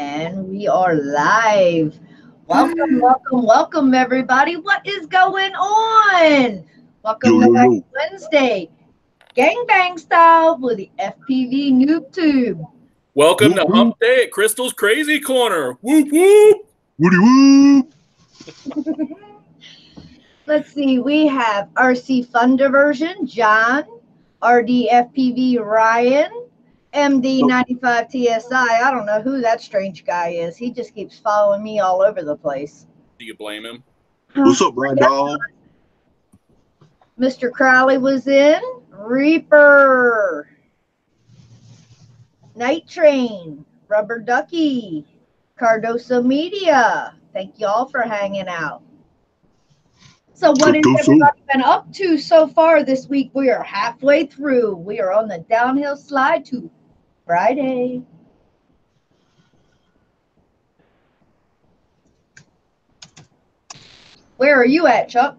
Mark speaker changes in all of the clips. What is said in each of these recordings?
Speaker 1: And we are live. Welcome, everybody. What is going on? Welcome to Wacky Wednesday, Gangbang style with the FPVNoobtube.
Speaker 2: Welcome to Hump Day at Crystal's Crazy Corner. Whoop whoop.
Speaker 3: Woody whoop.
Speaker 1: Let's see. We have RC Fun Diversion, John, RDFPV Ryan, MD95 TSI. I don't know who that strange guy is. He just keeps following me all over the place.
Speaker 2: Do you blame him?
Speaker 3: What's up, Brian Dog?
Speaker 1: Mr. Crowley was in. Reaper. Night Train. Rubber Ducky. Cardoso Media. Thank you all for hanging out. So what has everybody been up to so far this week? We are halfway through. We are on the downhill slide to Friday. Where are you at, Chuck?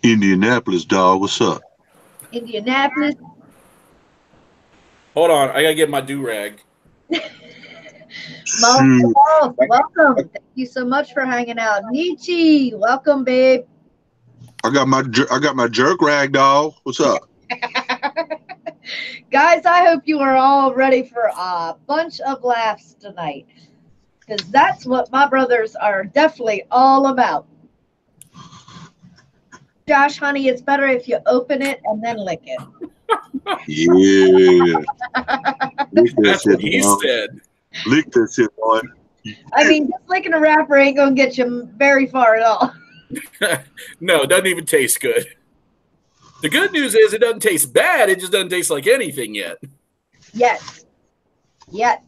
Speaker 3: Indianapolis, dog. What's up?
Speaker 1: Indianapolis.
Speaker 2: Hold on. I got to get my do-rag.
Speaker 1: Welcome. Thank you so much for hanging out. Nietzsche, welcome, babe.
Speaker 3: I got my jerk rag, dog. What's up?
Speaker 1: Guys, I hope you are all ready for a bunch of laughs tonight, because that's what my brothers are definitely all about. Josh, honey, it's better if you open it and then lick it.
Speaker 3: Yeah.
Speaker 2: That's what he said.
Speaker 3: Lick that shit, boy.
Speaker 1: I mean, just licking a wrapper ain't gonna get you very far at all.
Speaker 2: No, it doesn't even taste good. The good news is it doesn't taste bad. It just doesn't taste like anything yet.
Speaker 1: Yes. That's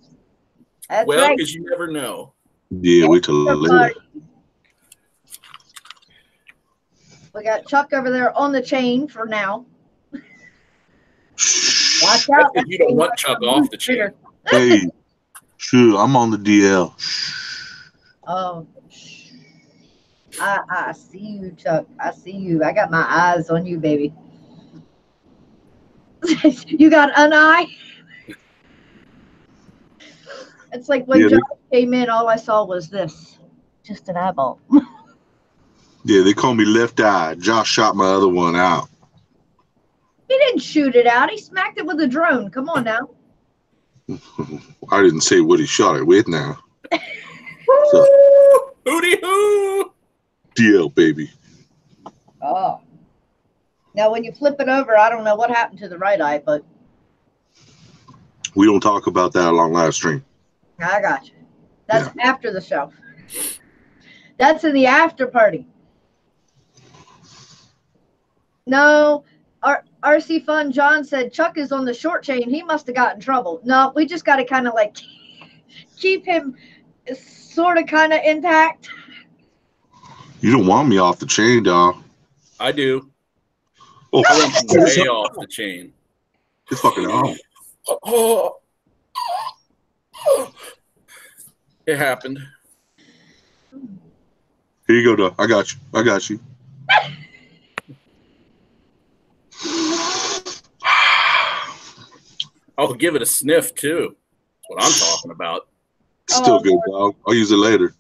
Speaker 2: well,
Speaker 1: right.
Speaker 2: because you never know.
Speaker 3: Yeah, wait till later.
Speaker 1: We got Chuck over there on the chain for now. Watch out.
Speaker 2: You don't want Chuck off the chain.
Speaker 3: Hey, sure, I'm on the DL.
Speaker 1: Oh, I see you, Chuck. I see you. I got my eyes on you, baby. You got an eye? It's like when Josh came in, all I saw was this. Just an eyeball.
Speaker 3: Yeah, they call me Left Eye. Josh shot my other one out.
Speaker 1: He didn't shoot it out. He smacked it with a drone. Come on now.
Speaker 3: I didn't say what he shot it with now.
Speaker 2: Hootie hoo!
Speaker 3: DL, baby.
Speaker 1: Oh. Now, when you flip it over, I don't know what happened to the right eye, but
Speaker 3: We don't talk about that on live stream.
Speaker 1: I got you. That's after the show. That's in the after party. No, RC Fun John said Chuck is on the short chain. He must have got in trouble. No, we just got to kind of like keep him sort of kind of intact.
Speaker 3: You don't want me off the chain, dog.
Speaker 2: I do.
Speaker 3: Oh,
Speaker 2: I want you way off the chain.
Speaker 3: It's fucking off.
Speaker 2: It happened.
Speaker 3: Here you go, dog. I got you.
Speaker 2: I'll give it a sniff too. That's what I'm talking about.
Speaker 3: Still good, dog. I'll use it later.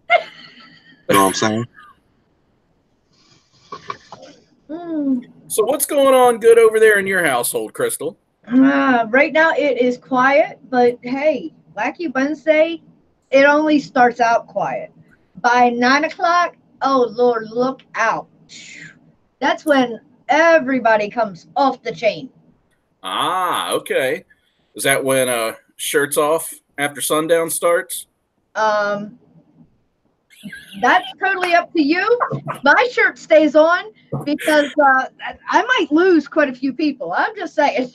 Speaker 3: You know what I'm saying?
Speaker 2: So what's going on good over there in your household, Crystal?
Speaker 1: Right now it is quiet, but hey, Wacky Wednesday, it only starts out quiet. By 9 o'clock, oh Lord, look out. That's when everybody comes off the chain.
Speaker 2: Ah, okay. Is that when shirts off after sundown starts?
Speaker 1: That's totally up to you. My shirt stays on because I might lose quite a few people. I'm just saying.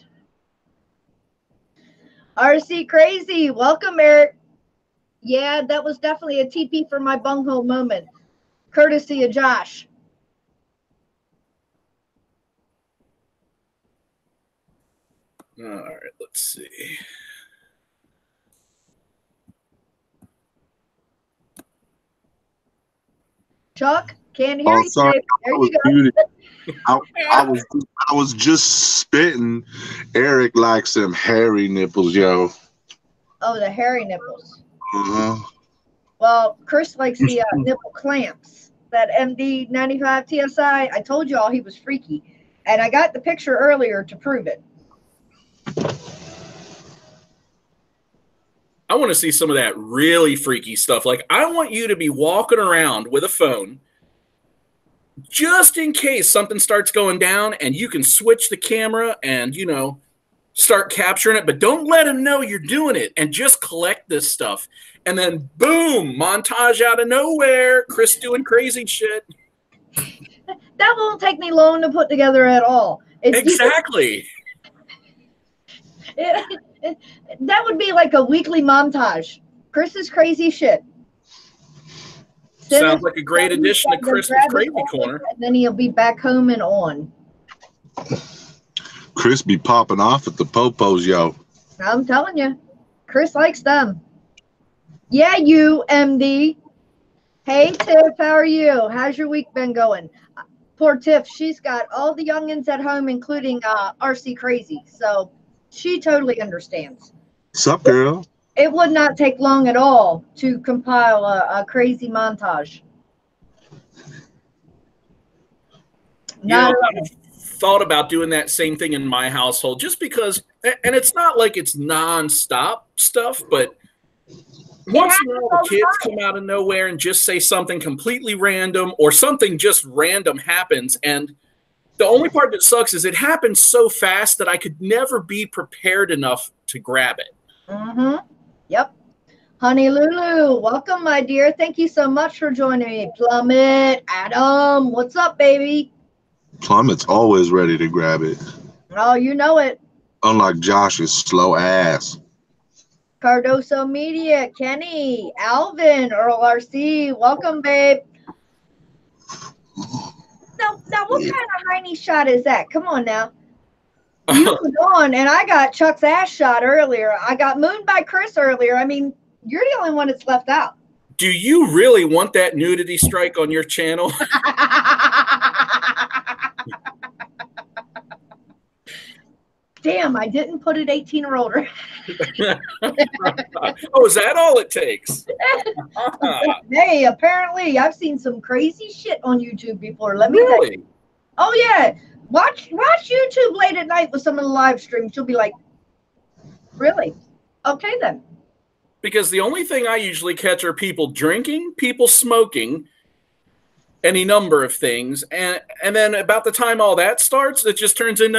Speaker 1: RC Crazy, welcome, Eric. Yeah, that was definitely a TP for my bunghole moment, courtesy of Josh.
Speaker 2: All right, let's see.
Speaker 1: Chuck, can't hear you.
Speaker 3: Sorry,
Speaker 1: There you go.
Speaker 3: I was just spitting. Eric likes them hairy nipples, yo.
Speaker 1: Oh, the hairy nipples.
Speaker 3: Uh-huh.
Speaker 1: Well, Chris likes the nipple clamps. That MD 95 TSI. I told you all he was freaky. And I got the picture earlier to prove it.
Speaker 2: I want to see some of that really freaky stuff. Like, I want you to be walking around with a phone just in case something starts going down, and you can switch the camera and, you know, start capturing it, but don't let him know you're doing it, and just collect this stuff. And then, boom, montage out of nowhere, Chris doing crazy shit.
Speaker 1: That won't take me long to put together at all.
Speaker 2: Exactly.
Speaker 1: That would be like a weekly montage. Chris's crazy shit.
Speaker 2: Sounds like a great addition to Chris's Crazy Corner.
Speaker 1: And then he'll be back home and on.
Speaker 3: Chris be popping off at the popos, yo.
Speaker 1: I'm telling you, Chris likes them. Yeah, you, MD. Hey, Tiff, how are you? How's your week been going? Poor Tiff, she's got all the youngins at home, including RC Crazy. So she totally understands.
Speaker 3: Sup, girl?
Speaker 1: It would not take long at all to compile a crazy montage.
Speaker 2: I've thought about doing that same thing in my household just because, and it's not like it's non-stop stuff, but once in a while the kids come out of nowhere and just say something completely random, or something just random happens, and the only part that sucks is it happens so fast that I could never be prepared enough to grab it.
Speaker 1: Mm-hmm. Yep. Honey Lulu, welcome, my dear. Thank you so much for joining me. Plummet, Adam, what's up, baby?
Speaker 3: Plummet's always ready to grab it.
Speaker 1: Oh, you know it.
Speaker 3: Unlike Josh's slow ass.
Speaker 1: Cardoso Media, Kenny, Alvin, Earl RC, welcome, babe. Now, what kind of hiney shot is that? Come on now. You were on, and I got Chuck's ass shot earlier. I got mooned by Chris earlier. I mean, you're the only one that's left out.
Speaker 2: Do you really want that nudity strike on your channel?
Speaker 1: Damn, I didn't put it 18 or older.
Speaker 2: Oh, is that all it takes?
Speaker 1: Hey, apparently I've seen some crazy shit on YouTube before. Let me tell you. Oh yeah. Watch YouTube late at night with some of the live streams. You'll be like, really? Okay then.
Speaker 2: Because the only thing I usually catch are people drinking, people smoking, any number of things, and then about the time all that starts, it just turns into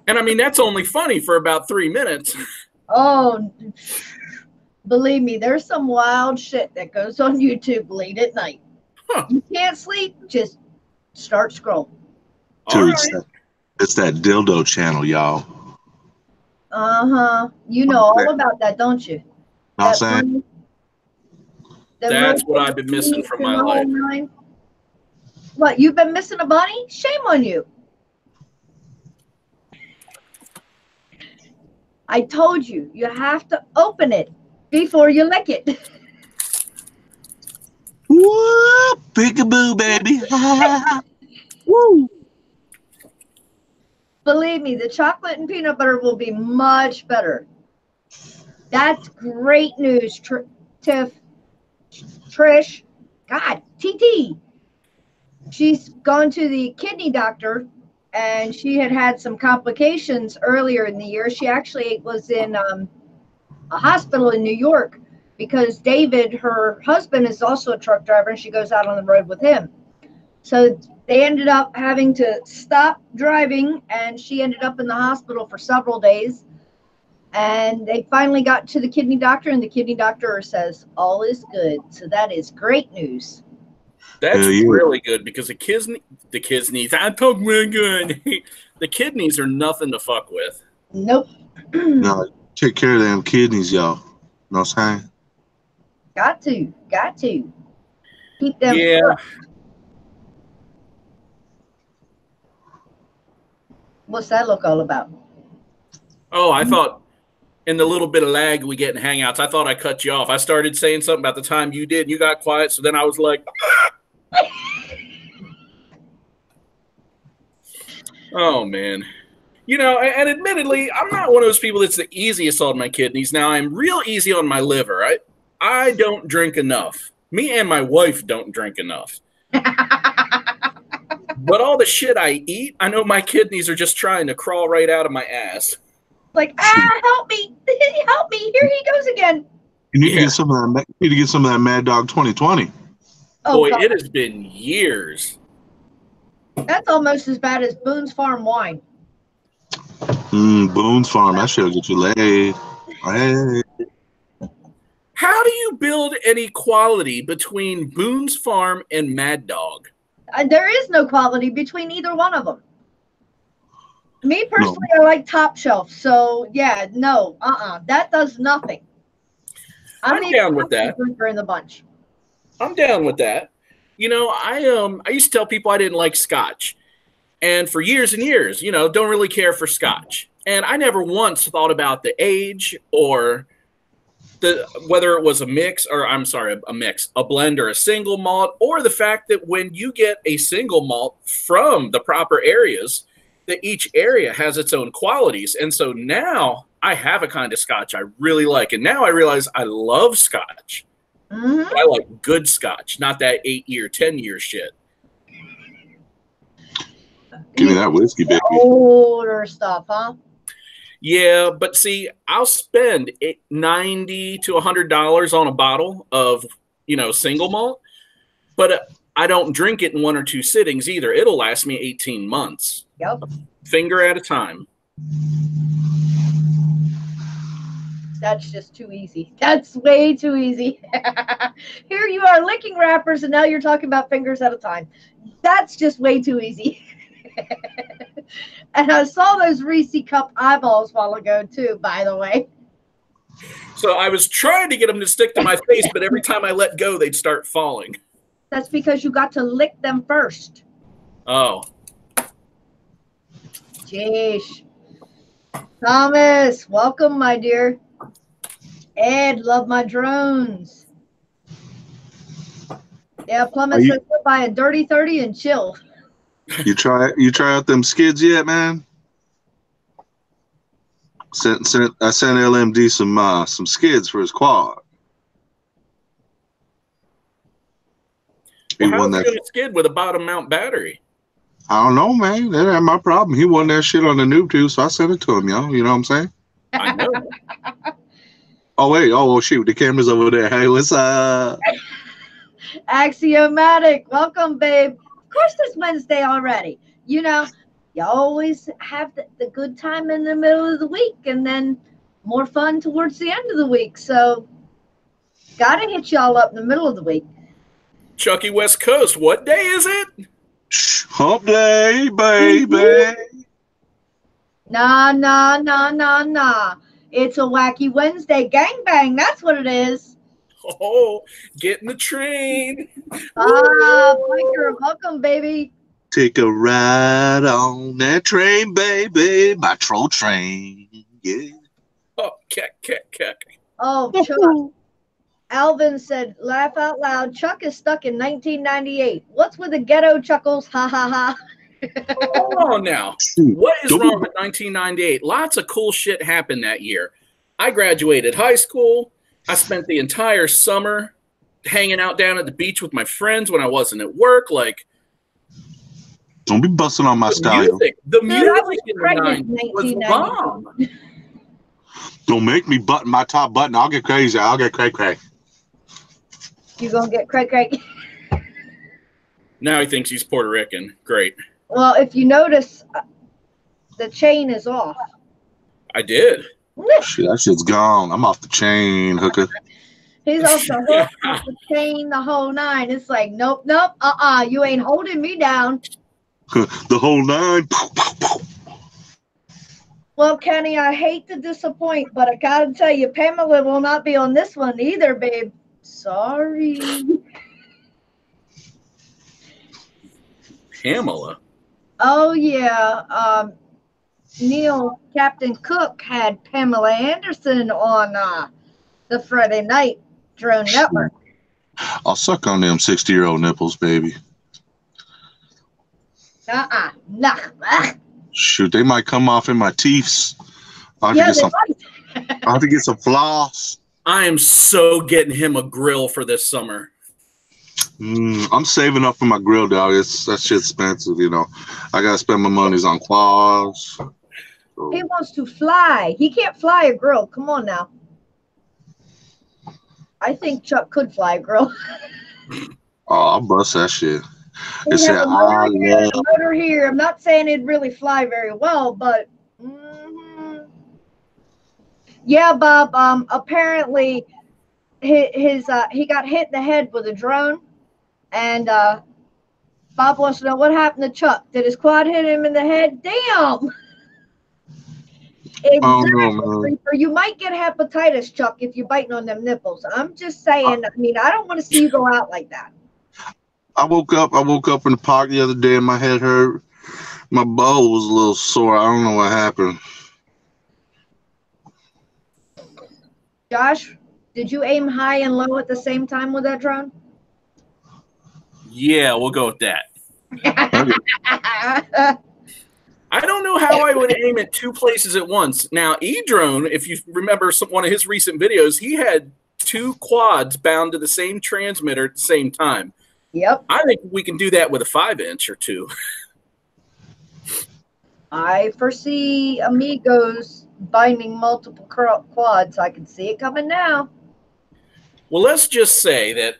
Speaker 2: and I mean, that's only funny for about 3 minutes.
Speaker 1: Oh, believe me, there's some wild shit that goes on YouTube late at night. Huh. You can't sleep, just start scrolling.
Speaker 3: Dude, it's that dildo channel, y'all.
Speaker 1: Uh-huh. You know all about that, don't you?
Speaker 3: I'm saying?
Speaker 2: That's what I've been missing from my life.
Speaker 1: What, you've been missing a bunny? Shame on you. I told you, you have to open it before you lick it.
Speaker 3: Whoop, peekaboo, baby. Woo.
Speaker 1: Believe me, the chocolate and peanut butter will be much better. That's great news, Tiff. Trish, God, TT. She's gone to the kidney doctor, and she had some complications earlier in the year. She actually was in a hospital in New York because David, her husband, is also a truck driver, and she goes out on the road with him. So they ended up having to stop driving, and she ended up in the hospital for several days. And they finally got to the kidney doctor, and the kidney doctor says all is good. So that is great news.
Speaker 2: That's really good, because the kidneys, I'm talking really good. The kidneys are nothing to fuck with.
Speaker 1: Nope.
Speaker 3: No, take care of them kidneys, y'all. Know what I'm saying?
Speaker 1: Got to. Keep them.
Speaker 2: Yeah.
Speaker 1: First. What's that look all about?
Speaker 2: Oh, I thought in the little bit of lag we get in Hangouts, I thought I cut you off. I started saying something about the time you did, and you got quiet, so then I was like, oh, man. You know, and admittedly, I'm not one of those people that's the easiest on my kidneys. Now, I'm real easy on my liver. I don't drink enough. Me and my wife don't drink enough. But all the shit I eat, I know my kidneys are just trying to crawl right out of my ass.
Speaker 1: Like, help me. Help me. Here he goes again.
Speaker 3: You need to get some of that. You need to get some of that Mad Dog 2020.
Speaker 1: Oh,
Speaker 2: boy,
Speaker 1: God.
Speaker 2: it has been years.
Speaker 1: That's almost as bad as Boone's Farm wine.
Speaker 3: Boone's Farm. That shit'll get you laid. Hey.
Speaker 2: How do you build an equality between Boone's Farm and Mad Dog?
Speaker 1: There is no quality between either one of them. Me personally, I like Top Shelf. So yeah, no, that does nothing.
Speaker 2: I'm down with that.
Speaker 1: Drinker in the bunch.
Speaker 2: I'm down with that. You know, I used to tell people I didn't like Scotch, and for years and years, you know, don't really care for Scotch, and I never once thought about the age or whether it was a mix, or I'm sorry, a mix, a blend or a single malt, or the fact that when you get a single malt from the proper areas, that each area has its own qualities. And so now I have a kind of Scotch I really like. And now I realize I love Scotch.
Speaker 1: Mm-hmm.
Speaker 2: But I like good Scotch, not that 8-year, 10-year shit.
Speaker 3: Give me that whiskey, baby.
Speaker 1: Older stuff, huh?
Speaker 2: Yeah, but see, I'll spend $90 to $100 on a bottle of, you know, single malt, but I don't drink it in 1 or 2 sittings either. It'll last me 18 months.
Speaker 1: Yep.
Speaker 2: Finger at a time.
Speaker 1: That's just too easy. That's way too easy. Here you are licking wrappers, and now you're talking about fingers at a time. That's just way too easy. And I saw those Reese Cup eyeballs a while ago, too, by the way.
Speaker 2: So I was trying to get them to stick to my face, but every time I let go, they'd start falling.
Speaker 1: That's because you got to lick them first.
Speaker 2: Oh.
Speaker 1: Jeez. Thomas, welcome, my dear. Ed, love my drones. Yeah, Plummet says go buy a dirty 30 and chill.
Speaker 3: You try out them skids yet, man? I sent LMD some skids for his quad.
Speaker 2: Well, how's it going to skid with a bottom mount battery?
Speaker 3: I don't know, man. That ain't my problem. He won that shit on the NoobTube, so I sent it to him, yo. You know what I'm saying?
Speaker 2: I know.
Speaker 3: Oh, wait. Oh, well, shoot. The camera's over there. Hey, what's up?
Speaker 1: Axiomatic. Welcome, babe. Of course, it's Wednesday already. You know, you always have the good time in the middle of the week and then more fun towards the end of the week. So, got to hit y'all up in the middle of the week.
Speaker 2: Chucky West Coast, what day is it?
Speaker 3: Hump day, baby.
Speaker 1: Nah. It's a Wacky Wednesday. Gangbang, that's what it is.
Speaker 2: Oh, getting the train.
Speaker 1: Biker, welcome, baby.
Speaker 3: Take a ride on that train, baby. My troll train. Yeah.
Speaker 2: Oh, keck.
Speaker 1: Oh, Chuck. Alvin said, laugh out loud. Chuck is stuck in 1998. What's with the ghetto chuckles? Ha, ha, ha.
Speaker 2: Hold on now. What is wrong with 1998? Lots of cool shit happened that year. I graduated high school. I spent the entire summer hanging out down at the beach with my friends when I wasn't at work. Like,
Speaker 3: don't be busting on my style.
Speaker 2: The music in the 90s was bomb.
Speaker 3: Don't make me button my top button. I'll get crazy. I'll get cray.
Speaker 1: You gonna get cray?
Speaker 2: Now he thinks he's Puerto Rican. Great.
Speaker 1: Well, if you notice, the chain is off.
Speaker 2: I did.
Speaker 3: Shit, that shit's gone. I'm off the chain, hooker.
Speaker 1: He's off the hook, off the chain, the whole nine. It's like, nope. You ain't holding me down.
Speaker 3: The whole nine.
Speaker 1: Well, Kenny, I hate to disappoint, but I gotta tell you, Pamela will not be on this one either, babe. Sorry.
Speaker 2: Pamela?
Speaker 1: Oh, yeah. Neil, Captain Cook had Pamela Anderson on the Friday night Drone Network.
Speaker 3: I'll suck on them 60-year-old nipples, baby.
Speaker 1: Nah.
Speaker 3: Shoot, they might come off in my teeth. I'll
Speaker 1: Yeah,
Speaker 3: have to get
Speaker 1: they
Speaker 3: some.
Speaker 1: might.
Speaker 3: I'll have to get some floss.
Speaker 2: I am so getting him a grill for this summer.
Speaker 3: I'm saving up for my grill, dog. That shit's expensive, you know. I gotta spend my monies on quads. So.
Speaker 1: He wants to fly. He can't fly a grill. Come on now. I think Chuck could fly a grill.
Speaker 3: Oh, I'll bust that shit.
Speaker 1: He'd
Speaker 3: It said,
Speaker 1: have a motor here, and a motor here. I'm not saying it'd really fly very well, but yeah, Bob. Apparently, he got hit in the head with a drone, and Bob wants to know what happened to Chuck. Did his quad hit him in the head? Damn. Exactly.
Speaker 3: Oh, no,
Speaker 1: You might get hepatitis, Chuck, if you're biting on them nipples. I'm just saying. I mean, I don't want to see you go out like that.
Speaker 3: I woke up in the park the other day and my head hurt. My bowl was a little sore. I don't know what happened.
Speaker 1: Josh, did you aim high and low at the same time with that drone?
Speaker 2: Yeah, we'll go with that. I don't know how I would aim at two places at once. Now, E-Drone, if you remember one of his recent videos, he had two quads bound to the same transmitter at the same time.
Speaker 1: Yep.
Speaker 2: I think we can do that with a 5-inch or two.
Speaker 1: I foresee Amigos binding multiple quads. I can see it coming now.
Speaker 2: Well, let's just say that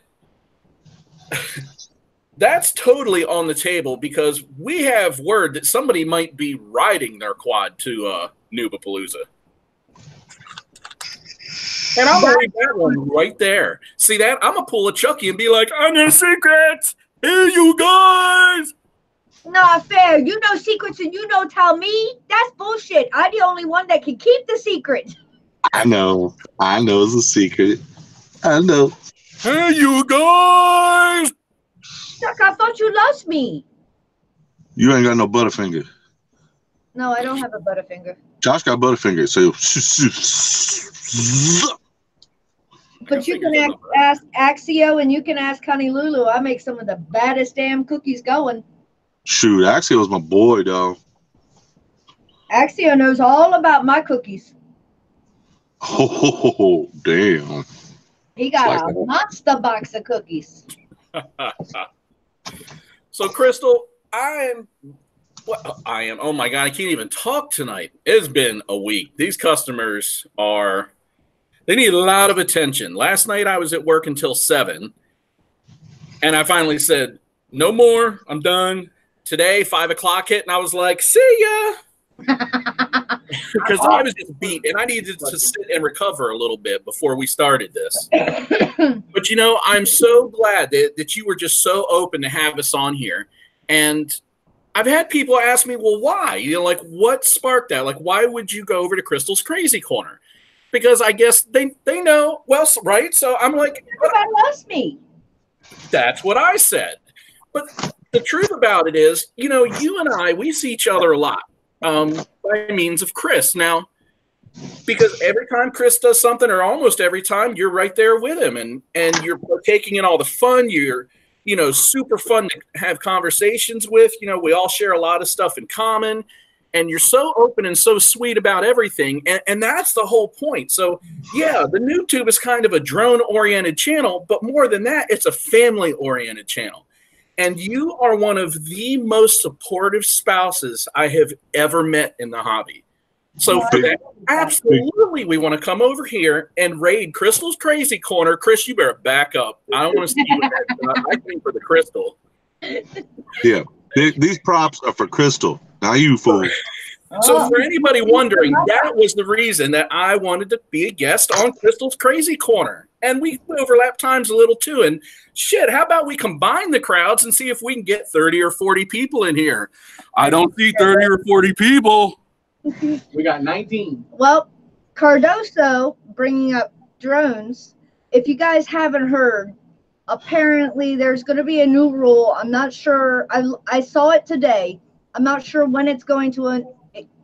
Speaker 2: that's totally on the table because we have word that somebody might be riding their quad to Noobapalooza. And I'm going to read that one right there. See that? I'm going to pull a Chucky and be like, I know secrets. Here you guys.
Speaker 1: Not fair. You know secrets and you don't tell me. That's bullshit. I'm the only one that can keep the secret.
Speaker 3: I know. It's a secret. I know.
Speaker 2: Hey, you guys.
Speaker 1: Chuck, I thought you lost me.
Speaker 3: You ain't got no Butterfinger.
Speaker 1: No, I don't have a Butterfinger.
Speaker 3: Josh got Butterfinger, so.
Speaker 1: But you can ask Axio and you can ask Honey Lulu. I make some of the baddest damn cookies going.
Speaker 3: Shoot, Axio was my boy, though.
Speaker 1: Axio knows all about my cookies.
Speaker 3: Oh, damn.
Speaker 1: He got a monster box of cookies.
Speaker 2: So, Crystal, I am. Oh my God, I can't even talk tonight. It's been a week. These customers they need a lot of attention. Last night I was at work until 7, and I finally said, no more, I'm done. Today, 5 o'clock hit, and I was like, see ya. Because I was just beat, and I needed to sit and recover a little bit before we started this. But, you know, I'm so glad that you were just so open to have us on here. And I've had people ask me, well, why? You know, like, what sparked that? Like, why would you go over to Crystal's Crazy Corner? Because I guess they know, well, right? So I'm like,
Speaker 1: everybody loves me.
Speaker 2: That's what I said. But the truth about it is, you know, you and I, we see each other a lot by means of Chris. Now, because every time Chris does something, or almost every time, you're right there with him, and you're partaking in all the fun. You're, you know, super fun to have conversations with. You know, we all share a lot of stuff in common, and you're so open and so sweet about everything, and that's the whole point. So, yeah, the NoobTube is kind of a drone-oriented channel, but more than that, it's a family-oriented channel. And you are one of the most supportive spouses I have ever met in the hobby. So for that, absolutely, we want to come over here and raid Crystal's Crazy Corner. Chris, you better back up. I don't want to see you with that. I came for the Crystal.
Speaker 3: Yeah, these props are for Crystal. Now you fool.
Speaker 2: So for anybody wondering, that was the reason that I wanted to be a guest on Crystal's Crazy Corner. And we overlap times a little too. And shit, how about we combine the crowds and see if we can get 30 or 40 people in here? I don't see 30 or 40 people.
Speaker 4: We got 19.
Speaker 1: Well, Cardoso bringing up drones. If you guys haven't heard, apparently there's going to be a new rule. I'm not sure. I saw it today. I'm not sure when it's going to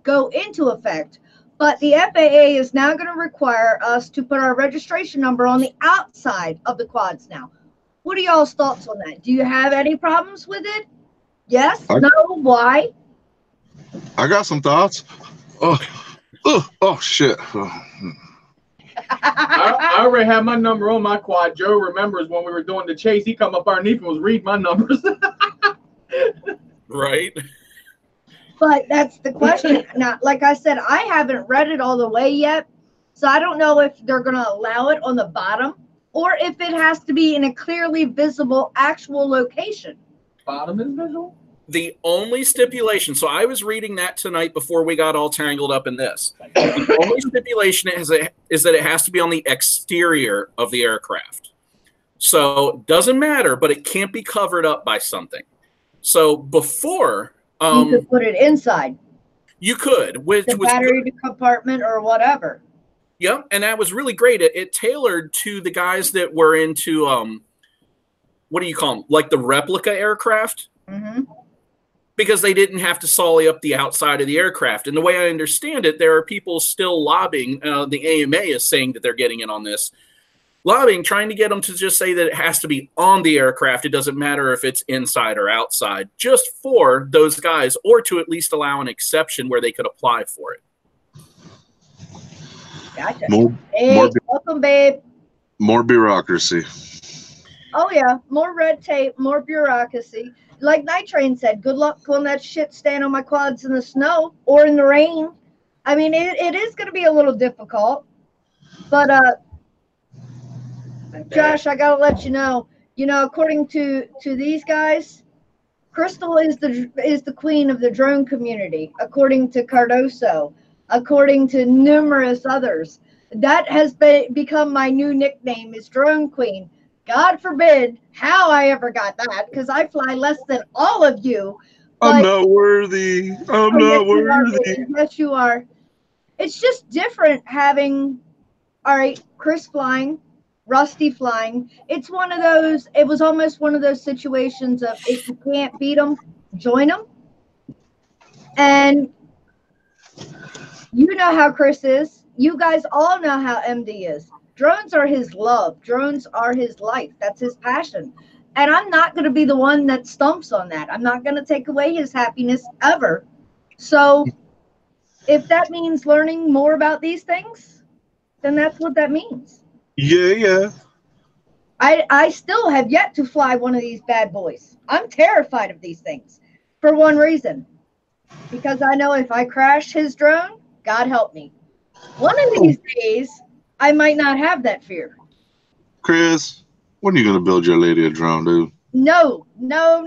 Speaker 1: go into effect. But the FAA is now going to require us to put our registration number on the outside of the quads now. What are y'all's thoughts on that? Do you have any problems with it? Yes? No? Why?
Speaker 3: I got some thoughts. Oh shit.
Speaker 4: I already have my number on my quad. Joe remembers when we were doing the chase. He come up underneath and was reading my numbers.
Speaker 2: Right.
Speaker 1: But that's the question. Now, like I said, I haven't read it all the way yet, so I don't know if they're going to allow it on the bottom or if it has to be in a clearly visible actual location.
Speaker 4: Bottom is visual?
Speaker 2: The only stipulation, so I was reading that tonight before we got all tangled up in this. The only stipulation is that it has to be on the exterior of the aircraft. So doesn't matter, but it can't be covered up by something. So before...
Speaker 1: you could put it inside.
Speaker 2: You could, which
Speaker 1: the
Speaker 2: was
Speaker 1: battery
Speaker 2: good.
Speaker 1: compartment or whatever.
Speaker 2: Yep, and that was really great. It tailored to the guys that were into what do you call them? Like the replica aircraft, because they didn't have to solly up the outside of the aircraft. And the way I understand it, there are people still lobbying. The AMA is saying that they're getting in on this. Lobbying, trying to get them to just say that it has to be on the aircraft. It doesn't matter if it's inside or outside, just for those guys, or to at least allow an exception where they could apply for it.
Speaker 1: Gotcha. Welcome, babe.
Speaker 3: More bureaucracy.
Speaker 1: Oh, yeah. More red tape, more bureaucracy. Like Night Train said, good luck pulling that shit stand on my quads in the snow or in the rain. I mean, it is going to be a little difficult, but, Josh, I gotta let you know. According to these guys, Crystal is the queen of the drone community. According to Cardoso, according to numerous others, that has become my new nickname is Drone Queen. God forbid how I ever got that, because I fly less than all of you.
Speaker 3: I'm not worthy. I'm not worthy.
Speaker 1: Yes, you are. It's just different having, all right, Chris flying. Rusty flying. It was almost one of those situations of if you can't beat them, join them. And you know how Chris is. You guys all know how MD is. Drones are his love. Drones are his life. That's his passion. And I'm not going to be the one that stumps on that. I'm not going to take away his happiness ever. So if that means learning more about these things, then that's what that means.
Speaker 3: Yeah.
Speaker 1: I still have yet to fly one of these bad boys. I'm terrified of these things for one reason. Because I know if I crash his drone, God help me. One of these days, I might not have that fear.
Speaker 3: Chris, when are you going to build your lady a drone, dude?
Speaker 1: No.
Speaker 2: The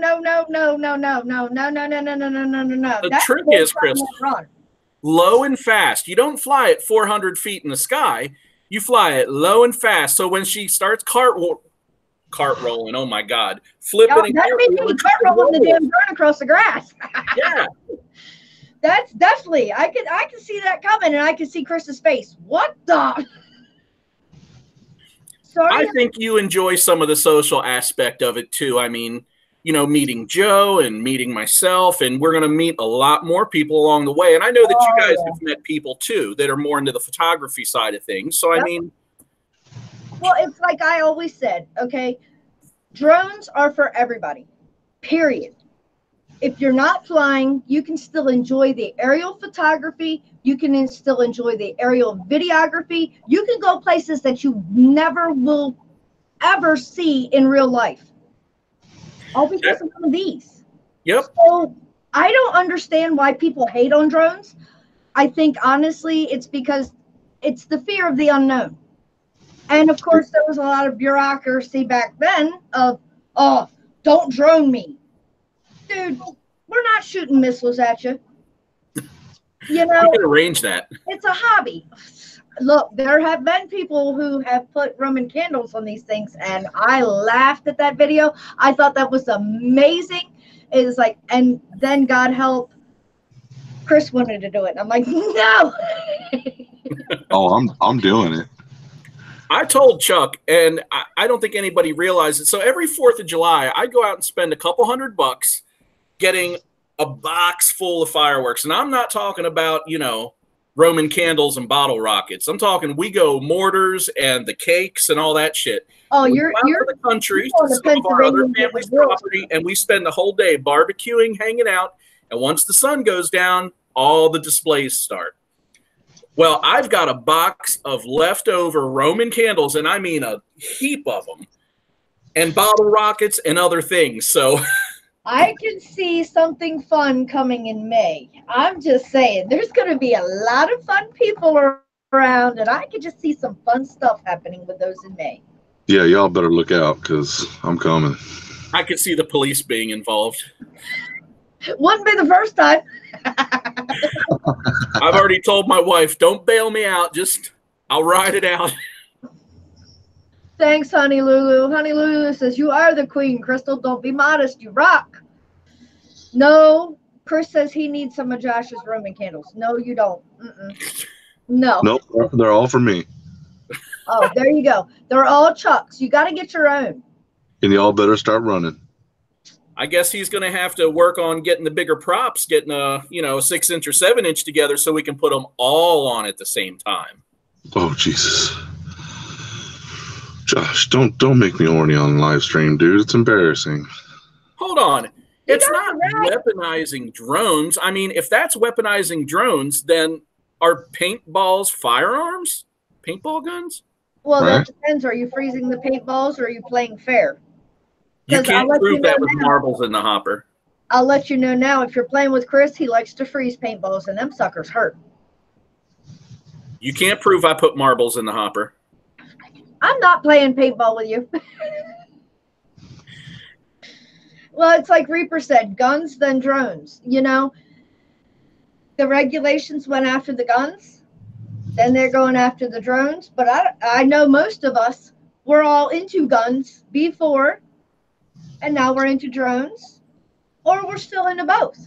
Speaker 2: trick is, Chris, low and fast. You don't fly at 400 feet in the sky. You fly it low and fast. So when she starts cart rolling, oh my God, flipping and
Speaker 1: cart rolling the damn drone across the grass.
Speaker 2: Yeah,
Speaker 1: that's definitely. I can see that coming, and I can see Chris's face. What the? Sorry.
Speaker 2: I think you enjoy some of the social aspect of it too. I mean, meeting Joe and meeting myself, and we're going to meet a lot more people along the way. And I know that you guys have met people too that are more into the photography side of things. So, I mean.
Speaker 1: Well, it's like I always said, okay, drones are for everybody, period. If you're not flying, you can still enjoy the aerial photography. You can still enjoy the aerial videography. You can go places that you never will ever see in real life. All because of one of these.
Speaker 2: Yep.
Speaker 1: So I don't understand why people hate on drones. I think honestly, it's because it's the fear of the unknown. And of course, there was a lot of bureaucracy back then of, oh, don't drone me. Dude, we're not shooting missiles at you.
Speaker 2: We can arrange that.
Speaker 1: It's a hobby. Look, there have been people who have put Roman candles on these things, and I laughed at that video. I thought that was amazing. It was like, and then God help, Chris wanted to do it. I'm like, no.
Speaker 3: Oh, I'm doing it.
Speaker 2: I told Chuck, and I don't think anybody realizes. So every 4th of July, I go out and spend a couple $100 getting a box full of fireworks. And I'm not talking about, Roman candles and bottle rockets. I'm talking we go mortars and the cakes and all that shit.
Speaker 1: Oh, you're
Speaker 2: to the country, to some of our other family's property, and we spend the whole day barbecuing, hanging out. And once the sun goes down, all the displays start. Well, I've got a box of leftover Roman candles, and I mean a heap of them, and bottle rockets and other things. So
Speaker 1: I can see something fun coming in May. I'm just saying, there's going to be a lot of fun people around, and I can just see some fun stuff happening with those in May.
Speaker 3: Yeah, y'all better look out because I'm coming.
Speaker 2: I could see the police being involved.
Speaker 1: Wouldn't be the first time.
Speaker 2: I've already told my wife, don't bail me out. Just, I'll ride it out.
Speaker 1: Thanks, Honey Lulu. Honey Lulu says, you are the queen, Crystal. Don't be modest. You rock. No, Chris says he needs some of Josh's Roman candles. No, you don't. No.
Speaker 3: Nope, they're all for me.
Speaker 1: Oh, there you go. They're all Chuck's. You got to get your own.
Speaker 3: And y'all better start running.
Speaker 2: I guess he's going to have to work on getting the bigger props, getting a 6-inch or 7-inch together so we can put them all on at the same time.
Speaker 3: Oh, Jesus. Josh, don't make me horny on live stream, dude. It's embarrassing.
Speaker 2: Hold on. It's not weaponizing drones. I mean, if that's weaponizing drones, then are paintballs firearms? Paintball guns?
Speaker 1: Well, that depends. Are you freezing the paintballs or are you playing fair?
Speaker 2: You can't prove that with marbles in the hopper.
Speaker 1: I'll let you know now. If you're playing with Chris, he likes to freeze paintballs, and them suckers hurt.
Speaker 2: You can't prove I put marbles in the hopper.
Speaker 1: I'm not playing paintball with you. Well, it's like Reaper said, guns, then drones. You know, the regulations went after the guns, then they're going after the drones. But I know most of us, we're all into guns before, and now we're into drones, or we're still into both.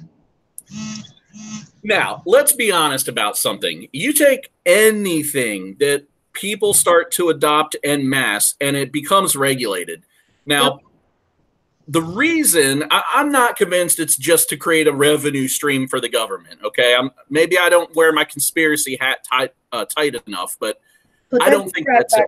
Speaker 2: Now, let's be honest about something. You take anything that people start to adopt en masse, and it becomes regulated. Now, the reason I'm not convinced it's just to create a revenue stream for the government. Okay, maybe I don't wear my conspiracy hat tight enough, but I don't think that's it.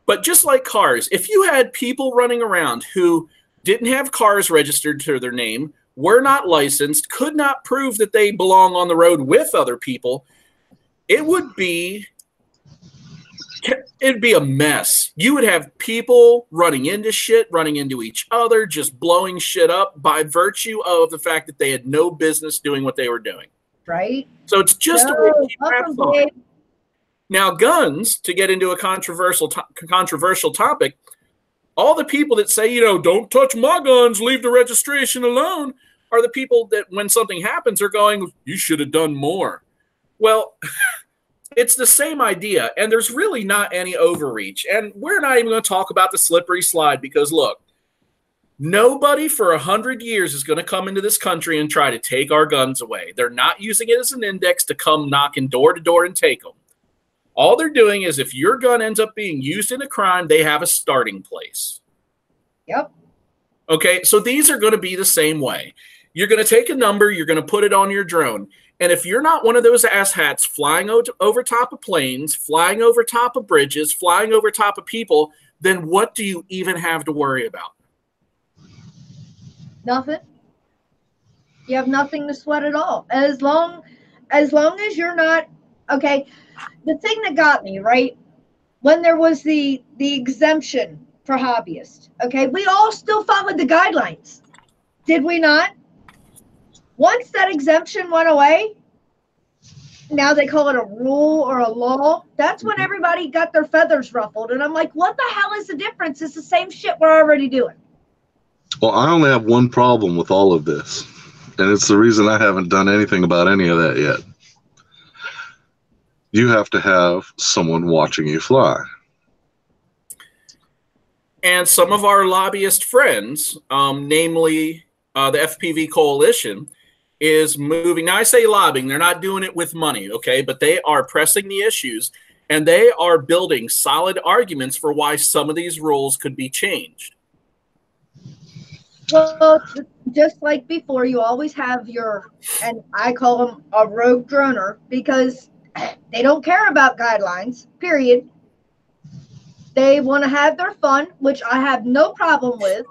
Speaker 2: But just like cars, if you had people running around who didn't have cars registered to their name, were not licensed, could not prove that they belong on the road with other people, it'd be a mess. You would have people running into shit, running into each other, just blowing shit up by virtue of the fact that they had no business doing what they were doing.
Speaker 1: Right.
Speaker 2: So it's just a way to keep that fun. Now, guns, to get into a controversial topic, all the people that say, don't touch my guns, leave the registration alone, are the people that when something happens are going, you should have done more. Well, it's the same idea, and there's really not any overreach. And we're not even going to talk about the slippery slide because, look, nobody for 100 years is going to come into this country and try to take our guns away. They're not using it as an index to come knocking door to door and take them. All they're doing is if your gun ends up being used in a crime, they have a starting place.
Speaker 1: Yep.
Speaker 2: Okay, so these are going to be the same way. You're going to take a number, you're going to put it on your drone. And if you're not one of those asshats flying over top of planes, flying over top of bridges, flying over top of people, then what do you even have to worry about?
Speaker 1: Nothing. You have nothing to sweat at all. As long as you're not, okay, the thing that got me, right, when there was the exemption for hobbyists, okay, we all still followed the guidelines. Did we not? Once that exemption went away, now they call it a rule or a law. That's when everybody got their feathers ruffled. And I'm like, what the hell is the difference? It's the same shit we're already doing.
Speaker 3: Well, I only have one problem with all of this. And it's the reason I haven't done anything about any of that yet. You have to have someone watching you fly.
Speaker 2: And some of our lobbyist friends, namely the FPV Coalition, is moving. Now, I say lobbying. They're not doing it with money, okay? But they are pressing the issues, and they are building solid arguments for why some of these rules could be changed.
Speaker 1: Well, just like before, you always have and I call them a rogue droner, because they don't care about guidelines, period. They want to have their fun, which I have no problem with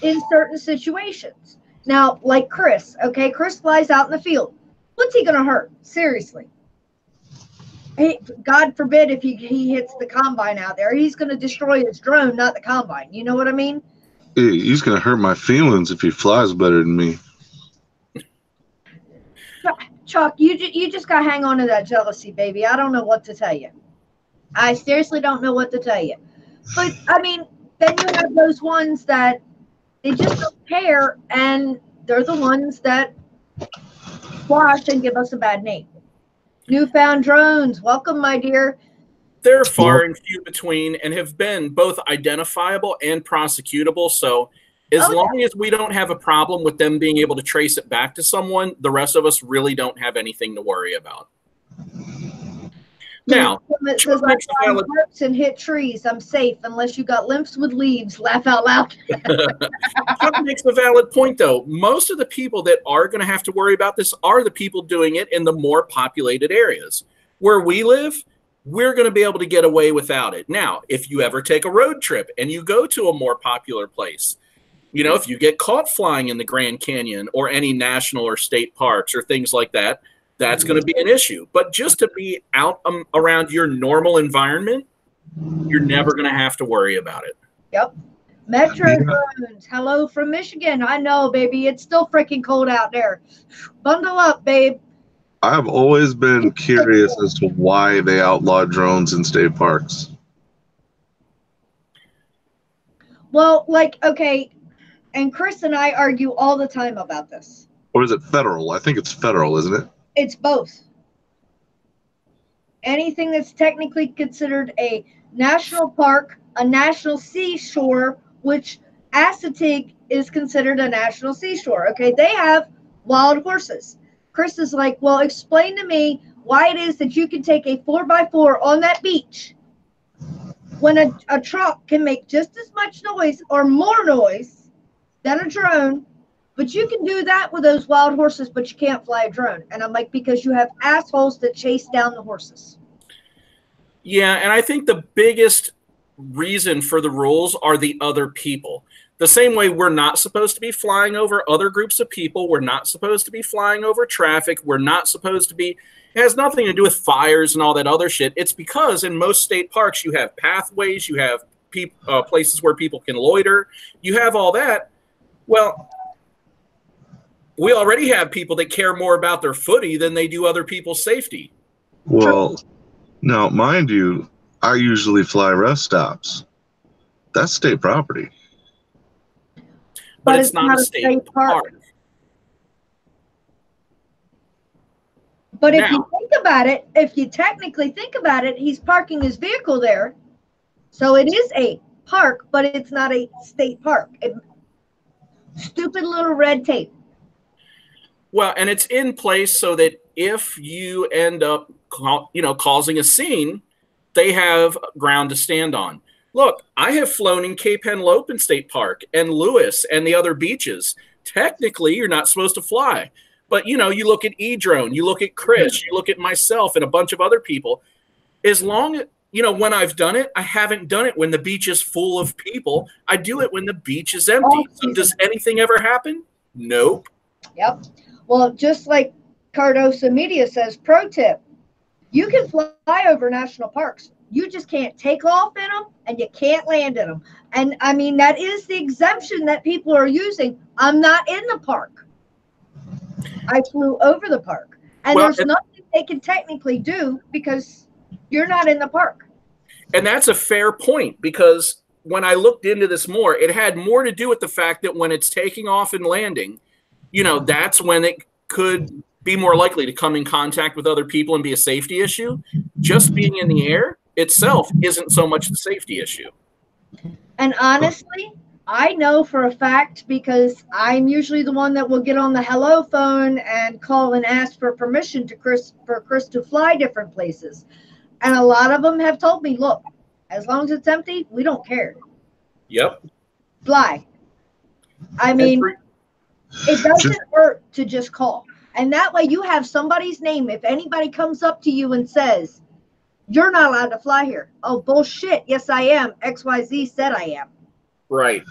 Speaker 1: in certain situations. Now, like Chris, okay, Chris flies out in the field. What's he going to hurt? Seriously. God forbid if he hits the combine out there. He's going to destroy his drone, not the combine. You know what I mean?
Speaker 3: He's going to hurt my feelings if he flies better than me.
Speaker 1: Chuck, you just got to hang on to that jealousy, baby. I don't know what to tell you. I seriously don't know what to tell you. But, I mean, then you have those ones that they just don't care, and they're the ones that squash and give us a bad name. Newfound drones, welcome, my dear.
Speaker 2: They're far and few between and have been both identifiable and prosecutable. So as long as we don't have a problem with them being able to trace it back to someone, the rest of us really don't have anything to worry about. Now,
Speaker 1: says, and hit trees. I'm safe unless you got lymphs with leaves. Laugh out loud.
Speaker 2: Chuck makes a valid point, though. Most of the people that are going to have to worry about this are the people doing it in the more populated areas. Where we live, we're going to be able to get away without it. Now, if you ever take a road trip and you go to a more popular place, you know, if you get caught flying in the Grand Canyon or any national or state parks or things like that, that's going to be an issue. But just to be out around your normal environment, you're never going to have to worry about it.
Speaker 1: Yep. Metro drones. Hello from Michigan. I know, baby. It's still freaking cold out there. Bundle up, babe.
Speaker 3: I've always been curious as to why they outlaw drones in state parks.
Speaker 1: Well, like, okay, and Chris and I argue all the time about this.
Speaker 3: Or is it federal? I think it's federal, isn't it?
Speaker 1: It's both. Anything that's technically considered a national park, a national seashore, which Assateague is considered a national seashore. Okay, they have wild horses. Chris is like, well, explain to me why it is that you can take a 4x4 on that beach when a truck can make just as much noise or more noise than a drone. But you can do that with those wild horses, but you can't fly a drone. And I'm like, because you have assholes that chase down the horses.
Speaker 2: Yeah, and I think the biggest reason for the rules are the other people. The same way we're not supposed to be flying over other groups of people. We're not supposed to be flying over traffic. We're not supposed to be... It has nothing to do with fires and all that other shit. It's because in most state parks, you have pathways. You have places where people can loiter. You have all that. Well... we already have people that care more about their footy than they do other people's safety.
Speaker 3: Well, now, mind you, I usually fly rest stops. That's state property.
Speaker 2: But it's not a state park.
Speaker 1: But if you think about it, if you technically think about it, he's parking his vehicle there. So it is a park, but it's not a state park. Stupid little red tape.
Speaker 2: Well, and it's in place so that if you end up, causing a scene, they have ground to stand on. Look, I have flown in Cape Henlopen State Park and Lewis and the other beaches. Technically, you're not supposed to fly. But, you look at E-Drone, you look at Chris, you look at myself and a bunch of other people. As long as, when I've done it, I haven't done it when the beach is full of people. I do it when the beach is empty. So does anything ever happen? Nope.
Speaker 1: Yep. Well, just like Cardoso Media says, pro tip, you can fly over national parks. You just can't take off in them and you can't land in them. And I mean, that is the exemption that people are using. I'm not in the park. I flew over the park. And there's nothing they can technically do because you're not in the park.
Speaker 2: And that's a fair point because when I looked into this more, it had more to do with the fact that when it's taking off and landing, that's when it could be more likely to come in contact with other people and be a safety issue. Just being in the air itself isn't so much the safety issue.
Speaker 1: And honestly, I know for a fact because I'm usually the one that will get on the hello phone and call and ask for permission for Chris to fly different places. And a lot of them have told me, look, as long as it's empty, we don't care.
Speaker 2: Yep.
Speaker 1: Fly. I mean... it doesn't hurt to just call. And that way you have somebody's name. If anybody comes up to you and says, you're not allowed to fly here. Oh, bullshit. Yes, I am. XYZ said I am.
Speaker 2: Right.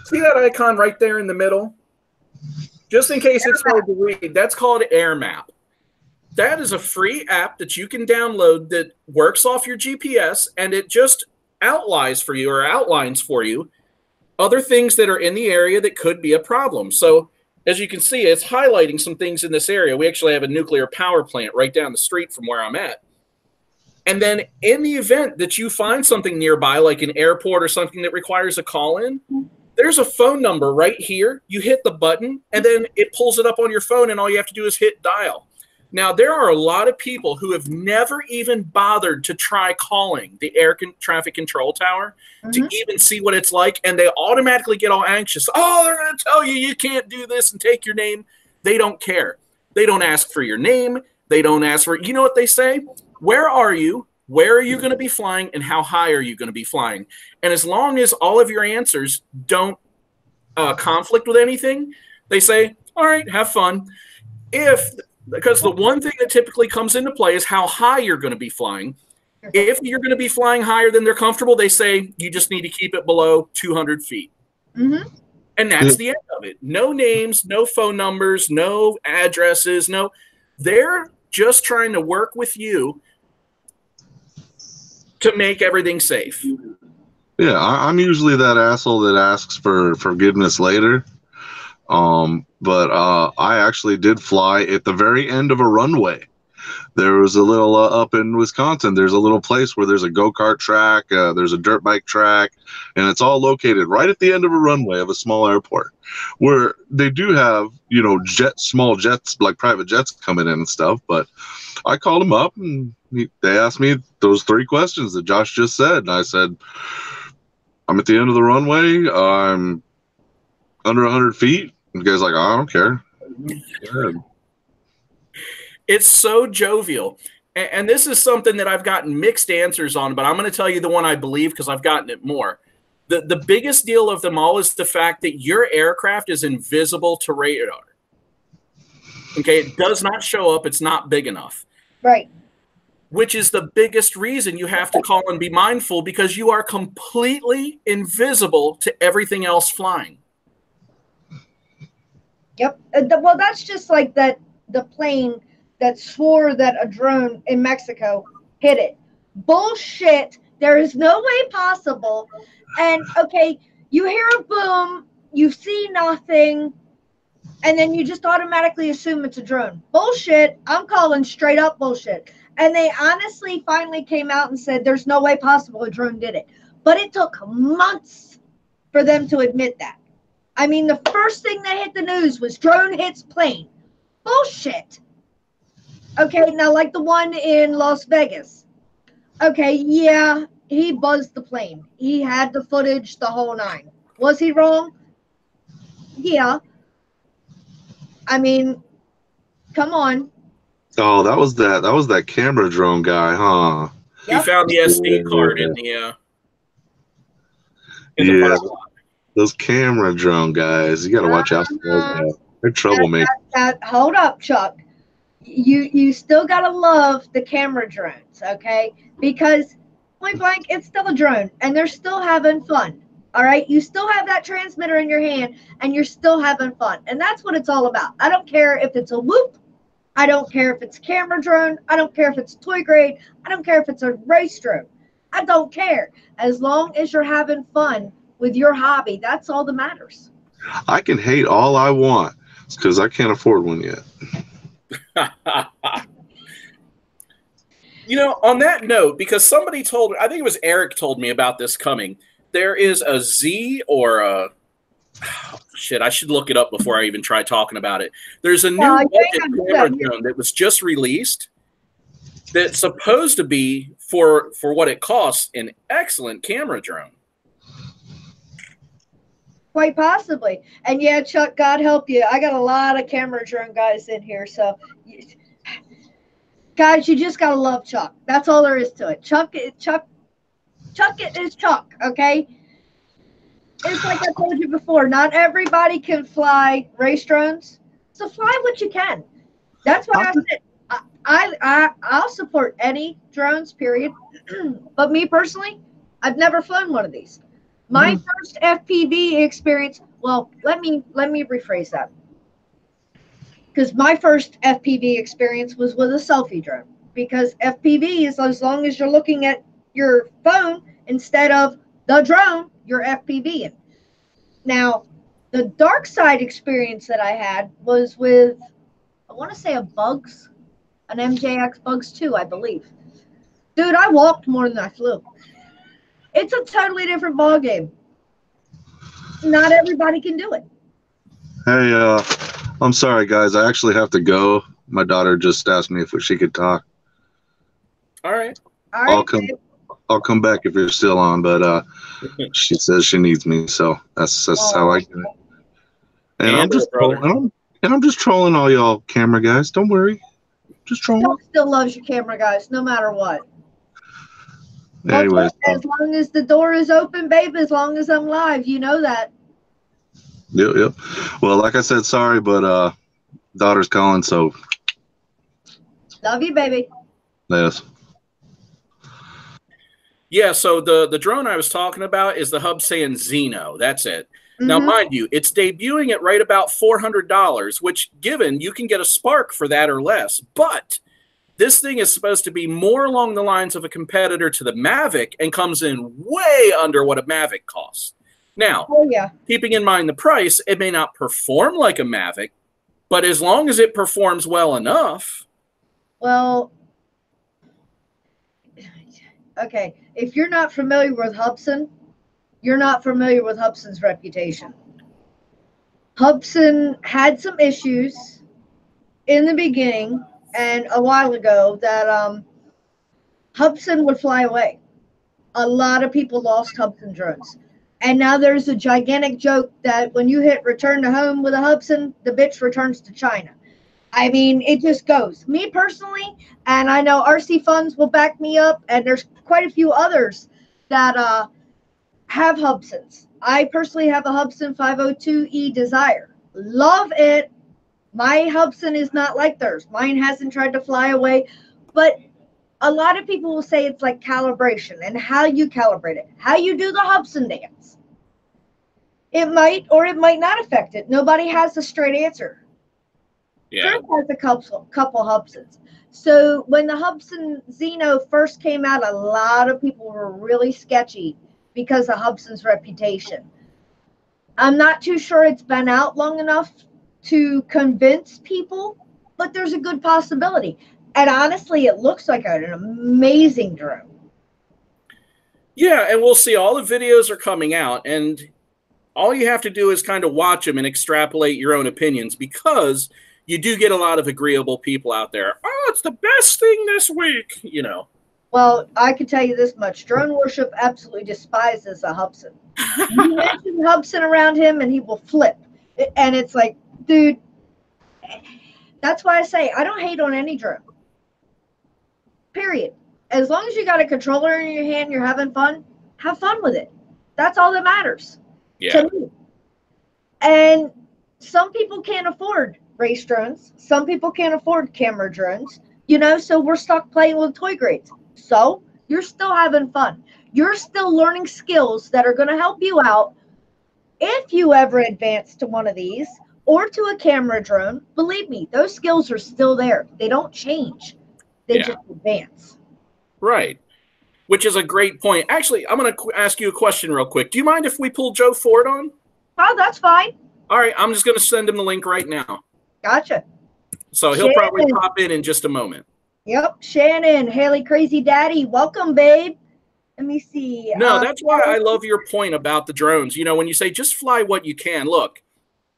Speaker 2: See that icon right there in the middle? Just in case it's hard to read, that's called Air Map. That is a free app that you can download that works off your GPS, and it just outlines for you other things that are in the area that could be a problem. So as you can see, it's highlighting some things in this area. We actually have a nuclear power plant right down the street from where I'm at. And then in the event that you find something nearby, like an airport or something that requires a call-in, there's a phone number right here. You hit the button, and then it pulls it up on your phone, and all you have to do is hit dial. Now, there are a lot of people who have never even bothered to try calling the air traffic control tower to even see what it's like, and they automatically get all anxious. Oh, they're going to tell you you can't do this and take your name. They don't care. They don't ask for your name. They don't ask for, you know what they say? Where are you? Where are you going to be flying? And how high are you going to be flying? And as long as all of your answers don't conflict with anything, they say, all right, have fun. Because the one thing that typically comes into play is how high you're going to be flying. If you're going to be flying higher than they're comfortable, they say you just need to keep it below 200 feet. And that's the end of it. No names, no phone numbers, no addresses, no. They're just trying to work with you to make everything safe.
Speaker 3: Yeah, I'm usually that asshole that asks for forgiveness later. But I actually did fly at the very end of a runway. There was a little up in Wisconsin. There's a little place where there's a go-kart track, there's a dirt bike track, and it's all located right at the end of a runway of a small airport, where they do have, you know, small jets, like private jets coming in and stuff. But I called them up, and they asked me those 3 questions that Josh just said, and I said, I'm at the end of the runway. I'm under 100 feet. And the guy's like, I don't care.
Speaker 2: It's so jovial. And this is something that I've gotten mixed answers on, but I'm going to tell you the one I believe because I've gotten it more. The biggest deal of them all is the fact that your aircraft is invisible to radar. Okay, it does not show up. It's not big enough.
Speaker 1: Right.
Speaker 2: Which is the biggest reason you have to call and be mindful, because you are completely invisible to everything else flying.
Speaker 1: Yep. Well, that's just like the plane that swore that a drone in Mexico hit it. Bullshit. There is no way possible. And okay, you hear a boom, you see nothing, and then you just automatically assume it's a drone. Bullshit. I'm calling straight up bullshit. And they honestly finally came out and said there's no way possible a drone did it. But it took months for them to admit that. I mean, the first thing that hit the news was drone hits plane. Bullshit. Okay, now like the one in Las Vegas. Okay, yeah, he buzzed the plane. He had the footage, the whole 9. Was he wrong? Yeah. I mean, come on.
Speaker 3: Oh, that was that camera drone guy, huh?
Speaker 2: He found the SD card in the parking lot.
Speaker 3: Those camera drone guys, you got to watch out for those guys. They're troublemakers.
Speaker 1: Hold up, Chuck. You still got to love the camera drones, okay? Because point blank, it's still a drone, and they're still having fun. All right, you still have that transmitter in your hand, and you're still having fun, and that's what it's all about. I don't care if it's a whoop. I don't care if it's a camera drone. I don't care if it's toy grade. I don't care if it's a race drone. I don't care. As long as you're having fun with your hobby, that's all that matters.
Speaker 3: I can hate all I want. It's because I can't afford one yet.
Speaker 2: You know, on that note, because somebody told me, I think it was Eric told me about this coming. There is a Z or a shit, I should look it up before I even try talking about it. There's a new camera drone that was just released that's supposed to be, for what it costs, an excellent camera drone.
Speaker 1: Quite possibly. And yeah, Chuck, God help you. I got a lot of camera drone guys in here. So, guys, you just got to love Chuck. That's all there is to it. Chuck is Chuck, okay? It's like I told you before, not everybody can fly race drones. So fly what you can. That's why I said I'll support any drones, period. But me personally, I've never flown one of these. My first FPV experience, well, let me rephrase that. because my first FPV experience was with a selfie drone. Because FPV is as long as you're looking at your phone instead of the drone, you're FPVing. Now, the dark side experience that I had was with, I want to say an MJX Bugs 2, I believe. Dude, I walked more than I flew. It's a totally different ballgame. Not everybody can do it.
Speaker 3: Hey, I'm sorry, guys. I actually have to go. My daughter just asked me if she could talk.
Speaker 2: All right.
Speaker 1: All right,
Speaker 3: I'll come back if you're still on, but she says she needs me, so that's how I get it. And I'm just trolling all y'all camera guys. Don't worry. Just trolling.
Speaker 1: Doug still loves your camera guys, no matter what.
Speaker 3: Anyways,
Speaker 1: as long as the door is open, babe, as long as I'm live, you know that.
Speaker 3: Yep. Well, like I said, sorry, but daughter's calling, so.
Speaker 1: Love you, baby.
Speaker 3: Yes.
Speaker 2: Yeah, so the drone I was talking about is the Hubsan Zeno. That's it. Now, mind you, it's debuting at right about $400, which, given, you can get a Spark for that or less. But this thing is supposed to be more along the lines of a competitor to the Mavic and comes in way under what a Mavic costs. Now, keeping in mind the price, it may not perform like a Mavic, but as long as it performs well enough.
Speaker 1: Well, okay, if you're not familiar with Hubsan, you're not familiar with Hubsan's reputation. Hubsan had some issues in the beginning and a while ago that Hubsan would fly away. A lot of people lost Hubsan drones. And now there's a gigantic joke that when you hit return to home with a Hubsan, the bitch returns to China. I mean, it just goes. Me personally, and I know RC Funds will back me up, and there's quite a few others that have Hubsans. I personally have a Hubsan 502E Desire. Love it. My Hubsan is not like theirs. Mine hasn't tried to fly away, but a lot of people will say it's like calibration and how you calibrate it, how you do the Hubsan dance. It might or it might not affect it. Nobody has a straight answer.
Speaker 2: Yeah.
Speaker 1: Chris has a couple Hubsans. So when the Hubsan Zeno first came out, a lot of people were really sketchy because of Hubsan's reputation. I'm not too sure it's been out long enough to convince people, but there's a good possibility. And honestly, it looks like an amazing drone.
Speaker 2: Yeah, and we'll see. All the videos are coming out, and all you have to do is kind of watch them and extrapolate your own opinions, because you do get a lot of agreeable people out there. Oh, it's the best thing this week, you know.
Speaker 1: Well, I can tell you this much. Drone Worship absolutely despises a Hubsan. You mention Hubsan around him and he will flip. And it's like, dude, that's why I say I don't hate on any drone. Period. As long as you got a controller in your hand, you're having fun, have fun with it. That's all that matters to me. And some people can't afford race drones. Some people can't afford camera drones, you know, so we're stuck playing with toy grades. So you're still having fun. You're still learning skills that are going to help you out if you ever advance to one of these or to a camera drone. Believe me, those skills are still there. They don't change. They just advance.
Speaker 2: Right. Which is a great point. Actually, I'm going to ask you a question real quick. Do you mind if we pull Joe Ford on?
Speaker 1: Oh, that's fine.
Speaker 2: All right. I'm just going to send him the link right now.
Speaker 1: Gotcha.
Speaker 2: So he'll probably pop in just a moment.
Speaker 1: Yep. Shannon, Haley Crazy Daddy, welcome, babe. Let me see.
Speaker 2: No, that's why I love your point about the drones. You know, when you say just fly what you can, look,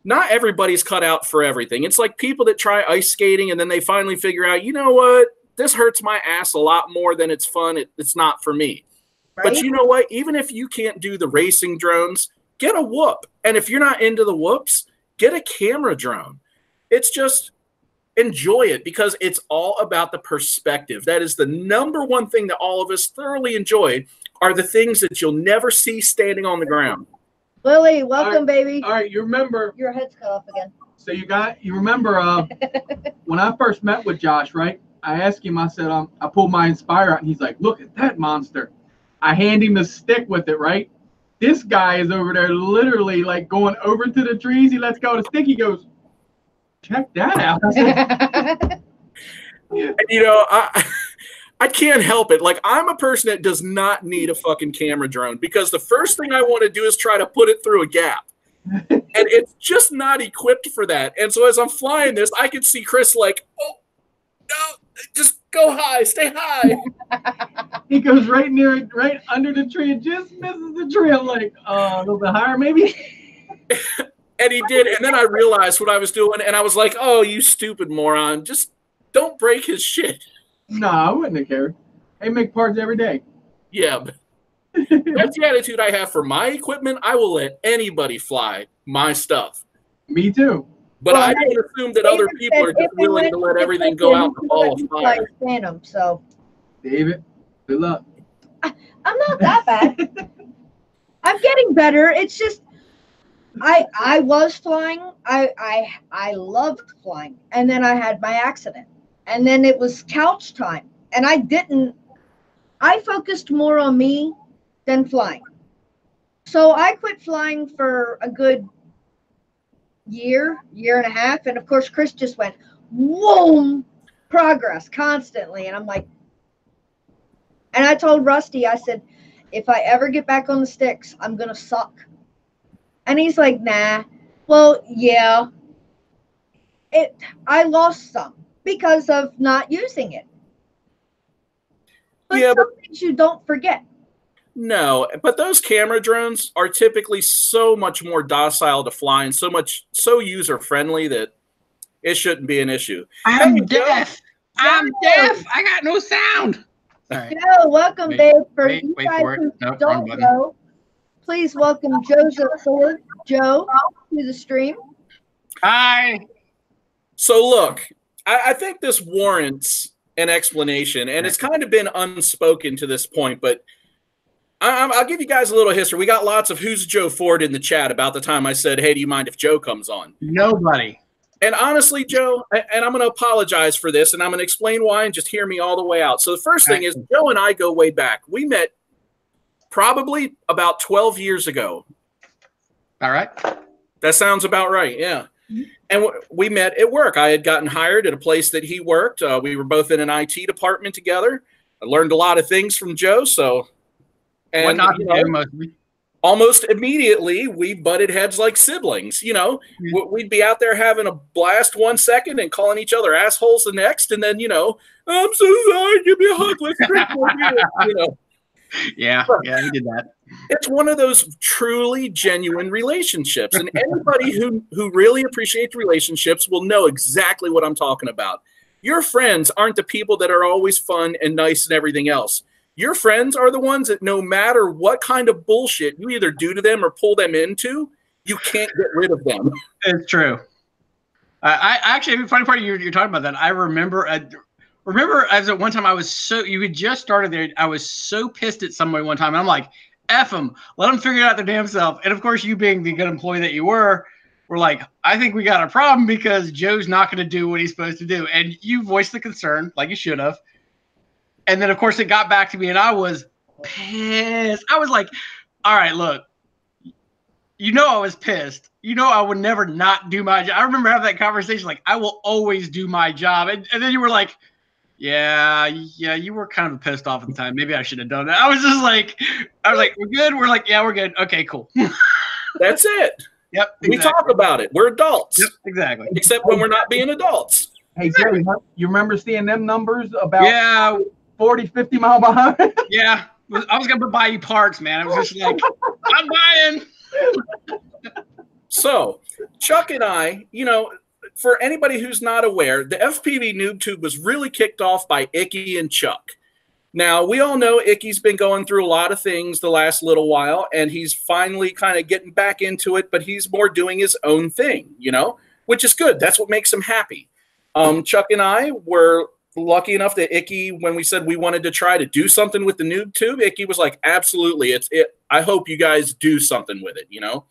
Speaker 2: not everybody's cut out for everything. It's like people that try ice skating and then they finally figure out, you know what? This hurts my ass a lot more than it's fun. It's not for me. Right? But you know what? Even if you can't do the racing drones, get a whoop. And if you're not into the whoops, get a camera drone. It's just enjoy it, because it's all about the perspective. That is the number one thing that all of us thoroughly enjoy, are the things that you'll never see standing on the ground.
Speaker 1: Lily, welcome, baby.
Speaker 4: All right, you remember.
Speaker 1: Your head's cut off again.
Speaker 4: So you remember when I first met with Josh, right? I asked him, I said, I pulled my Inspire out, and he's like, look at that monster. I hand him the stick with it, right? This guy is over there literally like going over to the trees. He lets go of the stick. He goes, Check that out.
Speaker 2: And, you know, I can't help it. Like, I'm a person that does not need a fucking camera drone because the first thing I want to do is try to put it through a gap. And it's just not equipped for that. And so as I'm flying this, I can see Chris like, oh, no, just go high, stay high.
Speaker 4: He goes right near it, right under the tree, and just misses the tree. I'm like, a little bit higher, maybe.
Speaker 2: And he did. And then I realized what I was doing, and I was like, oh, you stupid moron. Just don't break his shit.
Speaker 4: No, I wouldn't have cared. They make parts every day.
Speaker 2: Yeah, but that's the attitude I have for my equipment. I will let anybody fly my stuff.
Speaker 4: Me too.
Speaker 2: But I don't assume that other people are just willing to let everything go out the ball of fire.
Speaker 1: Phantom, so
Speaker 4: David, good luck.
Speaker 1: I'm not that bad. I'm getting better. It's just I was flying. I loved flying, and then I had my accident, and then it was couch time, and I focused more on me than flying. So I quit flying for a good year and a half. And of course, Chris just went, whoa, progress constantly. And I'm like, and I told Rusty, I said, if I ever get back on the sticks, I'm going to suck. And he's like, nah. Well, yeah. I lost some because of not using it. But
Speaker 2: yeah,
Speaker 1: some things you don't forget.
Speaker 2: No, but those camera drones are typically so much more docile to fly and so user friendly that it shouldn't be an issue.
Speaker 5: I'm deaf. I'm deaf. I got no sound.
Speaker 1: Right. Joe, welcome, Dave. Wait for it. Nope, don't know. Please welcome Joseph Ford, Joe, to the stream.
Speaker 5: Hi.
Speaker 2: So look, I think this warrants an explanation, and it's kind of been unspoken to this point, but I'll give you guys a little history. We got lots of who's Joe Ford in the chat about the time I said, hey, do you mind if Joe comes on?
Speaker 5: Nobody.
Speaker 2: And honestly, Joe, and I'm going to apologize for this, and I'm going to explain why, and just hear me all the way out. So the first thing is, Joe and I go way back. We met probably about 12 years ago.
Speaker 5: All right.
Speaker 2: That sounds about right, yeah. And we met at work. I had gotten hired at a place that he worked. We were both in an IT department together. I learned a lot of things from Joe, so... And almost immediately, we butted heads like siblings. You know, we'd be out there having a blast 1 second and calling each other assholes the next. And then, you know, I'm so sorry, give me a hug. Let's drink more beer. You know.
Speaker 5: Yeah, he did that.
Speaker 2: It's one of those truly genuine relationships. And anybody who really appreciates relationships will know exactly what I'm talking about. Your friends aren't the people that are always fun and nice and everything else. Your friends are the ones that no matter what kind of bullshit you either do to them or pull them into, you can't get rid of them.
Speaker 5: It's true. I actually, the funny part you're talking about that, I remember as at one time you had just started there. I was so pissed at somebody one time. And I'm like, F them, let them figure it out their damn self. And of course, you being the good employee that you were like, I think we got a problem because Joe's not going to do what he's supposed to do. And you voiced the concern like you should have. And then, of course, it got back to me, and I was pissed. I was like, all right, look, you know I was pissed. You know I would never not do my job. I remember having that conversation, like, I will always do my job. And then you were like, yeah, you were kind of pissed off at the time. Maybe I should have done that. I was like, we're good? We're like, yeah, we're good. Okay, cool.
Speaker 2: That's it.
Speaker 5: Yep.
Speaker 2: Exactly. We talk about it. We're adults.
Speaker 5: Yep, exactly.
Speaker 2: Except when we're not being adults.
Speaker 4: Hey, Jerry, you remember seeing them numbers about 40, 50 mile behind?
Speaker 5: Yeah. I was going to buy you parts, man. I was just like, I'm buying.
Speaker 2: So, Chuck and I, you know, for anybody who's not aware, the FPVNoobtube was really kicked off by Icky and Chuck. Now, we all know Icky's been going through a lot of things the last little while, and he's finally kind of getting back into it, but he's more doing his own thing, you know, which is good. That's what makes him happy. Chuck and I were lucky enough that Icky, when we said we wanted to try to do something with the NoobTube, Icky was like, absolutely, I hope you guys do something with it, you know?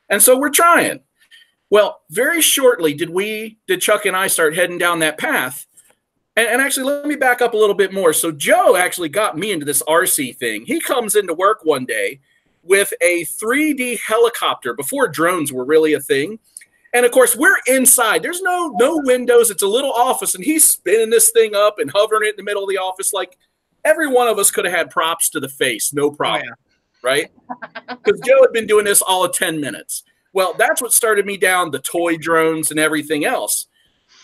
Speaker 2: And so we're trying. Well, very shortly did Chuck and I start heading down that path. And actually, let me back up a little bit more. So Joe actually got me into this RC thing. He comes into work one day with a 3D helicopter before drones were really a thing. And of course, we're inside. There's no windows. It's a little office, and he's spinning this thing up and hovering it in the middle of the office. Like every one of us could have had props to the face, no problem, right? Because Joe had been doing this all of 10 minutes. Well, that's what started me down the toy drones and everything else.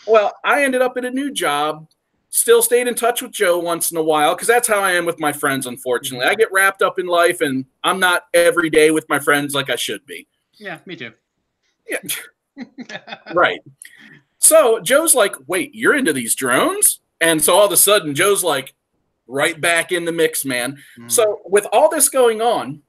Speaker 2: Well, I ended up at a new job. Still stayed in touch with Joe once in a while because that's how I am with my friends, unfortunately. I get wrapped up in life, and I'm not every day with my friends like I should be.
Speaker 5: Yeah, me too.
Speaker 2: Yeah. Right. So Joe's like, wait, you're into these drones? And so all of a sudden, Joe's like, right back in the mix, man. So with all this going on,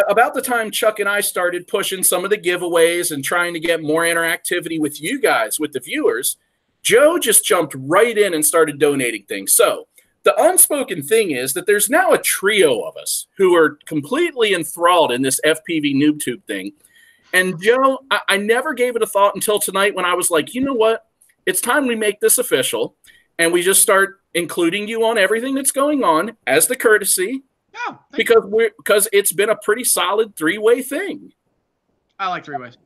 Speaker 2: about the time Chuck and I started pushing some of the giveaways and trying to get more interactivity with you guys, with the viewers, Joe just jumped right in and started donating things. So the unspoken thing is that there's now a trio of us who are completely enthralled in this FPVNoobtube thing. And Joe, I never gave it a thought until tonight when I was like, you know what? It's time we make this official. And we just start including you on everything that's going on as the courtesy.
Speaker 5: Oh,
Speaker 2: because it's been a pretty solid three-way thing.
Speaker 5: I like three-ways.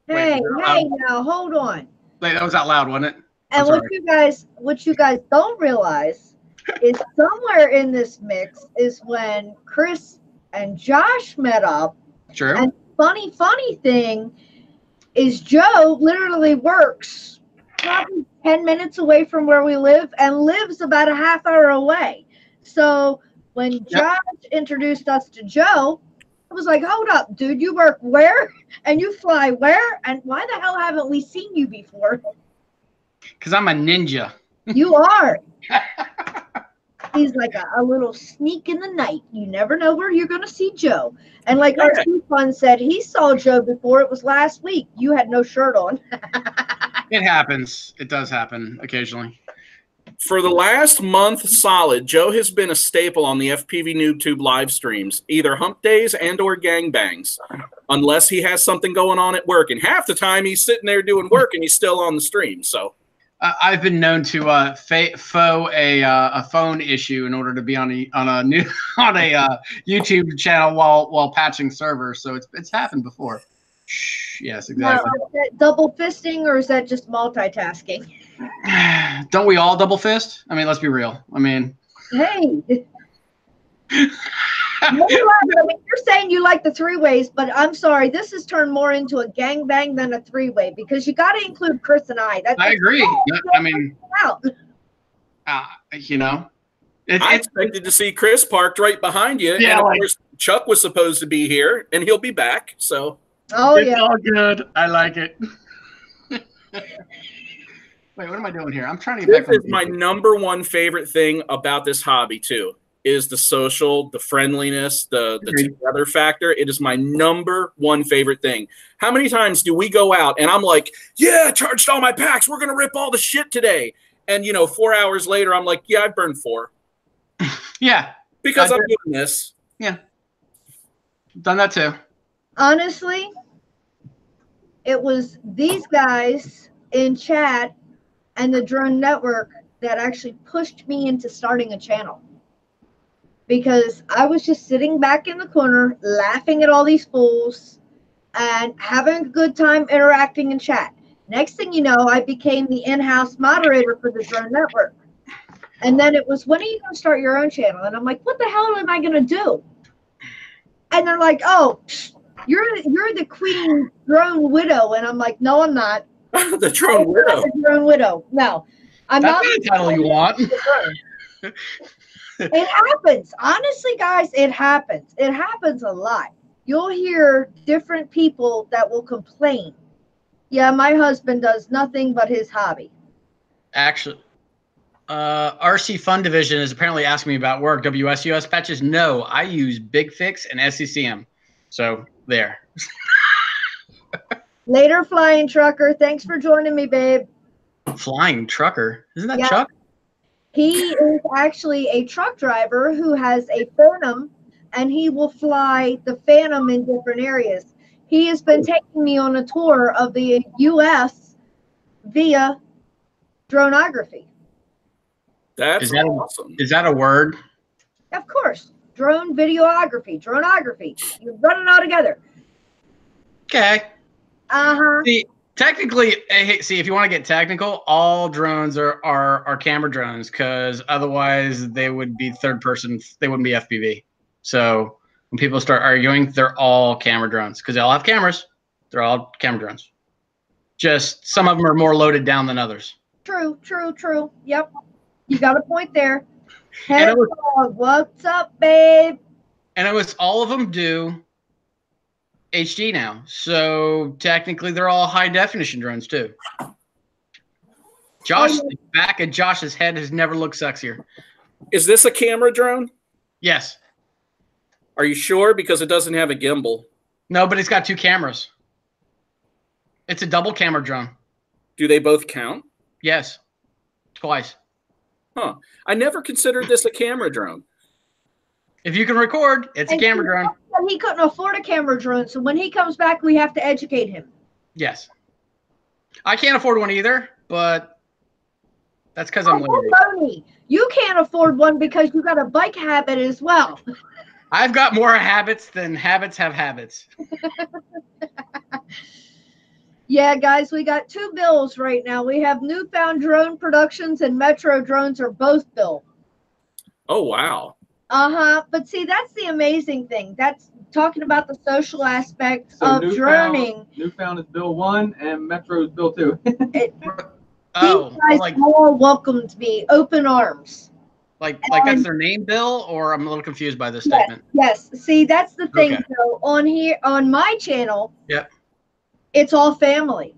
Speaker 1: Hey, now hold on.
Speaker 5: Wait, that was out loud, wasn't it?
Speaker 1: And what you guys don't realize is somewhere in this mix is when Chris and Josh met up.
Speaker 5: True.
Speaker 1: And funny thing is Joe literally works probably 10 minutes away from where we live and lives about a half hour away. So when Josh introduced us to Joe, I was like, hold up, dude, you work where? And you fly where? And why the hell haven't we seen you before?
Speaker 5: Because I'm a ninja.
Speaker 1: You are. He's like a little sneak in the night. You never know where you're going to see Joe. And like RC Fun said, he saw Joe before. It was last week. You had no shirt on.
Speaker 5: It happens. It does happen occasionally.
Speaker 2: For the last month solid, Joe has been a staple on the FPVNoobtube live streams, either hump days and or gangbangs, unless he has something going on at work. And half the time he's sitting there doing work and he's still on the stream. So
Speaker 5: I've been known to faux a phone issue in order to be on a YouTube channel while patching servers. So it's happened before. Yes, exactly.
Speaker 1: Now, is that double fisting or is that just multitasking?
Speaker 5: Don't we all double fist? I mean, let's be real. I mean,
Speaker 1: hey. You're saying you like the three-ways, but I'm sorry, this has turned more into a gangbang than a three-way because you got to include Chris and I.
Speaker 5: I agree. I mean, you know,
Speaker 2: I expected to see Chris parked right behind you, and of course Chuck was supposed to be here, and he'll be back. So,
Speaker 5: it's all good. I like it. Wait, what am I doing here? I'm trying to get back.
Speaker 2: This is my number one favorite thing about this hobby too. Is the social, the friendliness, the together factor. It is my number one favorite thing. How many times do we go out and I'm like, yeah, I charged all my packs. We're going to rip all the shit today. And, 4 hours later, I'm like, yeah, I burned 4.
Speaker 5: Yeah.
Speaker 2: Because I'm doing this.
Speaker 5: Yeah. Done that too.
Speaker 1: Honestly, it was these guys in chat and the Drone Network that actually pushed me into starting a channel. Because I was just sitting back in the corner, laughing at all these fools and having a good time interacting in chat. Next thing you know, I became the in-house moderator for the Drone Network. And then it was, when are you going to start your own channel? And I'm like, what the hell am I going to do? And they're like, oh, you're the Queen Drone Widow. And I'm like, no, I'm not.
Speaker 2: The Drone Widow.
Speaker 1: The Drone Widow. No, I'm not.
Speaker 5: That's the title you want.
Speaker 1: It happens. Honestly, guys, it happens. It happens a lot. You'll hear different people that will complain. Yeah, my husband does nothing but his hobby.
Speaker 5: Actually, RC Fun Division is apparently asking me about work. WSUS patches? No, I use Big Fix and SCCM. So, there.
Speaker 1: Later, Flying Trucker. Thanks for joining me, babe.
Speaker 5: Flying Trucker? Isn't that Chuck?
Speaker 1: He is actually a truck driver who has a Phantom, and he will fly the Phantom in different areas. He has been taking me on a tour of the U.S. via dronography.
Speaker 2: That's awesome.
Speaker 5: Is that a word?
Speaker 1: Of course. Drone videography, dronography. You run it all together.
Speaker 5: Okay. See, technically, see, if you want to get technical, all drones are camera drones, because otherwise they would be third person. They wouldn't be FPV. So when people start arguing, they're all camera drones because they all have cameras. They're all camera drones. Just some of them are more loaded down than others.
Speaker 1: True. Yep. You got a point there. Head dog, what's up, babe?
Speaker 5: And it was all of them do HD now. So technically they're all high definition drones too. Josh, the back of Josh's head has never looked sexier.
Speaker 2: Is this a camera drone?
Speaker 5: Yes.
Speaker 2: Are you sure? Because it doesn't have a gimbal.
Speaker 5: No, but it's got 2 cameras. It's a double camera drone.
Speaker 2: Do they both count?
Speaker 5: Yes. Twice.
Speaker 2: Huh. I never considered this a camera drone.
Speaker 5: If you can record, it's a camera drone.
Speaker 1: He couldn't afford a camera drone, so when he comes back, we have to educate him.
Speaker 5: Yes. I can't afford one either, but that's because I'm
Speaker 1: lazy. You can't afford one because you got a bike habit as well.
Speaker 5: I've got more habits than habits have habits.
Speaker 1: Yeah, guys, we got 2 bills right now. We have Newfound Drone Productions and Metro Drones are both billed.
Speaker 2: Oh, wow.
Speaker 1: But see, that's the amazing thing. That's talking about the social aspect of droning.
Speaker 4: Newfound is bill 1 and Metro is bill 2.
Speaker 1: These guys all welcomed me, open arms.
Speaker 5: Like that's their name, Bill, or I'm a little confused by this statement.
Speaker 1: Yes. See, that's the thing. Okay. So on my channel, it's all family.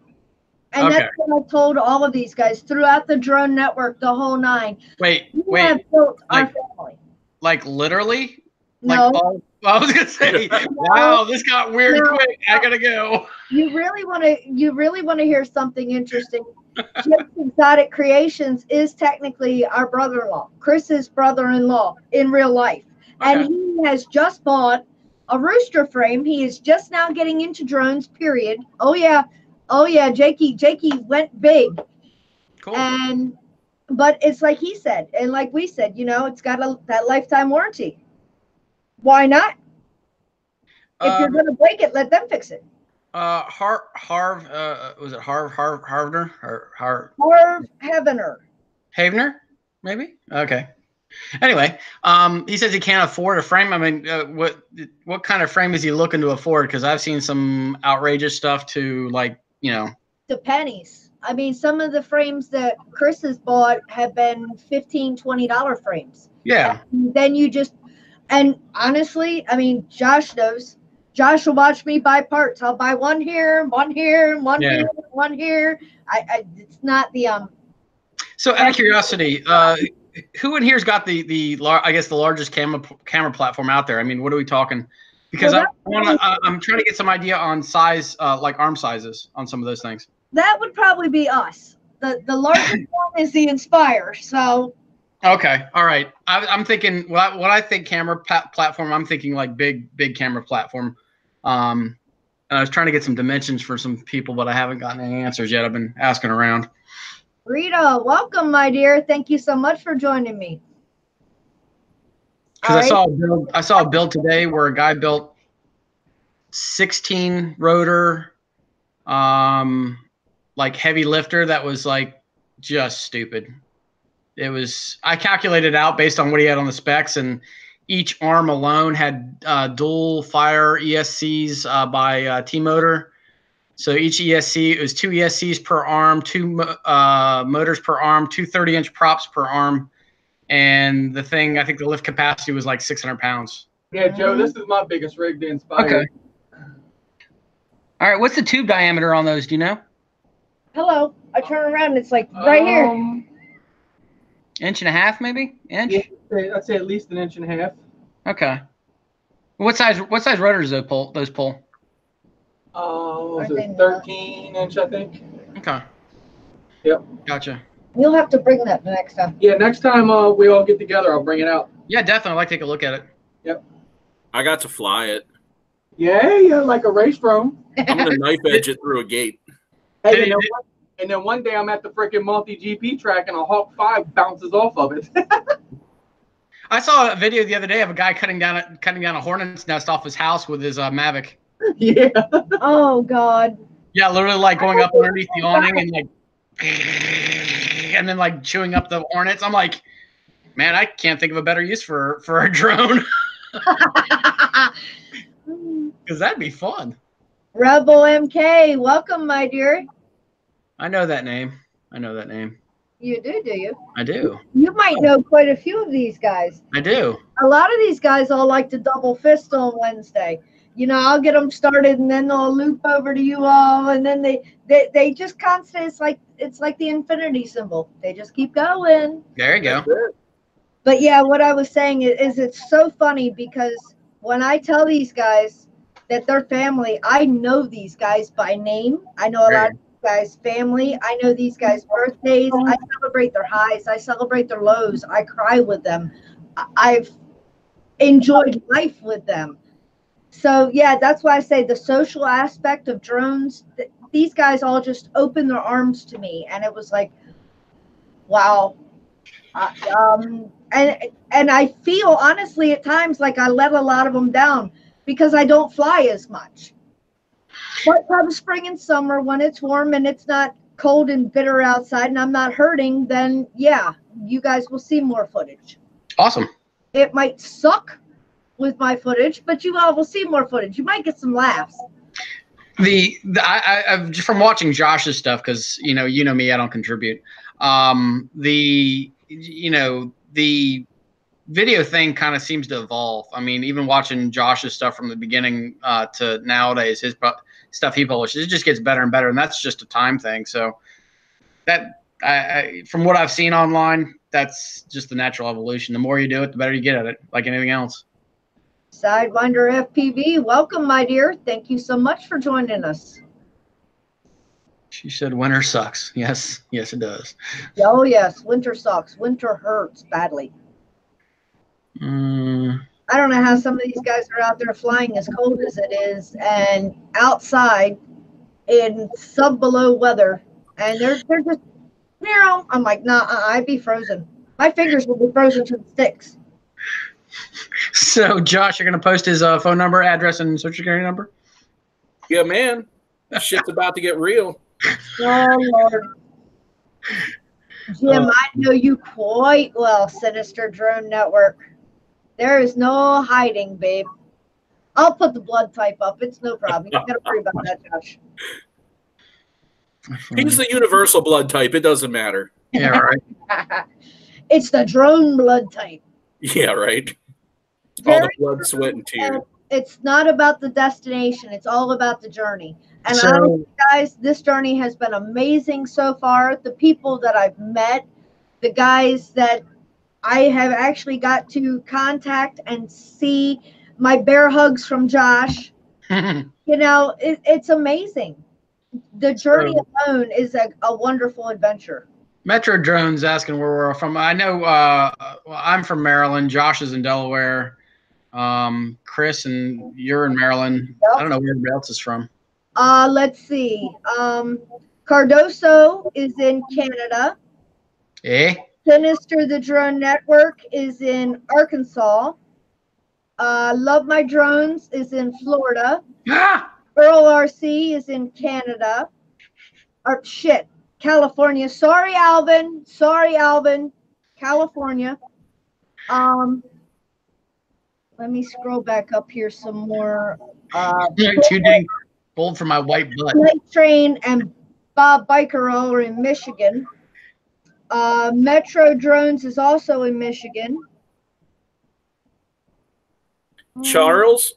Speaker 1: And that's what I told all of these guys throughout the drone network, the whole 9.
Speaker 5: Wait.
Speaker 1: Have built our family.
Speaker 5: Like literally?
Speaker 1: No.
Speaker 5: Like I was gonna say, wow, this got weird quick. I gotta go.
Speaker 1: You really want to hear something interesting? Jim's Exotic Creations is technically our brother-in-law, Chris's brother-in-law in real life, and he has just bought a rooster frame. He is just now getting into drones. Period. Oh yeah, Jakey went big. Cool. But it's like he said, and like we said, it's got that lifetime warranty. Why not? If you're going to break it, let them fix it.
Speaker 5: Was it Harvner or
Speaker 1: Harv Heavener?
Speaker 5: Havener, maybe. Okay. Anyway, he says he can't afford a frame. I mean, what kind of frame is he looking to afford? Because I've seen some outrageous stuff to
Speaker 1: the pennies. I mean, some of the frames that Chris has bought have been $15, $20 frames.
Speaker 5: Yeah.
Speaker 1: And then and honestly, I mean, Josh knows. Josh will watch me buy parts. I'll buy one here, one here, one here, one here. It's not the
Speaker 5: So, out of curiosity, who in here's got the largest camera platform out there? I mean, what are we talking? Because I'm trying to get some idea on size, like arm sizes on some of those things.
Speaker 1: That would probably be us. The largest one is the Inspire. So.
Speaker 5: Okay. All right. I'm thinking what I think camera platform. I'm thinking like big camera platform. And I was trying to get some dimensions for some people, but I haven't gotten any answers yet. I've been asking around.
Speaker 1: Rita, welcome, my dear. Thank you so much for joining me.
Speaker 5: Because I saw a build today where a guy built 16 rotor, like heavy lifter that was like just stupid. It was, I calculated out based on what he had on the specs, and each arm alone had dual fire ESCs by T-Motor. So each ESC, it was 2 ESCs per arm, 2 motors per arm, 2 30-inch props per arm. And the thing, I think the lift capacity was like 600 pounds.
Speaker 4: Yeah, Joe, this is my biggest rig to Inspire.
Speaker 5: Okay. All right, what's the tube diameter on those? Do you know?
Speaker 1: Hello. I turn around and it's like right here.
Speaker 5: 1.5 inches, maybe? Inch?
Speaker 4: Yeah, I'd say at least 1.5 inches.
Speaker 5: Okay. What size rotors those pull?
Speaker 4: Was it 13-inch, I think?
Speaker 5: Okay.
Speaker 4: Yep.
Speaker 5: Gotcha.
Speaker 1: You'll have to bring that the next time.
Speaker 4: Yeah, next time we all get together, I'll bring it out.
Speaker 5: Yeah, definitely. I'd like to take a look at it.
Speaker 4: Yep.
Speaker 2: I got to fly it.
Speaker 4: Yeah, like a race drone.
Speaker 2: I'm going to knife edge it through a gate.
Speaker 4: Hey, you know what? And then one day I'm at the freaking multi-GP track and a Hawk 5 bounces off of it.
Speaker 5: I saw a video the other day of a guy cutting down a hornet's nest off his house with his Mavic.
Speaker 4: Yeah.
Speaker 1: Oh God.
Speaker 5: Yeah, literally like going up underneath the awning and like, and then like chewing up the hornets. I'm like, man, I can't think of a better use for a drone. Because that'd be fun.
Speaker 1: Rebel MK, welcome, my dear.
Speaker 5: I know that name. I know that name.
Speaker 1: You do you?
Speaker 5: I do.
Speaker 1: You might know quite a few of these guys.
Speaker 5: I do.
Speaker 1: A lot of these guys all like to double fist on Wednesday. You know, I'll get them started, and then they'll loop over to you all, and then they just constantly. It's like the infinity symbol. They just keep going.
Speaker 5: There you go.
Speaker 1: But yeah, what I was saying is it's so funny because when I tell these guys that they're family, I know these guys by name. I know a lot of these guys' family. I know these guys' birthdays. I celebrate their highs. I celebrate their lows. I cry with them. I've enjoyed life with them. So yeah, that's why I say the social aspect of drones, these guys all just opened their arms to me, and it was like, wow. And I feel honestly at times like I let a lot of them down because I don't fly as much. But come spring and summer, when it's warm and it's not cold and bitter outside and I'm not hurting, then yeah, you guys will see more footage.
Speaker 5: Awesome.
Speaker 1: It might suck with my footage, but you all will see more footage. You might get some laughs.
Speaker 5: I've from watching Josh's stuff, because you know me, I don't contribute. The video thing kind of seems to evolve. I mean, even watching Josh's stuff from the beginning to nowadays, his stuff he publishes, it just gets better and better, and that's just a time thing. So that from what I've seen online, that's just the natural evolution. The more you do it, the better you get at it, like anything else.
Speaker 1: Sidewinder FPV, welcome, my dear. Thank you so much for joining us.
Speaker 5: She said winter sucks. Yes, it does.
Speaker 1: Oh, yes, winter sucks. Winter hurts badly. I don't know how some of these guys are out there flying as cold as it is and outside in sub-below weather, and they're just, I'm like, nah, I'd be frozen. My fingers will be frozen to the sticks.
Speaker 5: So, Josh, you're going to post his phone number, address, and social security number?
Speaker 2: Yeah, man. That shit's about to get real.
Speaker 1: Oh, Lord. Jim, I know you quite well, Sinister Drone Network. There is no hiding, babe. I'll put the blood type up. It's no problem. You don't got to worry about that, Josh.
Speaker 2: He's the universal blood type. It doesn't matter.
Speaker 5: Yeah, right.
Speaker 1: It's the drone blood type.
Speaker 2: Yeah, right. All the blood, sweat, and tears.
Speaker 1: It's not about the destination. It's all about the journey. And honestly, guys, this journey has been amazing so far. The people that I've met, the guys that I have actually got to contact and see, my bear hugs from Josh. It's amazing. The journey alone is a wonderful adventure. Metro
Speaker 5: Drone's asking where we're from. I know I'm from Maryland. Josh is in Delaware. Chris, and you're in Maryland. Yep. I don't know where everybody else is from.
Speaker 1: Let's see. Cardoso is in Canada. Sinister the Drone Network is in Arkansas. Love My Drones is in Florida. Earl RC is in Canada. California. Sorry, Alvin. California. Let me scroll back up here some more.
Speaker 5: You're too dang bold for my white butt.
Speaker 1: Night Train and Bob Biker are in Michigan. Metro Drones is also in Michigan.
Speaker 2: Charles.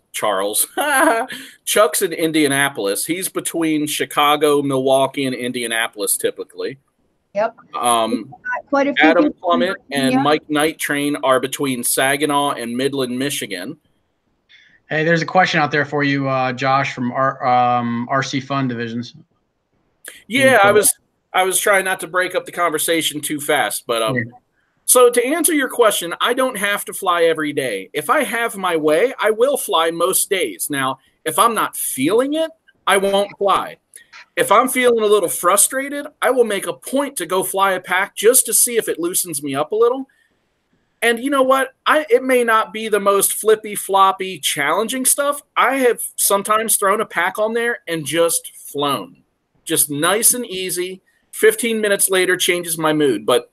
Speaker 2: Chuck's in Indianapolis. He's between Chicago, Milwaukee, and Indianapolis typically.
Speaker 1: Yep.
Speaker 2: Quite a few Adam Plummet and Mike Night Train are between Saginaw and Midland, Michigan.
Speaker 5: Hey, there's a question out there for you, Josh, from RC Fun Divisions.
Speaker 2: Yeah, I was trying not to break up the conversation too fast, but so to answer your question, I don't have to fly every day. If I have my way, I will fly most days. Now, if I'm not feeling it, I won't fly. If I'm feeling a little frustrated, I will make a point to go fly a pack just to see if it loosens me up a little. And you know what? It may not be the most flippy, floppy, challenging stuff. I have sometimes thrown a pack on there and just flown. just nice and easy. 15 minutes later changes my mood. But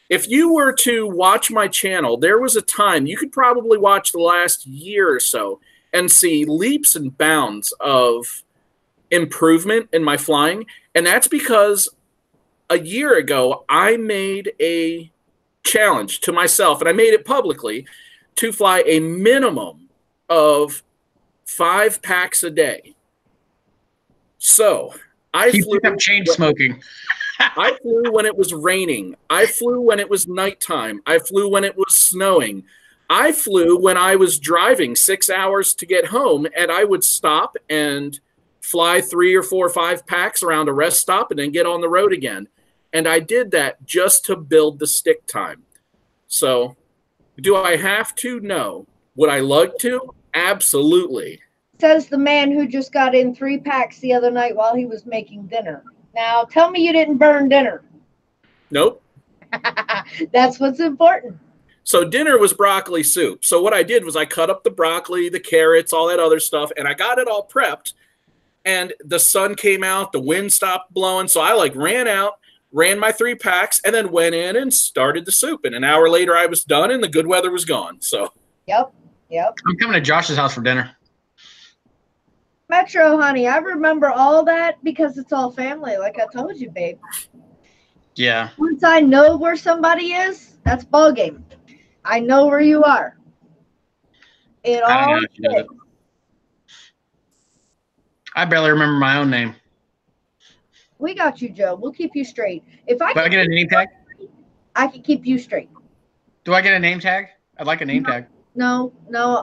Speaker 2: if you were to watch my channel, there was a time, you could probably watch the last year or so and see leaps and bounds of improvement in my flying. And that's because a year ago, I made a challenge to myself, and I made it publicly, to fly a minimum of 5 packs a day. So I flew
Speaker 5: up chain smoking.
Speaker 2: I flew when it was raining. I flew when it was nighttime. I flew when it was snowing. I flew when I was driving 6 hours to get home, and I would stop and fly 3 or 4 or 5 packs around a rest stop and then get on the road again. And I did that just to build the stick time. So do I have to? No. Would I like to? Absolutely.
Speaker 1: Says the man who just got in 3 packs the other night while he was making dinner. Now, tell me you didn't burn dinner.
Speaker 2: Nope.
Speaker 1: That's what's important.
Speaker 2: So dinner was broccoli soup. So what I did was I cut up the broccoli, the carrots, all that other stuff, and I got it all prepped. And the sun came out, the wind stopped blowing. So I ran out, ran my 3 packs, and then went in and started the soup. And an hour later I was done and the good weather was gone. So
Speaker 1: Yep.
Speaker 5: I'm coming to Josh's house for dinner.
Speaker 1: Metro, honey, I remember all that because it's all family, like I told you, babe.
Speaker 5: Yeah.
Speaker 1: Once I know where somebody is, that's ball game. I know where you are. It all fits.
Speaker 5: I barely remember my own name.
Speaker 1: We got you, Joe. We'll keep you straight. If I
Speaker 5: Do I get a name tag?
Speaker 1: I can keep you straight.
Speaker 5: Do I get a name tag? I'd like a name tag.
Speaker 1: No,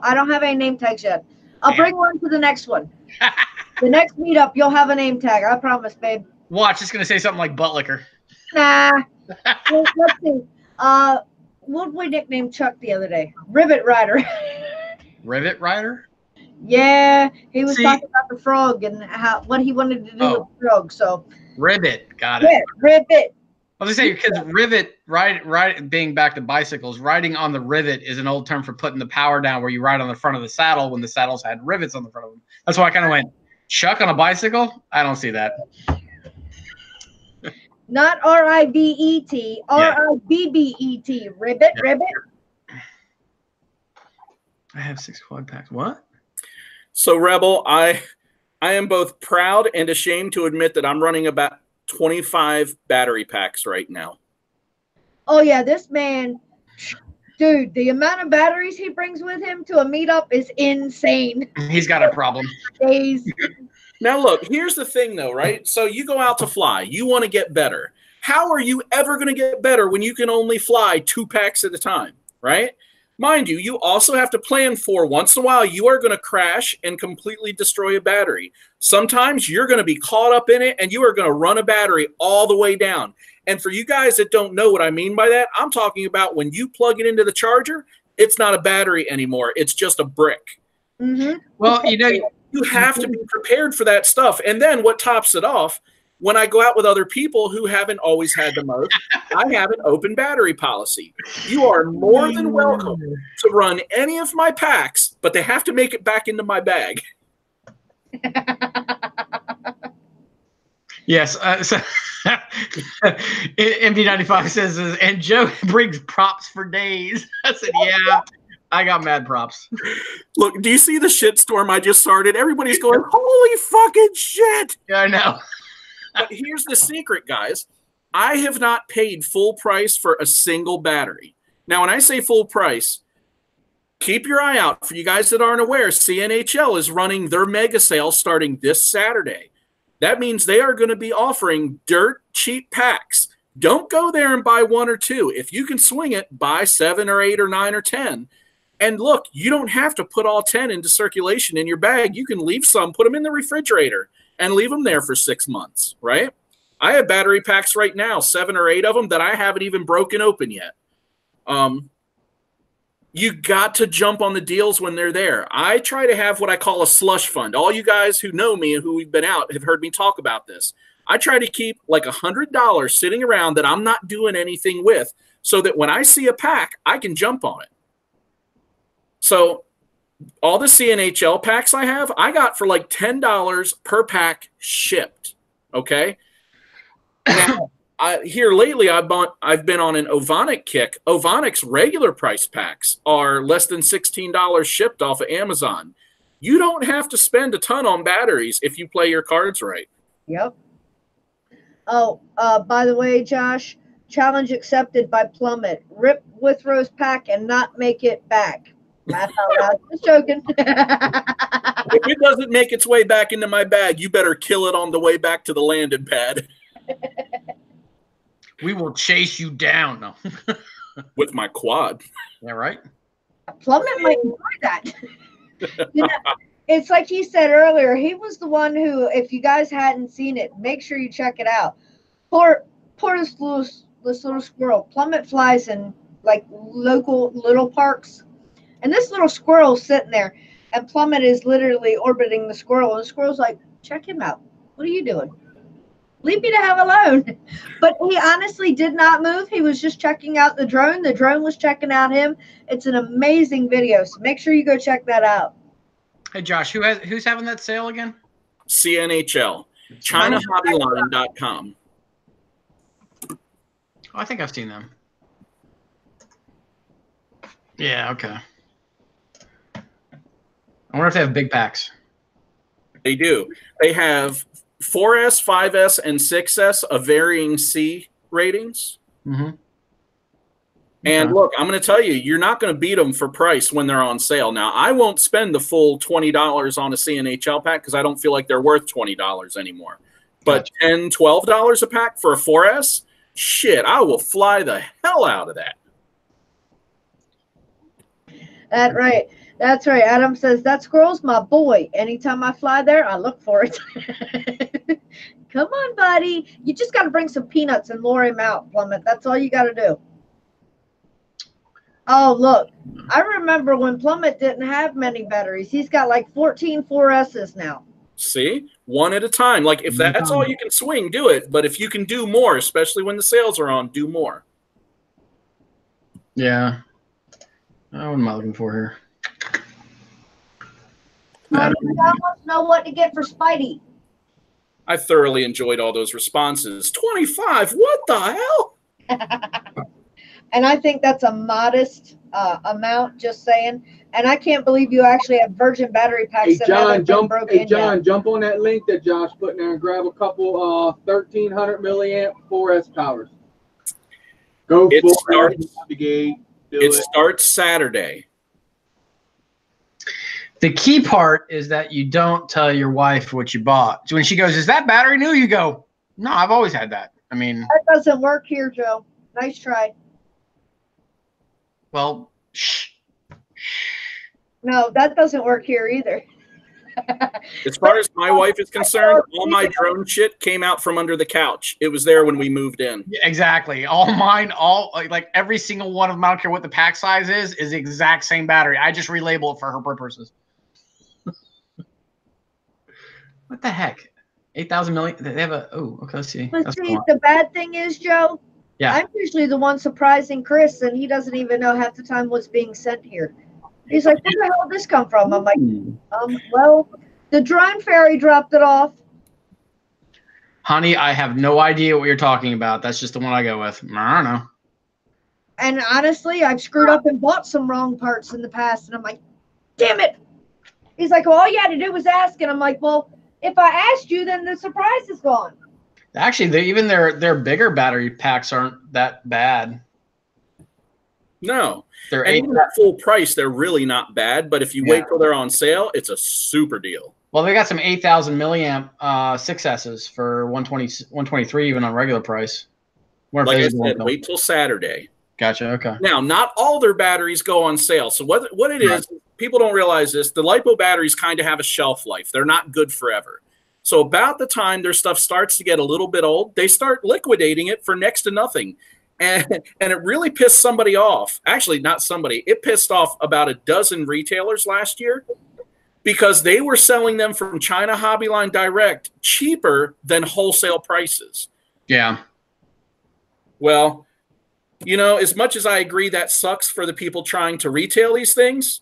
Speaker 1: I don't have any name tags yet. I'll bring one to the next one. The next meetup, you'll have a name tag. I promise, babe.
Speaker 5: Watch, it's going to say something like butt liquor.
Speaker 1: Nah. Well, let's see. What did we nickname Chuck the other day? Rivet Rider.
Speaker 5: Rivet Rider?
Speaker 1: Yeah, he was talking about the frog and what he wanted to do with the frog. So
Speaker 5: Rivet, got it.
Speaker 1: Yeah, Rivet.
Speaker 5: I was gonna say, because rivet, being back to bicycles, riding on the rivet is an old term for putting the power down, where you ride on the front of the saddle when the saddles had rivets on the front of them. That's why I kind of went, Chuck on a bicycle? I don't see that.
Speaker 1: Not R-I-V-E-T, R-I-B-B-E-T. Ribbit,
Speaker 5: Yeah.
Speaker 1: ribbit.
Speaker 5: I have 6 quad packs. What?
Speaker 2: So, Rebel, I am both proud and ashamed to admit that I'm running about 25 battery packs right now.
Speaker 1: Oh, yeah, this man, dude, the amount of batteries he brings with him to a meetup is insane.
Speaker 5: He's got a problem.
Speaker 1: Days.
Speaker 2: Now, look, here's the thing, though, right? So you go out to fly. You want to get better. How are you ever going to get better when you can only fly 2 packs at a time, right? Mind you, you also have to plan for once in a while you are going to crash and completely destroy a battery. Sometimes you're going to be caught up in it and you are going to run a battery all the way down. And for you guys that don't know what I mean by that, I'm talking about when you plug it into the charger, it's not a battery anymore. It's just a brick.
Speaker 1: Mm-hmm.
Speaker 5: Well,
Speaker 2: you have to be prepared for that stuff. And then what tops it off, when I go out with other people who haven't always had the most, I have an open battery policy. You are more than welcome to run any of my packs, but they have to make it back into my bag.
Speaker 5: Yes. So MD95 says, and Joe brings props for days. I said, yeah, I got mad props.
Speaker 2: Look, do you see the shitstorm I just started? Everybody's going, holy fucking shit.
Speaker 5: Yeah, I know.
Speaker 2: But here's the secret, guys. I have not paid full price for a single battery. Now, when I say full price, keep your eye out. For you guys that aren't aware, CNHL is running their mega sale starting this Saturday. That means they are going to be offering dirt cheap packs. Don't go there and buy 1 or 2. If you can swing it, buy 7 or 8 or 9 or 10. And look, you don't have to put all 10 into circulation in your bag. You can leave some, put them in the refrigerator, and leave them there for 6 months, right? I have battery packs right now, 7 or 8 of them that I haven't even broken open yet. You got to jump on the deals when they're there. I try to have what I call a slush fund. All you guys who know me and who we've been out have heard me talk about this. I try to keep like $100 sitting around that I'm not doing anything with, so that when I see a pack, I can jump on it. So all the CNHL packs I have, I got for like $10 per pack shipped. Okay. Now, here lately, I've been on an Ovonic kick. Ovonic's regular price packs are less than $16 shipped off of Amazon. You don't have to spend a ton on batteries if you play your cards right.
Speaker 1: Yep. Oh, by the way, Josh, challenge accepted by Plummet. Rip Withrow's pack and not make it back. Laugh out loud. Just joking.
Speaker 2: If it doesn't make its way back into my bag, you better kill it on the way back to the landing pad.
Speaker 5: We will chase you down. No.
Speaker 2: With my quad.
Speaker 5: Yeah, right?
Speaker 1: Plummet might enjoy that. You know, it's like he said earlier, he was the one who, if you guys hadn't seen it, make sure you check it out. Poor this little squirrel. Plummet flies in like local little parks. And this little squirrel's sitting there, and Plummet is literally orbiting the squirrel. And the squirrel's like, check him out. What are you doing? Leave me to have alone. But he honestly did not move. He was just checking out the drone. The drone was checking out him. It's an amazing video. So make sure you go check that out.
Speaker 5: Hey, Josh, who's having that sale again?
Speaker 2: CNHL. ChinaHobbyline.com.
Speaker 5: Oh, I think I've seen them. Yeah, okay. I wonder if they have big packs.
Speaker 2: They do. They have 4S, 5S, and 6S of varying C ratings.
Speaker 5: Mm-hmm.
Speaker 2: And
Speaker 5: Okay.
Speaker 2: look, I'm going to tell you, you're not going to beat them for price when they're on sale. Now, I won't spend the full $20 on a CNHL pack because I don't feel like they're worth $20 anymore. But
Speaker 5: Gotcha.
Speaker 2: $10, $12 a pack for a 4S, shit, I will fly the hell out of that.
Speaker 1: That's right. That's right. Adam says, that squirrel's my boy. Anytime I fly there, I look for it. Come on, buddy. You just got to bring some peanuts and lure him out, Plummet. That's all you got to do. Oh, look. I remember when Plummet didn't have many batteries. He's got like 14 4S's now.
Speaker 2: See? One at a time. Like, if that's all you can swing, do it. But if you can do more, especially when the sales are on, do more.
Speaker 5: Yeah. Oh, what am I looking for here?
Speaker 1: I want to know what to get for Spidey.
Speaker 2: I thoroughly enjoyed all those responses. 25? What the hell?
Speaker 1: And I think that's a modest amount, just saying. And I can't believe you actually have virgin battery packs.
Speaker 4: Hey, John, jump on that link that Josh put in there and grab a couple 1,300 milliamp 4S powers. Go
Speaker 2: It
Speaker 4: for
Speaker 2: starts-
Speaker 4: it. Navigate, do
Speaker 2: It starts Saturday.
Speaker 5: The key part is that you don't tell your wife what you bought. So when she goes, is that battery new? You go, no, I've always had that. I mean,
Speaker 1: That doesn't work here, Joe. Nice try.
Speaker 5: well, shh.
Speaker 1: No, that doesn't work here either.
Speaker 2: As far as my wife is concerned, all my drone shit came out from under the couch. It was there when we moved in.
Speaker 5: Yeah, exactly. All mine, like every single one of them, I don't care what the pack size is the exact same battery. I just relabel it for her purposes. What the heck? 8,000 million? They have a, oh, okay, let's see.
Speaker 1: But
Speaker 5: That's
Speaker 1: see,
Speaker 5: a lot.
Speaker 1: the bad thing is, Joe,
Speaker 5: Yeah.
Speaker 1: I'm usually the one surprising Chris, and he doesn't even know half the time what's being sent here. He's like, where the hell did this come from? I'm like, well, the drone fairy dropped it off.
Speaker 5: Honey, I have no idea what you're talking about. That's just the one I go with. I don't know.
Speaker 1: And honestly, I've screwed up and bought some wrong parts in the past, and I'm like, damn it. He's like, well, all you had to do was ask. And I'm like, well, if I asked you, then the surprise is gone.
Speaker 5: Actually, even their bigger battery packs aren't that bad.
Speaker 2: No.
Speaker 5: They're
Speaker 2: And
Speaker 5: eight.
Speaker 2: even at full price, they're really not bad. But if you wait till they're on sale, it's a super deal.
Speaker 5: Well, they got some 8,000 milliamp 6S's for 123 even on regular price.
Speaker 2: Like I said, wait till Saturday.
Speaker 5: Gotcha. Okay.
Speaker 2: Now, not all their batteries go on sale. So what it is, people don't realize this. The LiPo batteries kind of have a shelf life. They're not good forever. So about the time their stuff starts to get a little bit old, they start liquidating it for next to nothing. And it really pissed somebody off. Actually, not somebody. It pissed off about a dozen retailers last year because they were selling them from China Hobbyline Direct cheaper than wholesale prices.
Speaker 5: Yeah.
Speaker 2: Well, you know, as much as I agree that sucks for the people trying to retail these things,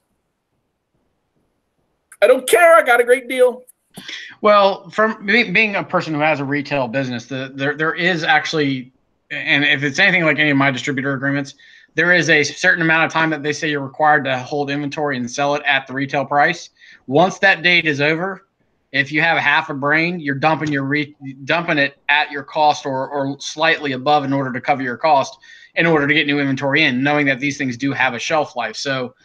Speaker 2: I don't care. I got a great deal.
Speaker 5: Well, from being a person who has a retail business, there is actually, and if it's anything like any of my distributor agreements, there is a certain amount of time that they say you're required to hold inventory and sell it at the retail price. Once that date is over, if you have half a brain, you're dumping it at your cost or slightly above in order to cover your cost in order to get new inventory in, knowing that these things do have a shelf life. So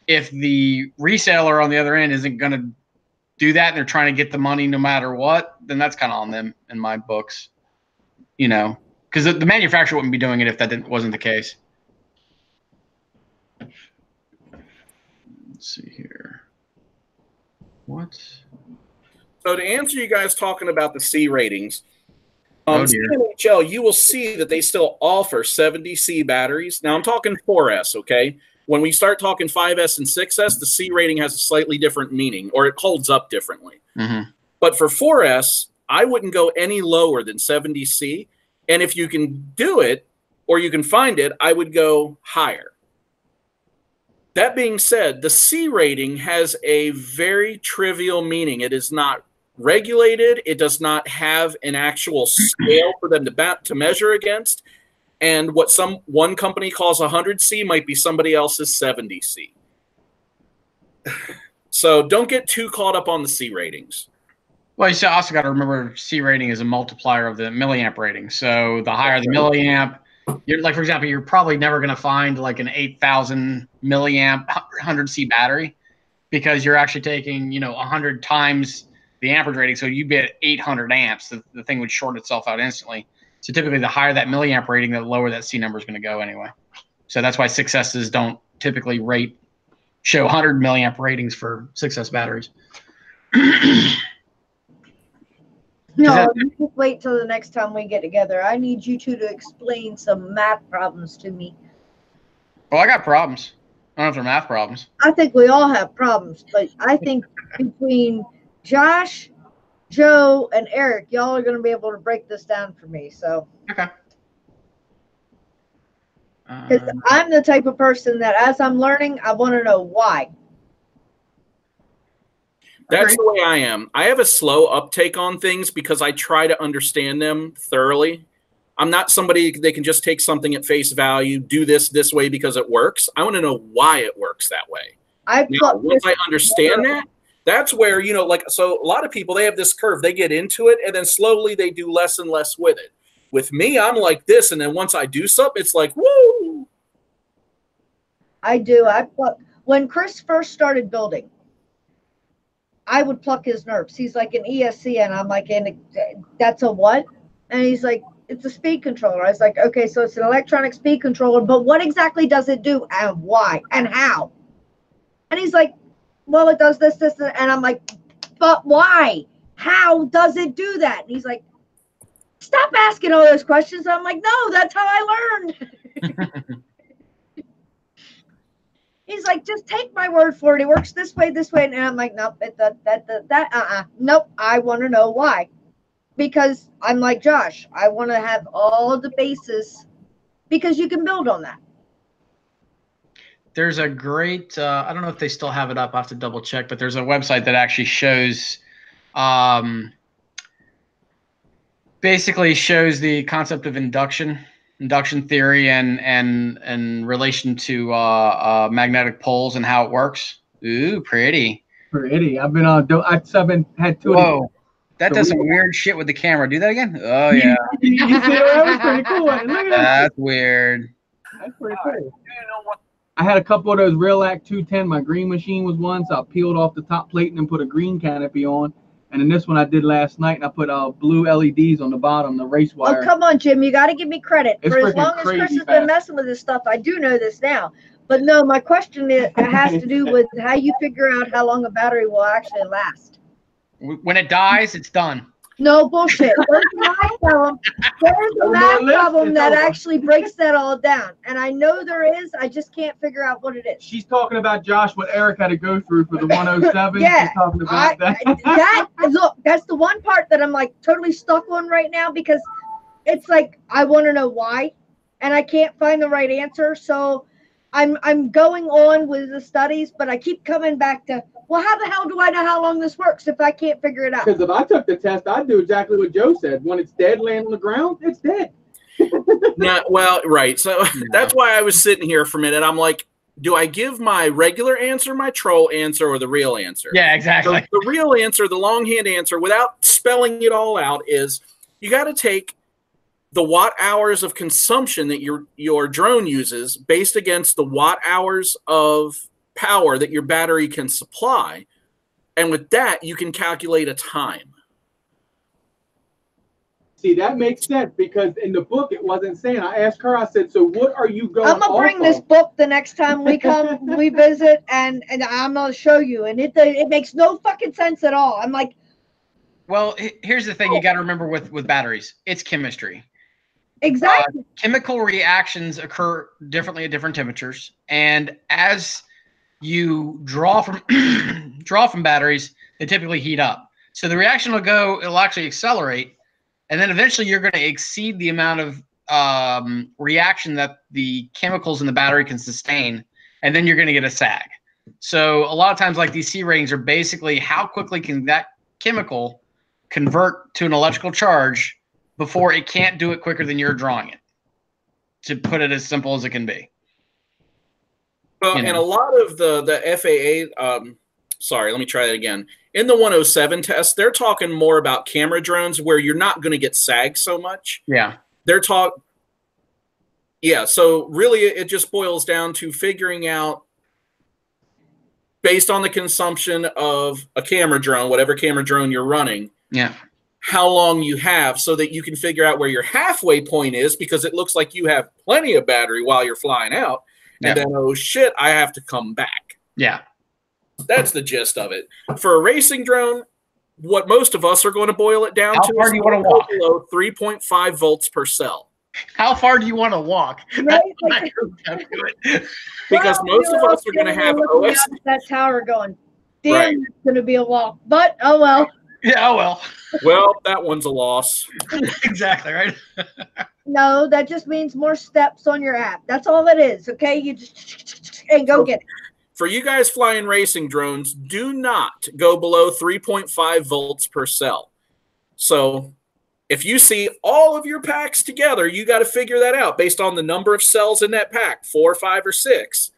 Speaker 5: if the reseller on the other end isn't going to do that and they're trying to get the money no matter what, then that's kind of on them in my books, you know, because the manufacturer wouldn't be doing it if that wasn't the case. Let's see here. What?
Speaker 2: So to answer you guys talking about the C ratings, CNHL, you will see that they still offer 70C batteries. Now I'm talking 4S, okay? When we start talking 5S and 6S, the C rating has a slightly different meaning, or it holds up differently. Mm-hmm. But for 4S, I wouldn't go any lower than 70C. And if you can do it, or you can find it, I would go higher. That being said, the C rating has a very trivial meaning. It is not regulated. It does not have an actual scale for them to measure against. And what one company calls 100C might be somebody else's 70C. So don't get too caught up on the C ratings.
Speaker 5: Well, you also got to remember C rating is a multiplier of the milliamp rating. So the higher the milliamp, you're like, for example, you're probably never going to find like an 8,000 milliamp 100C battery because you're actually taking, 100 times the amperage rating. So you get 800 amps. The thing would short itself out instantly. So typically the higher that milliamp rating, the lower that C number is going to go anyway. So that's why 6S's don't typically show 100 milliamp ratings for 6S batteries.
Speaker 1: No, you just wait till the next time we get together. I need you two to explain some math problems to me.
Speaker 5: Well, I got problems. I don't know if they're math problems.
Speaker 1: I think we all have problems, but I think between Josh, Joe, and Eric, y'all are going to be able to break this down for me. So,
Speaker 5: okay.
Speaker 1: Because I'm the type of person that as I'm learning, I want to know why.
Speaker 2: That's the way I am. I have a slow uptake on things because I try to understand them thoroughly. I'm not somebody that can just take something at face value, do this way because it works. I want to know why it works that way. Once I understand that, that's where, so a lot of people, they have this curve. They get into it, and then slowly they do less and less with it. With me, I'm like this, and then once I do something, it's like, woo!
Speaker 1: I do. When Chris first started building, I would pluck his nerves. He's like an ESC, and I'm like, that's a what? And he's like, it's a speed controller. I was like, okay, so it's an electronic speed controller, but what exactly does it do, and why, and how? And he's like, well, it does this, and I'm like, but why? How does it do that? And he's like, stop asking all those questions. I'm like, no, that's how I learned. He's like, just take my word for it. It works this way. And I'm like, nope, nope. I want to know why. Because I'm like Josh. I want to have all the bases because you can build on that.
Speaker 5: There's a great, I don't know if they still have it up. I have to double check, but there's a website that actually shows, basically shows the concept of induction theory and relation to magnetic poles and how it works. Ooh, pretty.
Speaker 4: I've been on. Had two.
Speaker 5: Whoa, that does some weird shit with the camera. Do that again. Oh yeah.
Speaker 4: You see, that was pretty cool. Look at
Speaker 5: That's weird.
Speaker 4: That's pretty cool. I had a couple of those Real-Act 210. My green machine was one, so I peeled off the top plate and then put a green canopy on. And then this one I did last night, and I put blue LEDs on the bottom, the race wire.
Speaker 1: Oh, come on, Jim. You got to give me credit.
Speaker 4: It's
Speaker 1: for as long as Chris has been messing with this stuff, I do know this now. But no, my question has to do with how you figure out how long a battery will actually last.
Speaker 5: When it dies, it's done.
Speaker 1: No bullshit. There's a math problem that actually breaks that all down. And I know there is. I just can't figure out what it is.
Speaker 4: She's talking about, Josh, what Eric had to go through for the 107.
Speaker 1: Yeah.
Speaker 4: She's talking about that.
Speaker 1: Look, that's the one part that I'm like totally stuck on right now because it's like I want to know why and I can't find the right answer. So I'm going on with the studies, but I keep coming back to, well, how the hell do I know how long this works if I can't figure it out?
Speaker 4: Because if I took the test, I'd do exactly what Joe said. When it's dead, laying on the ground, it's dead.
Speaker 2: Yeah, well, right. So that's why I was sitting here for a minute. I'm like, do I give my regular answer, my troll answer, or the real answer?
Speaker 5: Yeah, exactly.
Speaker 2: The real answer, the longhand answer, without spelling it all out, is you got to take the watt hours of consumption that your drone uses based against the watt hours of power that your battery can supply. And with that, you can calculate a time.
Speaker 4: See, that makes sense because in the book, it wasn't saying. I asked her, I said, so what are you going
Speaker 1: I'm going to bring this book the next time we come, we visit, and I'm going to show you. And it makes no fucking sense at all. I'm like.
Speaker 5: Well, here's the thing you got to remember with batteries. It's chemistry.
Speaker 1: Exactly.
Speaker 5: Chemical reactions occur differently at different temperatures. And as you draw from batteries, they typically heat up. So the reaction it'll actually accelerate. And then eventually you're going to exceed the amount of reaction that the chemicals in the battery can sustain. And then you're going to get a sag. So a lot of times, like, these C ratings are basically how quickly can that chemical convert to an electrical charge before it can't do it quicker than you're drawing it, to put it as simple as it can be.
Speaker 2: Well, and a lot of the FAA, sorry, let me try that again. In the 107 test, they're talking more about camera drones where you're not going to get sag so much.
Speaker 5: Yeah.
Speaker 2: Yeah, so really it just boils down to figuring out, based on the consumption of a camera drone, whatever camera drone you're running,
Speaker 5: yeah,
Speaker 2: how long you have so that you can figure out where your halfway point is, because it looks like you have plenty of battery while you're flying out. And then, oh shit, I have to come back.
Speaker 5: Yeah.
Speaker 2: That's the gist of it. For a racing drone, what most of us are going to boil it down to is below 3.5 volts per cell.
Speaker 5: How far do you want to walk?
Speaker 1: Right?
Speaker 2: Because most of us are going to have OS.
Speaker 1: That tower going, damn,
Speaker 2: Right.
Speaker 1: It's going to be a walk. But, oh well.
Speaker 5: Yeah, oh well.
Speaker 2: Well, that one's a loss.
Speaker 5: Exactly, right?
Speaker 1: No, that just means more steps on your app. That's all it is, okay? You just and go get it.
Speaker 2: For you guys flying racing drones, do not go below 3.5 volts per cell. So if you see all of your packs together, you got to figure that out based on the number of cells in that pack, 4, 5, or 6,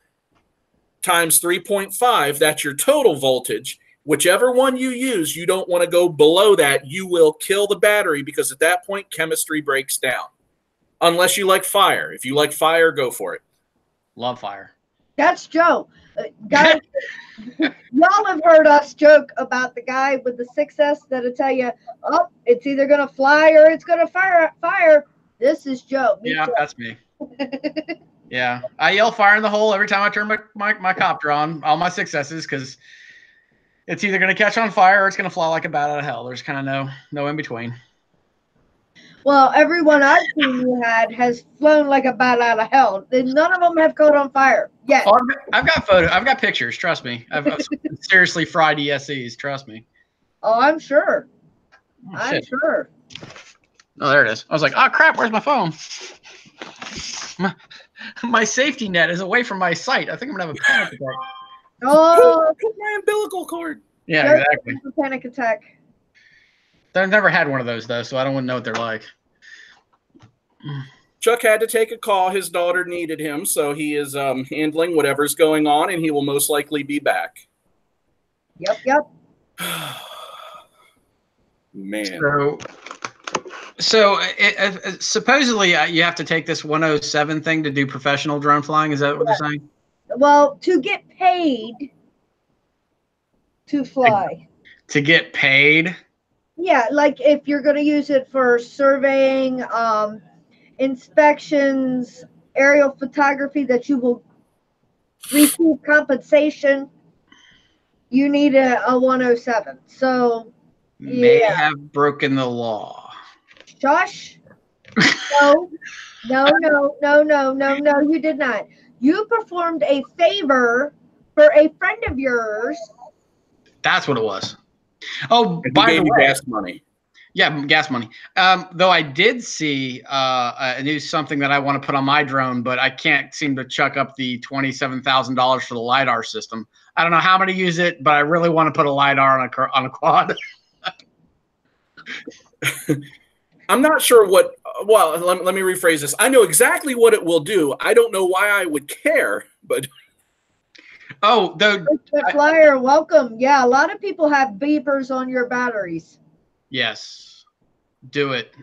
Speaker 2: times 3.5. That's your total voltage. Whichever one you use, you don't want to go below that. You will kill the battery because at that point, chemistry breaks down. Unless you like fire. If you like fire, go for it.
Speaker 5: Love fire.
Speaker 1: That's Joe. Guys, y'all have heard us joke about the guy with the 6S that'll tell you, oh, it's either going to fly or it's going to fire. This is Joe.
Speaker 5: Yeah, that's me. Yeah. I yell fire in the hole every time I turn my copter on, all my 6Ss, because it's either going to catch on fire or it's going to fly like a bat out of hell. There's kind of no in between.
Speaker 1: Well, everyone I've seen you had has flown like a bat out of hell. None of them have caught on fire yet.
Speaker 5: Oh, I've got photos. I've got pictures. Trust me. I've seriously fried ESCs. Trust me.
Speaker 1: Oh, I'm sure.
Speaker 5: Oh,
Speaker 1: I'm sure.
Speaker 5: Oh, there it is. I was like, oh, crap. Where's my phone? My safety net is away from my sight. I think I'm going to have a panic attack.
Speaker 1: Oh,
Speaker 2: my umbilical cord.
Speaker 5: Yeah, exactly.
Speaker 1: Panic attack.
Speaker 5: I've never had one of those, though, so I don't want to know what they're like.
Speaker 2: Chuck had to take a call. His daughter needed him, so he is handling whatever's going on, and he will most likely be back.
Speaker 1: Yep.
Speaker 2: Man.
Speaker 5: So supposedly you have to take this 107 thing to do professional drone flying. Is that what they're saying?
Speaker 1: Well, to get paid to fly.
Speaker 5: To get paid?
Speaker 1: Yeah, like if you're going to use it for surveying, inspections, aerial photography, that you will receive compensation, you need a 107. So,
Speaker 5: may have broken the law.
Speaker 1: Josh? No, you did not. You performed a favor for a friend of yours.
Speaker 5: That's what it was. Oh,
Speaker 2: by the way, gas money.
Speaker 5: Yeah, gas money. Though I did see something that I want to put on my drone, but I can't seem to chuck up the $27,000 for the LiDAR system. I don't know how many use it, but I really want to put a LiDAR on a quad.
Speaker 2: I'm not sure what. Well, let me rephrase this. I know exactly what it will do. I don't know why I would care, but.
Speaker 5: Oh,
Speaker 1: the flyer, welcome. Yeah, a lot of people have beepers on your batteries.
Speaker 5: Yes, do it.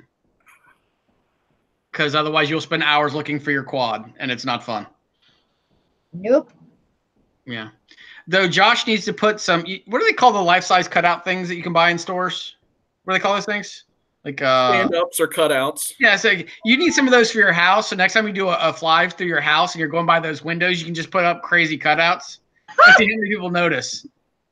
Speaker 5: Because otherwise you'll spend hours looking for your quad, and it's not fun.
Speaker 1: Nope.
Speaker 5: Yeah. Though Josh needs to put some, what do they call the life-size cutout things that you can buy in stores? What do they call those things? Like
Speaker 2: stand-ups or cutouts.
Speaker 5: Yeah, so you need some of those for your house. So next time you do a fly through your house and you're going by those windows, you can just put up crazy cutouts. And see how many people notice.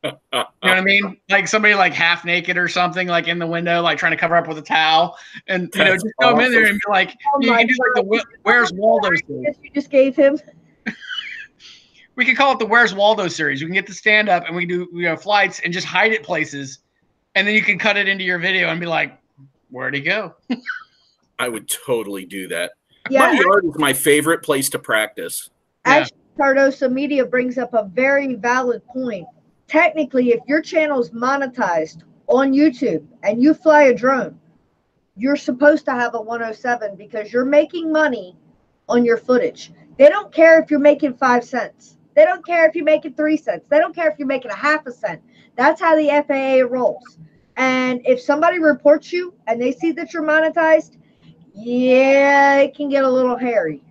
Speaker 5: You know what I mean? Like somebody like half naked or something, like in the window, like trying to cover up with a towel, and you know, just come in there and be like, you can do like the Where's Waldo series.
Speaker 1: You just gave him.
Speaker 5: We could call it the Where's Waldo series. We can get the stand up and we do flights and just hide it places, and then you can cut it into your video and be like, where'd he go?
Speaker 2: I would totally do that.
Speaker 1: Yeah,
Speaker 2: my yard is my favorite place to practice.
Speaker 1: Actually, Cardoso Media brings up a very valid point. Technically, if your channel is monetized on YouTube and you fly a drone, you're supposed to have a 107 because you're making money on your footage. They don't care if you're making 5 cents. They don't care if you're making 3 cents. They don't care if you're making a half a cent. That's how the FAA rolls. And if somebody reports you and they see that you're monetized, yeah, it can get a little hairy.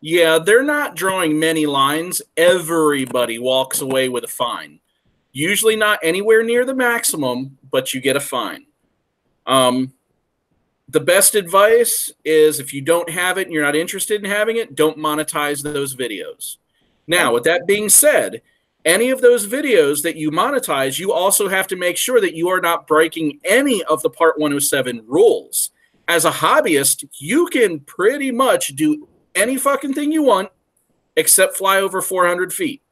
Speaker 2: Yeah, they're not drawing many lines. Everybody walks away with a fine. Usually not anywhere near the maximum, but you get a fine. The best advice is if you don't have it and you're not interested in having it, don't monetize those videos. Now, with that being said, any of those videos that you monetize, you also have to make sure that you are not breaking any of the Part 107 rules. As a hobbyist, you can pretty much do any fucking thing you want except fly over 400 feet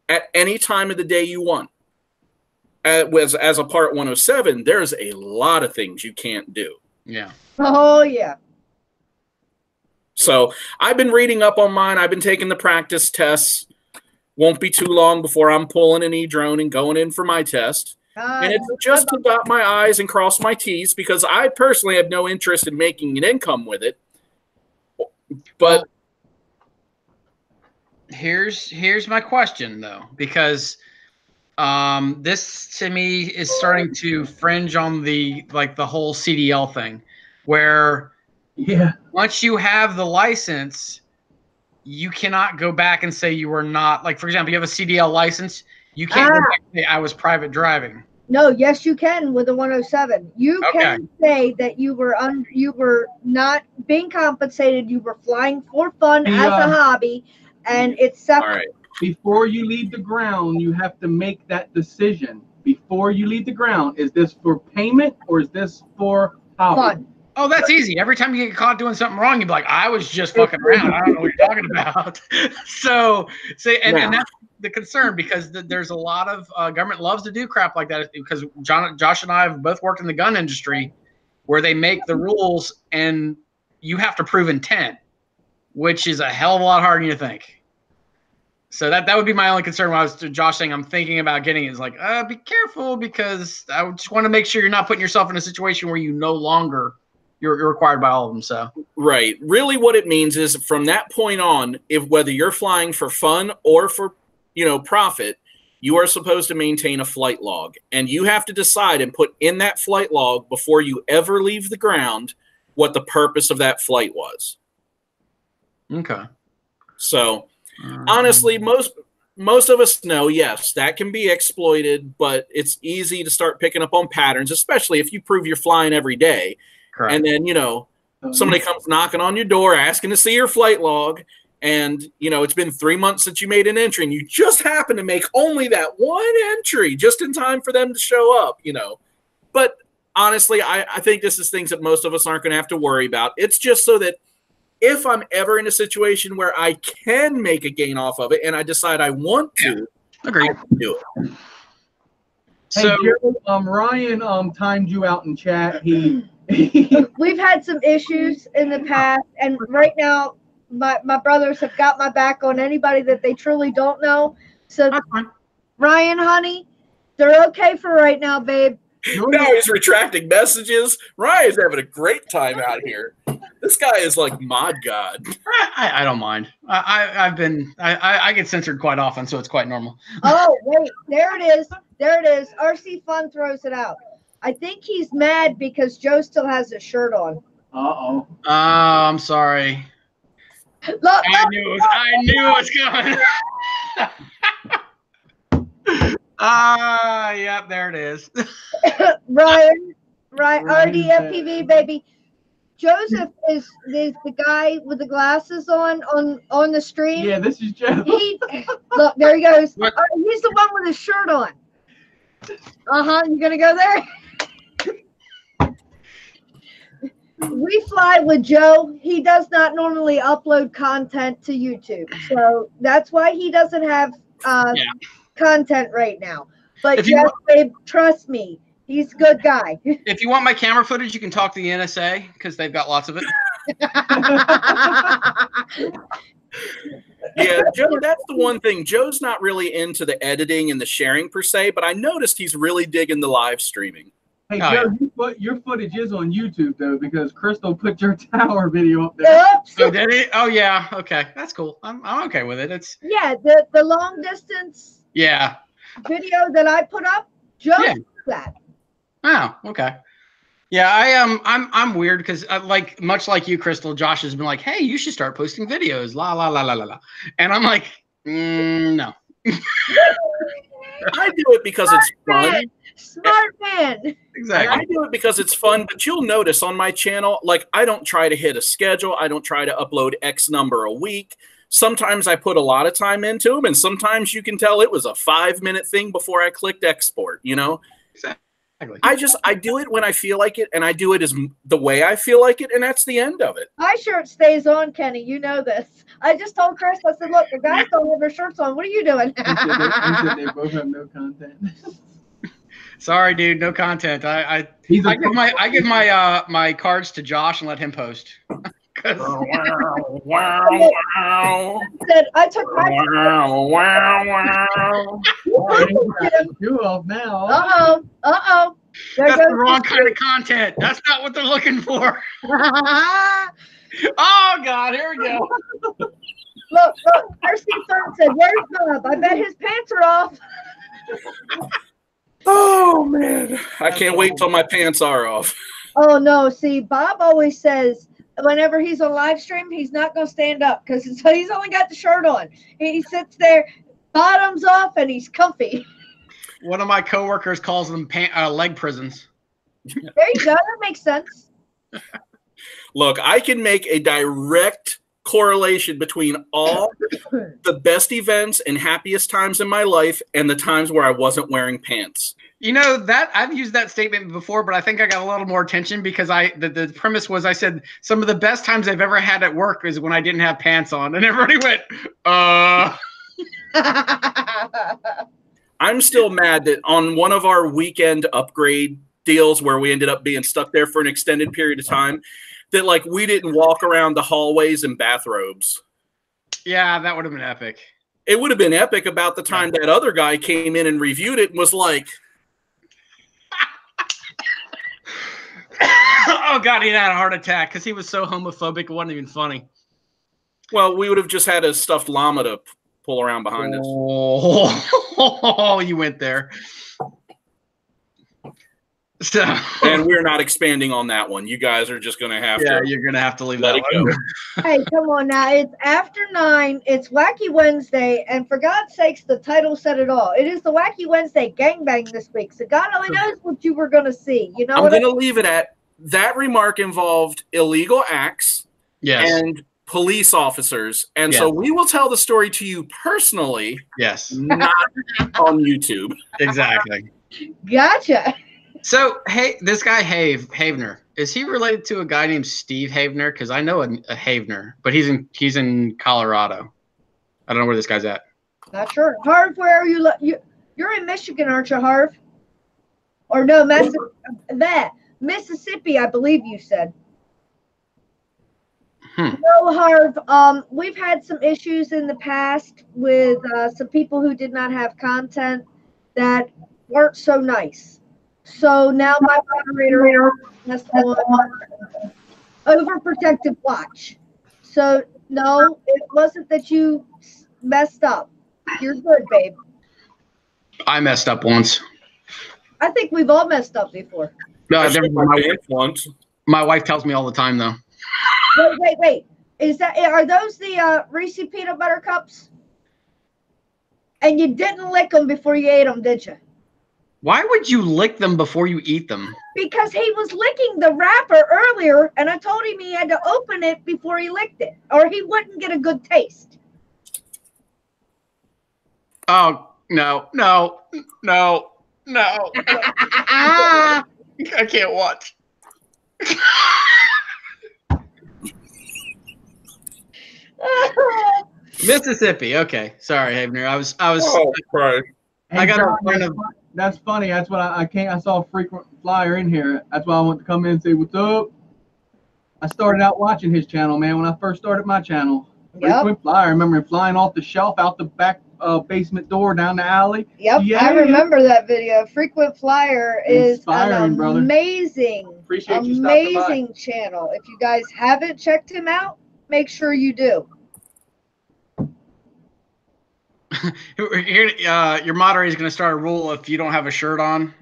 Speaker 2: at any time of the day you want. As a Part 107, there's a lot of things you can't do.
Speaker 5: Yeah.
Speaker 1: Oh, yeah.
Speaker 2: So I've been reading up on mine. I've been taking the practice tests. Won't be too long before I'm pulling an E-drone and going in for my test. And it's just to dot my I's and cross my T's because I personally have no interest in making an income with it. But
Speaker 5: here's my question though, because this to me is starting to fringe on the whole CDL thing, where once you have the license, you cannot go back and say you were not, like, for example, you have a CDL license, you can't go back and say I was private driving.
Speaker 1: No, yes, you can with a 107. You can say that you were not being compensated. You were flying for fun as a hobby, and it's separate.
Speaker 2: All right.
Speaker 4: Before you leave the ground, you have to make that decision. Before you leave the ground, is this for payment or is this for hobby?
Speaker 1: Fun.
Speaker 5: Oh, that's easy. Every time you get caught doing something wrong, you'd be like, I was just fucking around. I don't know what you're talking about. And that's the concern, because there's a lot of government loves to do crap like that, because Josh and I have both worked in the gun industry where they make the rules and you have to prove intent, which is a hell of a lot harder than you think. So that would be my only concern when I was to Josh saying I'm thinking about getting it. Is like, be careful, because I just want to make sure you're not putting yourself in a situation where you no longer you're required by all of them. So
Speaker 2: right, really, what it means is from that point on, if whether you're flying for fun or for profit, you are supposed to maintain a flight log, and you have to decide and put in that flight log before you ever leave the ground what the purpose of that flight was.
Speaker 5: Okay.
Speaker 2: So honestly, most of us know, yes, that can be exploited, but it's easy to start picking up on patterns, especially if you prove you're flying every day.
Speaker 5: Correct.
Speaker 2: And then, somebody comes knocking on your door asking to see your flight log, and, it's been 3 months since you made an entry, and you just happen to make only that one entry just in time for them to show up, But honestly, I think this is things that most of us aren't going to have to worry about. It's just so that if I'm ever in a situation where I can make a gain off of it and I decide I want to,
Speaker 5: agreed,
Speaker 2: I can do it.
Speaker 4: Hey, Joe, Ryan timed you out in chat.
Speaker 1: We've had some issues in the past, and right now my brothers have got my back on anybody that they truly don't know. So Ryan, honey, they're okay for right now, babe.
Speaker 2: Now he's retracting messages. Ryan's having a great time out here. This guy is like mod god.
Speaker 5: I don't mind. I get censored quite often, so it's quite normal.
Speaker 1: Oh wait, there it is. There it is. RC Fun throws it out. I think he's mad because Joe still has his shirt on.
Speaker 4: Uh-oh.
Speaker 5: I'm sorry.
Speaker 1: Look,
Speaker 5: I knew it was coming. Yeah, there it is.
Speaker 1: Ryan, RD baby. Joseph is the guy with the glasses on the stream.
Speaker 4: Yeah, this is Joe.
Speaker 1: Look, there he goes. He's the one with his shirt on. You gonna go there? We fly with Joe. He does not normally upload content to YouTube, so that's why he doesn't have content right now. But yes, babe, trust me, he's a good guy.
Speaker 5: If you want my camera footage, you can talk to the NSA because they've got lots of it.
Speaker 2: Yeah, Joe, that's the one thing. Joe's not really into the editing and the sharing per se, but I noticed he's really digging the live streaming.
Speaker 4: Hey, Joe, your footage is on YouTube, though, because Crystal put your tower video up there.
Speaker 5: Oh, did it? Oh, yeah. Okay. That's cool. I'm okay with it.
Speaker 1: The long distance video that I put up, Joe did that.
Speaker 5: Oh, okay. Yeah, I'm weird because much like you, Crystal, Josh has been like, hey, you should start posting videos, la la la la la la. And I'm like, no.
Speaker 2: I do it because it's fun.
Speaker 1: Smart man.
Speaker 5: Exactly.
Speaker 2: I do it because it's fun, but you'll notice on my channel, like I don't try to hit a schedule. I don't try to upload X number a week. Sometimes I put a lot of time into them, and sometimes you can tell it was a 5-minute thing before I clicked export, you know?
Speaker 5: Exactly.
Speaker 2: I do it when I feel like it, and I do it as the way I feel like it, and that's the end of it.
Speaker 1: My shirt stays on, Kenny. You know this. I just told Chris, I said, look, the guys don't have their shirts on. What are you doing?
Speaker 4: He said they both have no content.
Speaker 5: Sorry, dude, no content. I give my cards to Josh and let him post.
Speaker 2: Wow.
Speaker 1: I took my
Speaker 4: You off now.
Speaker 1: Uh-oh.
Speaker 5: That's the wrong kind of content. That's not what they're looking for. Oh, God, here we go.
Speaker 1: Look, RC Fun said, where's Bob? I bet his pants are off.
Speaker 2: Oh, man. I can't wait till my pants are off.
Speaker 1: Oh, no. See, Bob always says whenever he's on live stream, he's not going to stand up because he's only got the shirt on. He sits there, bottoms off, and he's comfy.
Speaker 5: One of my coworkers calls them leg prisons.
Speaker 1: There you go. That makes sense.
Speaker 2: Look, I can make a direct correlation between all the best events and happiest times in my life and the times where I wasn't wearing pants.
Speaker 5: You know, that I've used that statement before, but I think I got a little more attention because the premise was I said some of the best times I've ever had at work is when I didn't have pants on, and everybody went,
Speaker 2: I'm still mad that on one of our weekend upgrade deals where we ended up being stuck there for an extended period of time, that like we didn't walk around the hallways in bathrobes.
Speaker 5: Yeah, that would have been epic.
Speaker 2: It would have been epic about the time that other guy came in and reviewed it and was like,
Speaker 5: oh, God, he had a heart attack because he was so homophobic it wasn't even funny.
Speaker 2: Well, we would have just had a stuffed llama to pull around behind us.
Speaker 5: Oh, you went there. So,
Speaker 2: and we're not expanding on that one. You guys are just going to have to.
Speaker 5: Yeah, you're going to have to leave
Speaker 2: let
Speaker 5: that
Speaker 2: it
Speaker 5: one.
Speaker 2: go.
Speaker 1: Hey, come on now. It's after 9. It's Wacky Wednesday. And for God's sakes, the title said it all. It is the Wacky Wednesday Gangbang this week. So God only knows what you were going to see. You know
Speaker 2: I'm going to leave it at that remark involved illegal acts and police officers. And so we will tell the story to you personally.
Speaker 5: Yes.
Speaker 2: Not on YouTube.
Speaker 5: Exactly.
Speaker 1: Gotcha.
Speaker 5: So, hey, this guy Havener, is he related to a guy named Steve Havener? Because I know a Havener, but he's in Colorado. I don't know where this guy's at.
Speaker 1: Not sure. Harv, where are you? You're in Michigan, aren't you, Harv? Or no, Mississippi, I believe you said. No, Harv, we've had some issues in the past with some people who did not have content that weren't so nice. So now my moderator has on overprotective watch. So no, it wasn't that you messed up. You're good, babe.
Speaker 5: I messed up once.
Speaker 1: I think we've all messed up before.
Speaker 5: No,
Speaker 2: once.
Speaker 5: My wife tells me all the time, though.
Speaker 1: Wait. Are those the Reese peanut butter cups? And you didn't lick them before you ate them, did you?
Speaker 5: Why would you lick them before you eat them?
Speaker 1: Because he was licking the wrapper earlier, and I told him he had to open it before he licked it, or he wouldn't get a good taste.
Speaker 5: Oh, no. I can't watch. Mississippi. Okay, sorry, Havener. I was.
Speaker 2: Oh, right.
Speaker 5: I got
Speaker 4: John,
Speaker 5: a friend of.
Speaker 4: That's funny. That's what I can't. I saw a frequent flyer in here. That's why I want to come in and say what's up. I started out watching his channel, man. When I first started my channel, frequent flyer. I remember him flying off the shelf out the back basement door down the alley.
Speaker 1: Yep, yeah, I remember that video. Frequent Flyer is an amazing channel. If you guys haven't checked him out, make sure you do.
Speaker 5: Here, your moderator is going to start a rule: if you don't have a shirt on,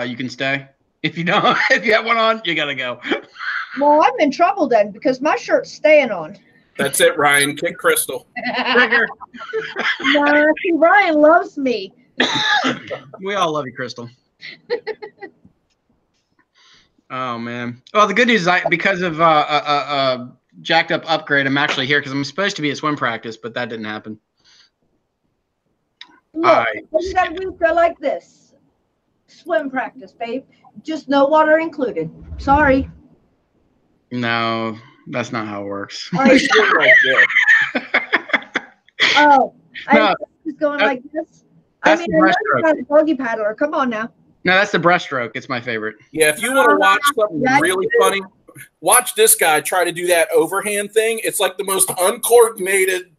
Speaker 5: you can stay. If you don't, if you have one on, you gotta go.
Speaker 1: Well, I'm in trouble then because my shirt's staying on.
Speaker 2: That's it, Ryan. Kick Crystal.
Speaker 1: Nah, see, Ryan loves me.
Speaker 5: We all love you, Crystal. Oh man. Well, the good news is because of jacked up upgrade, I'm actually here because I'm supposed to be at swim practice, but that didn't happen.
Speaker 1: Look, you gotta do go like this. Swim practice, babe. Just no water included. Sorry.
Speaker 5: No, that's not how it works.
Speaker 1: Oh, I was going like this. I mean, I know you're not a bogey paddler. Come on now.
Speaker 5: No, that's the breaststroke. It's my favorite.
Speaker 2: Yeah, if you want to watch something really funny, watch this guy try to do that overhand thing. It's like the most uncoordinated.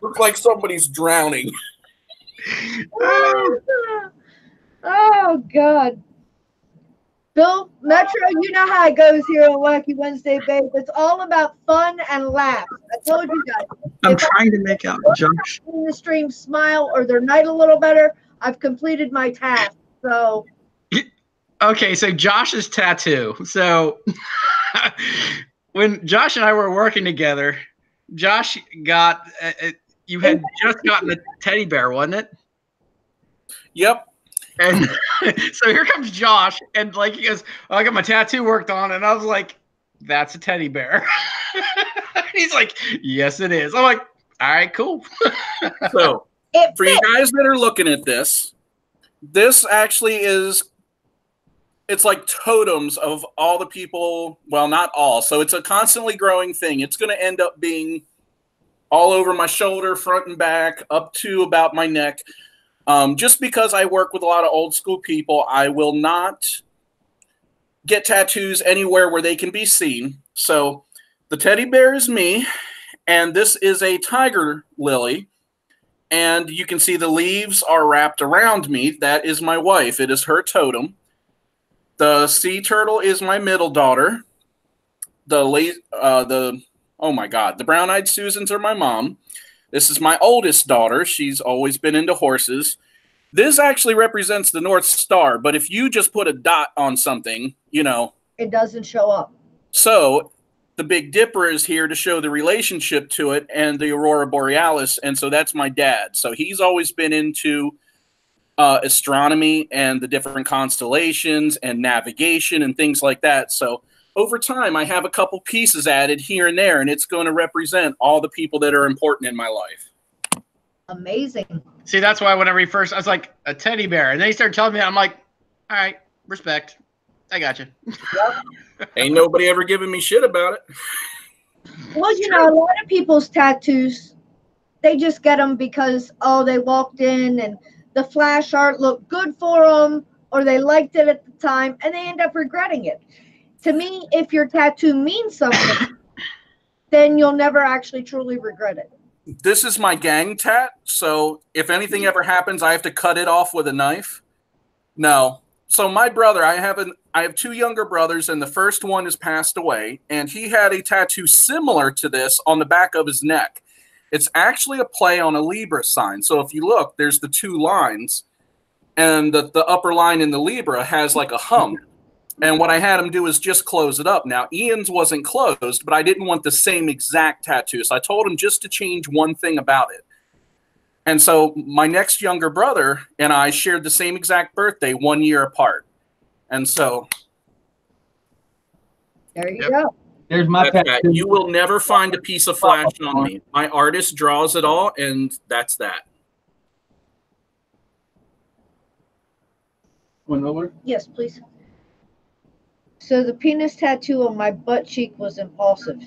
Speaker 2: Looks like somebody's drowning.
Speaker 1: Oh God. Bill, Metro, you know how it goes here on Wacky Wednesday, babe. It's all about fun and laughs. I told you guys.
Speaker 5: I'm trying to make out Josh.
Speaker 1: In the stream smile or their night a little better, I've completed my task. So.
Speaker 5: Okay, so Josh's tattoo. So when Josh and I were working together, Josh got, you had just gotten a teddy bear, wasn't it?
Speaker 2: Yep.
Speaker 5: And so here comes Josh, and like he goes, oh, I got my tattoo worked on, and I was like, that's a teddy bear. He's like, yes, it is. I'm like, all right, cool.
Speaker 2: So for you guys that are looking at this, this actually is, it's like totems of all the people, well, not all. So it's a constantly growing thing. It's going to end up being all over my shoulder, front and back, up to about my neck. Just because I work with a lot of old school people, I will not get tattoos anywhere where they can be seen. So the teddy bear is me, and this is a tiger lily. And you can see the leaves are wrapped around me. That is my wife. It is her totem. The sea turtle is my middle daughter. The brown-eyed Susans are my mom. This is my oldest daughter. She's always been into horses. This actually represents the North Star, but if you just put a dot on something, you know.
Speaker 1: It doesn't show up.
Speaker 2: So the Big Dipper is here to show the relationship to it and the Aurora Borealis, and so that's my dad. So he's always been into astronomy and the different constellations and navigation and things like that. So over time, I have a couple pieces added here and there, and it's going to represent all the people that are important in my life.
Speaker 1: Amazing.
Speaker 5: See, that's why whenever he first, I was like, a teddy bear. And then he started telling me, I'm like, all right, respect. I got you.
Speaker 2: Ain't nobody ever given me shit about it.
Speaker 1: Well, you know, a lot of people's tattoos, they just get them because, oh, they walked in and the flash art looked good for them, or they liked it at the time and they end up regretting it. To me, if your tattoo means something, then you'll never actually truly regret it.
Speaker 2: This is my gang tat, so if anything ever happens, I have to cut it off with a knife. No. So my brother, I have 2 younger brothers, and the first one has passed away, and he had a tattoo similar to this on the back of his neck. It's actually a play on a Libra sign. So if you look, there's the 2 lines, and the upper line in the Libra has like a hump. And what I had him do is just close it up. Now, Ian's wasn't closed, but I didn't want the same exact tattoo. So I told him just to change one thing about it. And so my next younger brother and I shared the same exact birthday 1 year apart. And so
Speaker 1: there you go.
Speaker 4: There's my tattoo.
Speaker 2: You will never find a piece of flash on me. My artist draws it all, and that's that.
Speaker 4: One over?
Speaker 1: Yes, please. So the penis tattoo on my butt cheek was impulsive.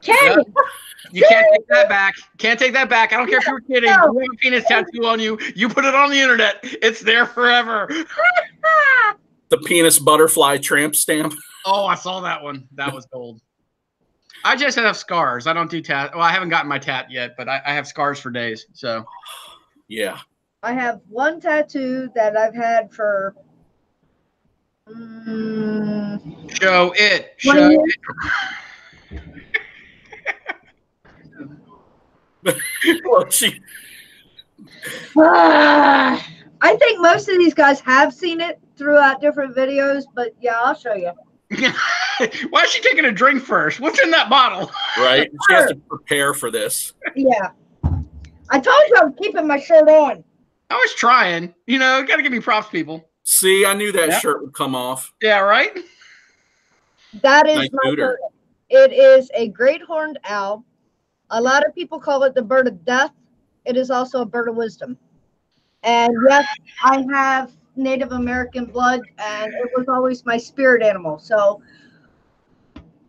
Speaker 1: Kenny!
Speaker 5: You can't take that back. Can't take that back. I don't care if you were kidding.
Speaker 1: No.
Speaker 5: You have a penis tattoo on you. You put it on the internet. It's there forever.
Speaker 2: The penis butterfly tramp stamp.
Speaker 5: Oh, I saw that one. That was gold. I just have scars. I don't do tat. Well, I haven't gotten my tat yet, but I have scars for days. So,
Speaker 2: yeah.
Speaker 1: I have one tattoo that I've had for
Speaker 5: show it.
Speaker 1: 20
Speaker 5: Show
Speaker 1: years.
Speaker 5: it.
Speaker 2: Well, she...
Speaker 1: I think most of these guys have seen it throughout different videos, but yeah, I'll show you.
Speaker 5: Why is she taking a drink first? What's in that bottle?
Speaker 2: Right? She has to prepare for this.
Speaker 1: Yeah. I told you I was keeping my shirt on.
Speaker 5: I was trying. You know, got to give me props, people.
Speaker 2: See, I knew that shirt would come off.
Speaker 5: Yeah, right?
Speaker 1: That is
Speaker 2: Nice
Speaker 1: my
Speaker 2: booter.
Speaker 1: bird. It is a great horned owl. A lot of people call it the bird of death. It is also a bird of wisdom. And yes, I have Native American blood, and it was always my spirit animal. So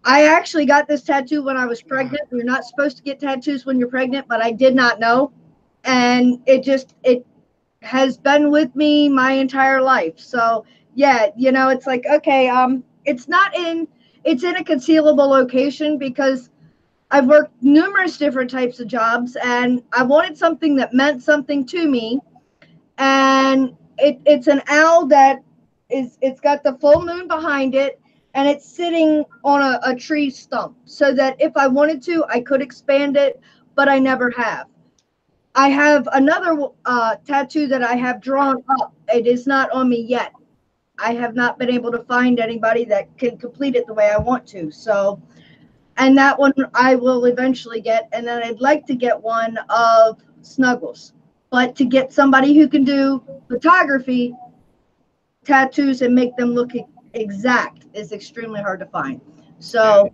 Speaker 1: I actually got this tattoo when I was pregnant. You're not supposed to get tattoos when you're pregnant, but I did not know. And it has been with me my entire life. So yeah, you know, it's like, okay, it's in a concealable location because I've worked numerous different types of jobs, and I wanted something that meant something to me. And it's an owl that it's got the full moon behind it, and it's sitting on a tree stump, so that if I wanted to, I could expand it, but I never have. I have another tattoo that I have drawn up. It is not on me yet. I have not been able to find anybody that can complete it the way I want to. So, and that one I will eventually get. And then I'd like to get one of Snuggles. But to get somebody who can do photography tattoos and make them look exact is extremely hard to find. So,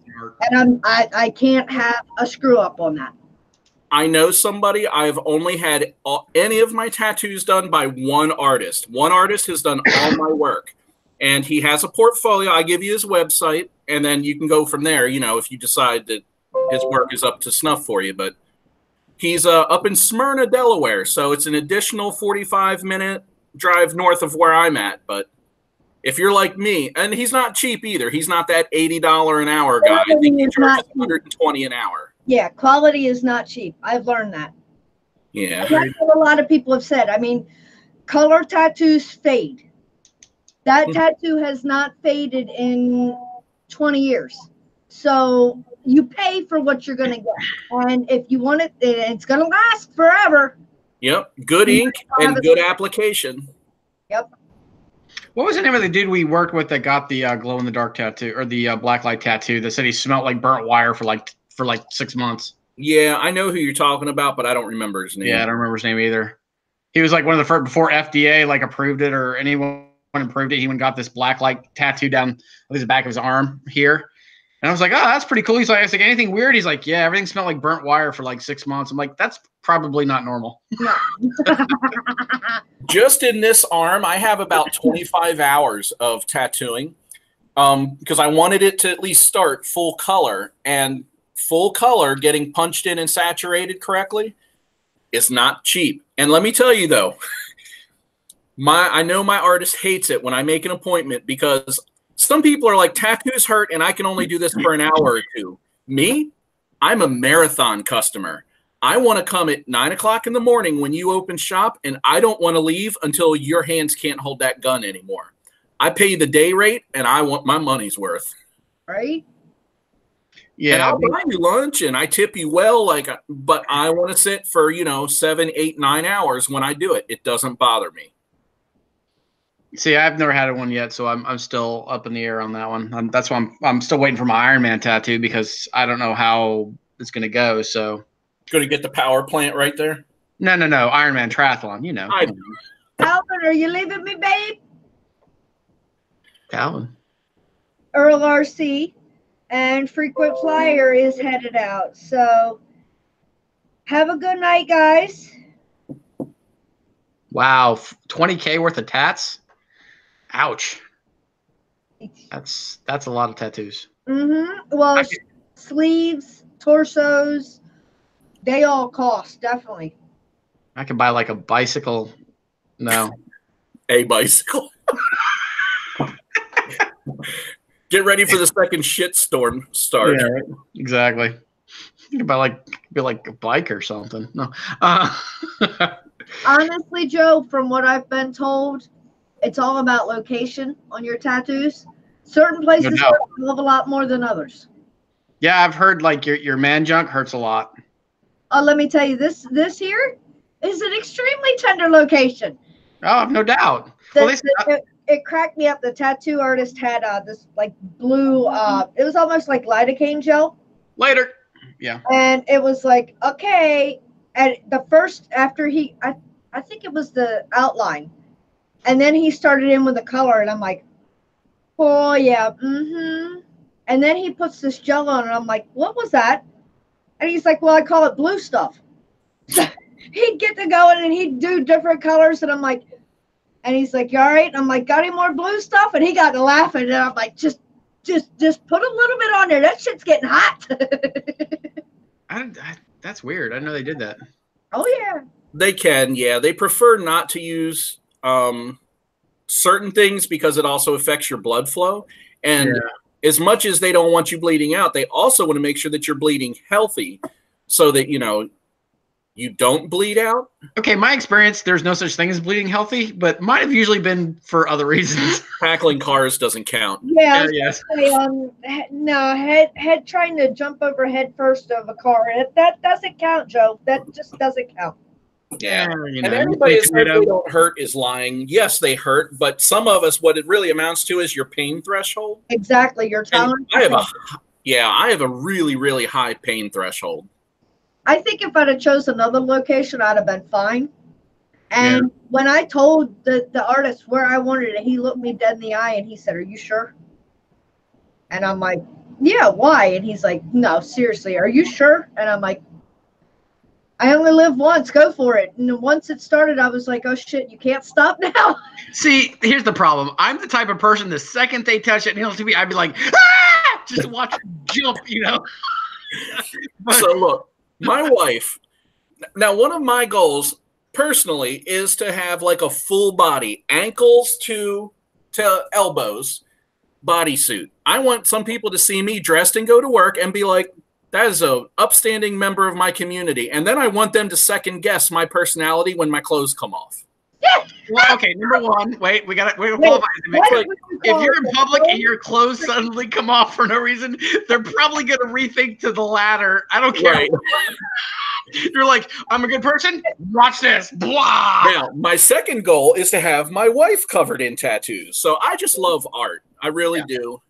Speaker 1: and I can't have a screw up on that.
Speaker 2: I know somebody. I've only had any of my tattoos done by one artist. One artist has done all my work, and he has a portfolio. I give you his website, and then you can go from there, you know, if you decide that his work is up to snuff for you. But he's up in Smyrna, Delaware, so it's an additional 45-minute drive north of where I'm at. But if you're like me, and he's not cheap either. He's not that $80 an hour guy. I think he charges $120 an hour.
Speaker 1: Yeah, quality is not cheap. I've learned that.
Speaker 2: Yeah.
Speaker 1: And that's what a lot of people have said. I mean, color tattoos fade. That tattoo has not faded in 20 years. So you pay for what you're going to get. And if you want it, it's going to last forever.
Speaker 2: Yep. Good ink and good application.
Speaker 1: Yep.
Speaker 5: What was the name of the dude we worked with that got the glow-in-the-dark tattoo, or the black light tattoo, that said he smelled like burnt wire for like 6 months?
Speaker 2: Yeah, I know who you're talking about, but I don't remember his name.
Speaker 5: Yeah, I don't remember his name either. He was like one of the first, before FDA like approved it or anyone approved it. He went and got this black light tattoo down the back of his arm here. And I was like, oh, that's pretty cool. He's like, I was like, anything weird? He's like, yeah, everything smelled like burnt wire for like 6 months. I'm like, that's probably not normal.
Speaker 1: No.
Speaker 2: Just in this arm, I have about 25 hours of tattooing because I wanted it to at least start full color. And full color, getting punched in and saturated correctly, is not cheap. And let me tell you, though, I know my artist hates it when I make an appointment because some people are like, tattoos hurt and I can only do this for an hour or two. Me, I'm a marathon customer. I want to come at 9 o'clock in the morning when you open shop, and I don't want to leave until your hands can't hold that gun anymore. I pay the day rate, and I want my money's worth.
Speaker 1: Right?
Speaker 2: Yeah. And I'll buy you lunch, and I tip you well, but I want to sit for 7, 8, 9 hours when I do it. It doesn't bother me.
Speaker 5: See, I've never had one yet, so I'm still up in the air on that one. That's why I'm still waiting for my Iron Man tattoo because I don't know how it's going to go. So,
Speaker 2: going to get the power plant right there?
Speaker 5: No, Iron Man triathlon.
Speaker 1: Calvin, are you leaving me, babe?
Speaker 5: Calvin.
Speaker 1: Earl RC and Frequent Flyer is headed out. So, have a good night, guys.
Speaker 5: Wow, $20K worth of tats. Ouch. That's a lot of tattoos.
Speaker 1: Well, sleeves, torsos, they all cost, definitely.
Speaker 5: I could buy like a bicycle. No.
Speaker 2: A bicycle. Get ready for the second shitstorm start.
Speaker 5: Yeah, right. Exactly. You could buy like a bike or something. No.
Speaker 1: Honestly, Joe, from what I've been told, it's all about location on your tattoos. Certain places hurt a hell of a lot more than others.
Speaker 5: Yeah, I've heard like your man junk hurts a lot.
Speaker 1: Let me tell you, this here is an extremely tender location.
Speaker 5: Oh, no doubt.
Speaker 1: It cracked me up. The tattoo artist had this like blue, it was almost like lidocaine gel.
Speaker 5: Later. Yeah.
Speaker 1: And it was like, okay. And the first, after I think it was the outline. And then he started in with the color, and I'm like, oh, yeah, And then he puts this gel on, and I'm like, what was that? And he's like, well, I call it blue stuff. So he'd get to going, and he'd do different colors, and I'm like, and he's like, you all right? And I'm like, got any more blue stuff? And he got to laughing, and I'm like, just put a little bit on there. That shit's getting hot.
Speaker 5: That's weird. I didn't know they did that.
Speaker 1: Oh, yeah.
Speaker 2: They can, yeah. They prefer not to use certain things because it also affects your blood flow. And as much as they don't want you bleeding out, they also want to make sure that you're bleeding healthy so that, you don't bleed out. Okay,
Speaker 5: my experience, there's no such thing as bleeding healthy, but might have usually been for other reasons.
Speaker 2: Tackling cars doesn't count.
Speaker 1: Yeah, no, head trying to jump over head first of a car. That doesn't count, Joe. That just doesn't count.
Speaker 2: Yeah, and everybody that says they don't hurt is lying. Yes, they hurt, but some of us, what it really amounts to is your pain threshold.
Speaker 1: Exactly, your tolerance.
Speaker 2: I have a really, really high pain threshold.
Speaker 1: I think if I'd have chosen another location, I'd have been fine. And when I told the artist where I wanted it, he looked me dead in the eye and he said, "Are you sure?" And I'm like, "Yeah, why?" And he's like, "No, seriously, are you sure?" And I'm like, I only live once. Go for it. And once it started, I was like, oh, shit, you can't stop now.
Speaker 5: See, here's the problem. I'm the type of person, the second they touch it on TV, I'd be like, ah! Just watch it jump,
Speaker 2: So, look, my wife, now one of my goals personally is to have like a full body, ankles to elbows, bodysuit. I want some people to see me dressed and go to work and be like, that is an upstanding member of my community. And then I want them to second guess my personality when my clothes come off.
Speaker 5: Well, okay, number one, wait, we got to qualify. If you're in public and your clothes suddenly come off for no reason, they're probably going to rethink to the latter. I don't care. Right. You're like, I'm a good person. Watch this. Blah.
Speaker 2: Now, my second goal is to have my wife covered in tattoos. So I just love art. I really do.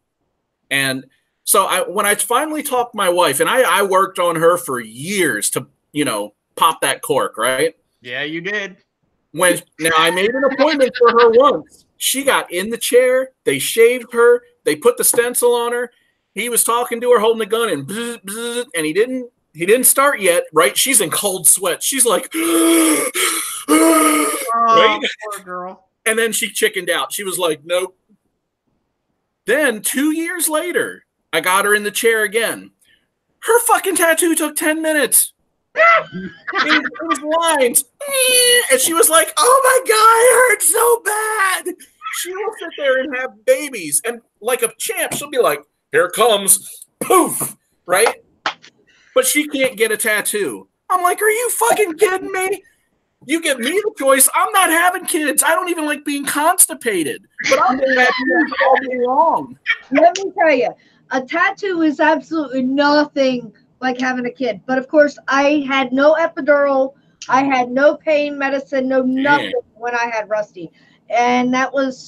Speaker 2: And so when I finally talked to my wife, and I worked on her for years to, pop that cork, right?
Speaker 5: Yeah, you did.
Speaker 2: Now I made an appointment for her once. She got in the chair. They shaved her. They put the stencil on her. He was talking to her, holding the gun, and bzz, bzz, and he didn't start yet, right? She's in cold sweat. She's like, right?
Speaker 5: Poor girl.
Speaker 2: And then she chickened out. She was like, nope. Then 2 years later, I got her in the chair again. Her fucking tattoo took 10 minutes. It was lines. And she was like, oh my God, it hurts so bad. She will sit there and have babies. And like a champ, she'll be like, here it comes. Poof. Right? But she can't get a tattoo. I'm like, are you fucking kidding me? You give me the choice. I'm not having kids. I don't even like being constipated. But I'm going to have kids all day long.
Speaker 1: Let me tell you, a tattoo is absolutely nothing like having a kid. But of course, I had no epidural. I had no pain medicine, no nothing when I had Rusty. And that was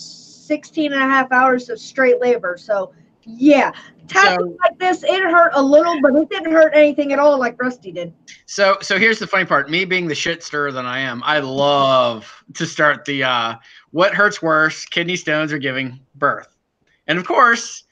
Speaker 1: 16 and a half hours of straight labor. So, yeah. Tattoo like this, it hurt a little, but it didn't hurt anything at all like Rusty did.
Speaker 5: So here's the funny part. Me being the shit stirrer that I am, I love to start the what hurts worse, kidney stones or giving birth. And of course,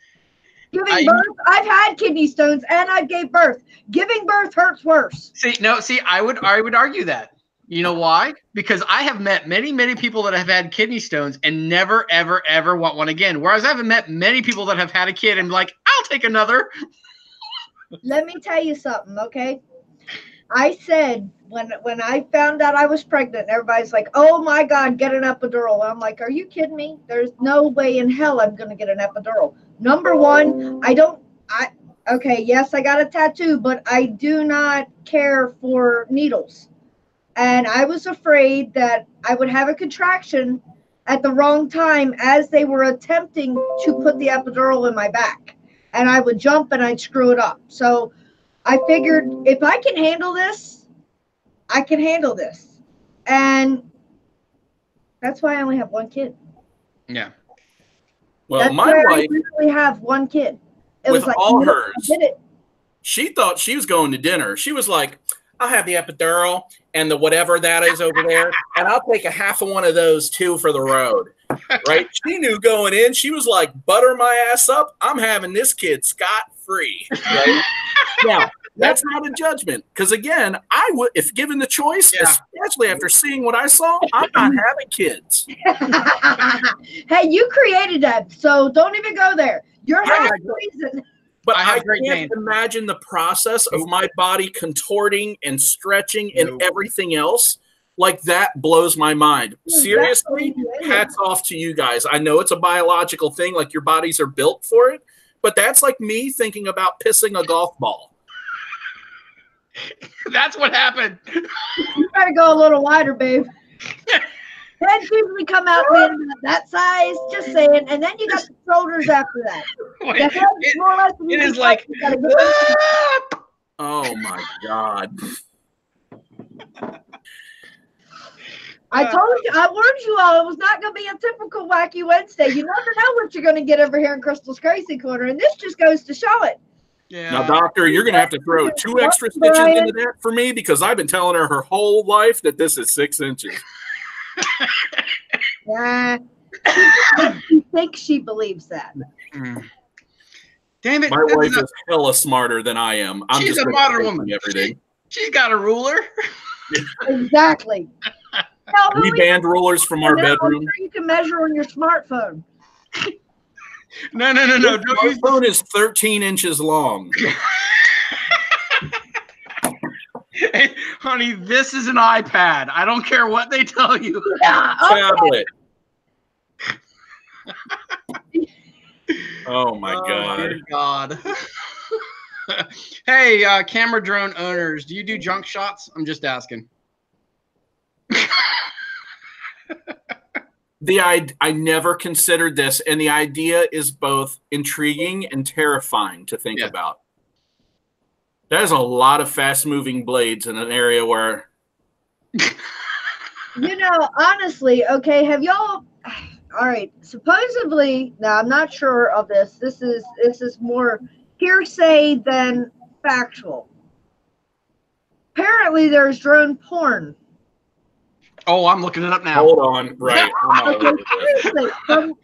Speaker 1: giving birth, I've had kidney stones and I gave birth. Giving birth hurts worse.
Speaker 5: See, I would argue that. You know why? Because I have met many, many people that have had kidney stones and never, ever, ever want one again. Whereas I haven't met many people that have had a kid and be like, I'll take another.
Speaker 1: Let me tell you something, okay? I said when I found out I was pregnant, everybody's like, oh my God, get an epidural. I'm like, are you kidding me? There's no way in hell I'm going to get an epidural. Number one, okay, yes, I got a tattoo, but I do not care for needles. And I was afraid that I would have a contraction at the wrong time as they were attempting to put the epidural in my back. And I would jump and I'd screw it up. So I figured if I can handle this, I can handle this. And that's why I only have one kid.
Speaker 5: Yeah.
Speaker 2: Well,
Speaker 1: that's
Speaker 2: my wife,
Speaker 1: I really have one kid. It
Speaker 2: with
Speaker 1: was like,
Speaker 2: all hers,
Speaker 1: did it.
Speaker 2: She thought she was going to dinner. She was like, I'll have the epidural and the whatever that is over there, and I'll take a half of one of those too for the road. Right? She knew going in. She was like, butter my ass up. I'm having this kid scot-free. Right? Now, that's not a judgment. Because again, I would, if given the choice, especially after seeing what I saw, I'm not having kids.
Speaker 1: Hey, you created that, so don't even go there. You're having a reason.
Speaker 2: But I can't imagine the process of my body contorting and stretching and everything else. Like, that blows my mind. Seriously, hats off to you guys. I know it's a biological thing, like your bodies are built for it, but that's like me thinking about pissing a golf ball.
Speaker 5: That's what happened.
Speaker 1: You gotta go a little wider, babe. Heads usually come out that size, just saying, and then you got the shoulders after that.
Speaker 5: It is like,
Speaker 2: oh my God.
Speaker 1: I told you, I warned you all, it was not going to be a typical Wacky Wednesday. You never know what you're going to get over here in Crystal's Crazy Corner, and this just goes to show it.
Speaker 5: Yeah.
Speaker 2: Now, doctor, you're going to have to throw 2 extra stitches into that for me, because I've been telling her whole life that this is 6 inches.
Speaker 1: Yeah, she thinks she believes that.
Speaker 5: Damn it!
Speaker 2: My wife is hella smarter than I am.
Speaker 5: She's a modern woman.
Speaker 2: Everything.
Speaker 5: She's got a ruler.
Speaker 1: Exactly.
Speaker 2: We banned rulers from our bedroom.
Speaker 1: You can measure on your smartphone.
Speaker 5: No.
Speaker 2: My phone is 13 inches long.
Speaker 5: Hey, honey, this is an iPad. I don't care what they tell you.
Speaker 1: Yeah,
Speaker 2: tablet. Oh my God.
Speaker 5: Hey, camera drone owners, do you do junk shots? I'm just asking.
Speaker 2: I never considered this, and the idea is both intriguing and terrifying to think about. There's a lot of fast-moving blades in an area where...
Speaker 1: You know, honestly, okay, have y'all... All right, supposedly, now I'm not sure of this. This is more hearsay than factual. Apparently, there's drone porn.
Speaker 5: Oh, I'm looking it up now.
Speaker 2: Hold on, right.
Speaker 1: Seriously,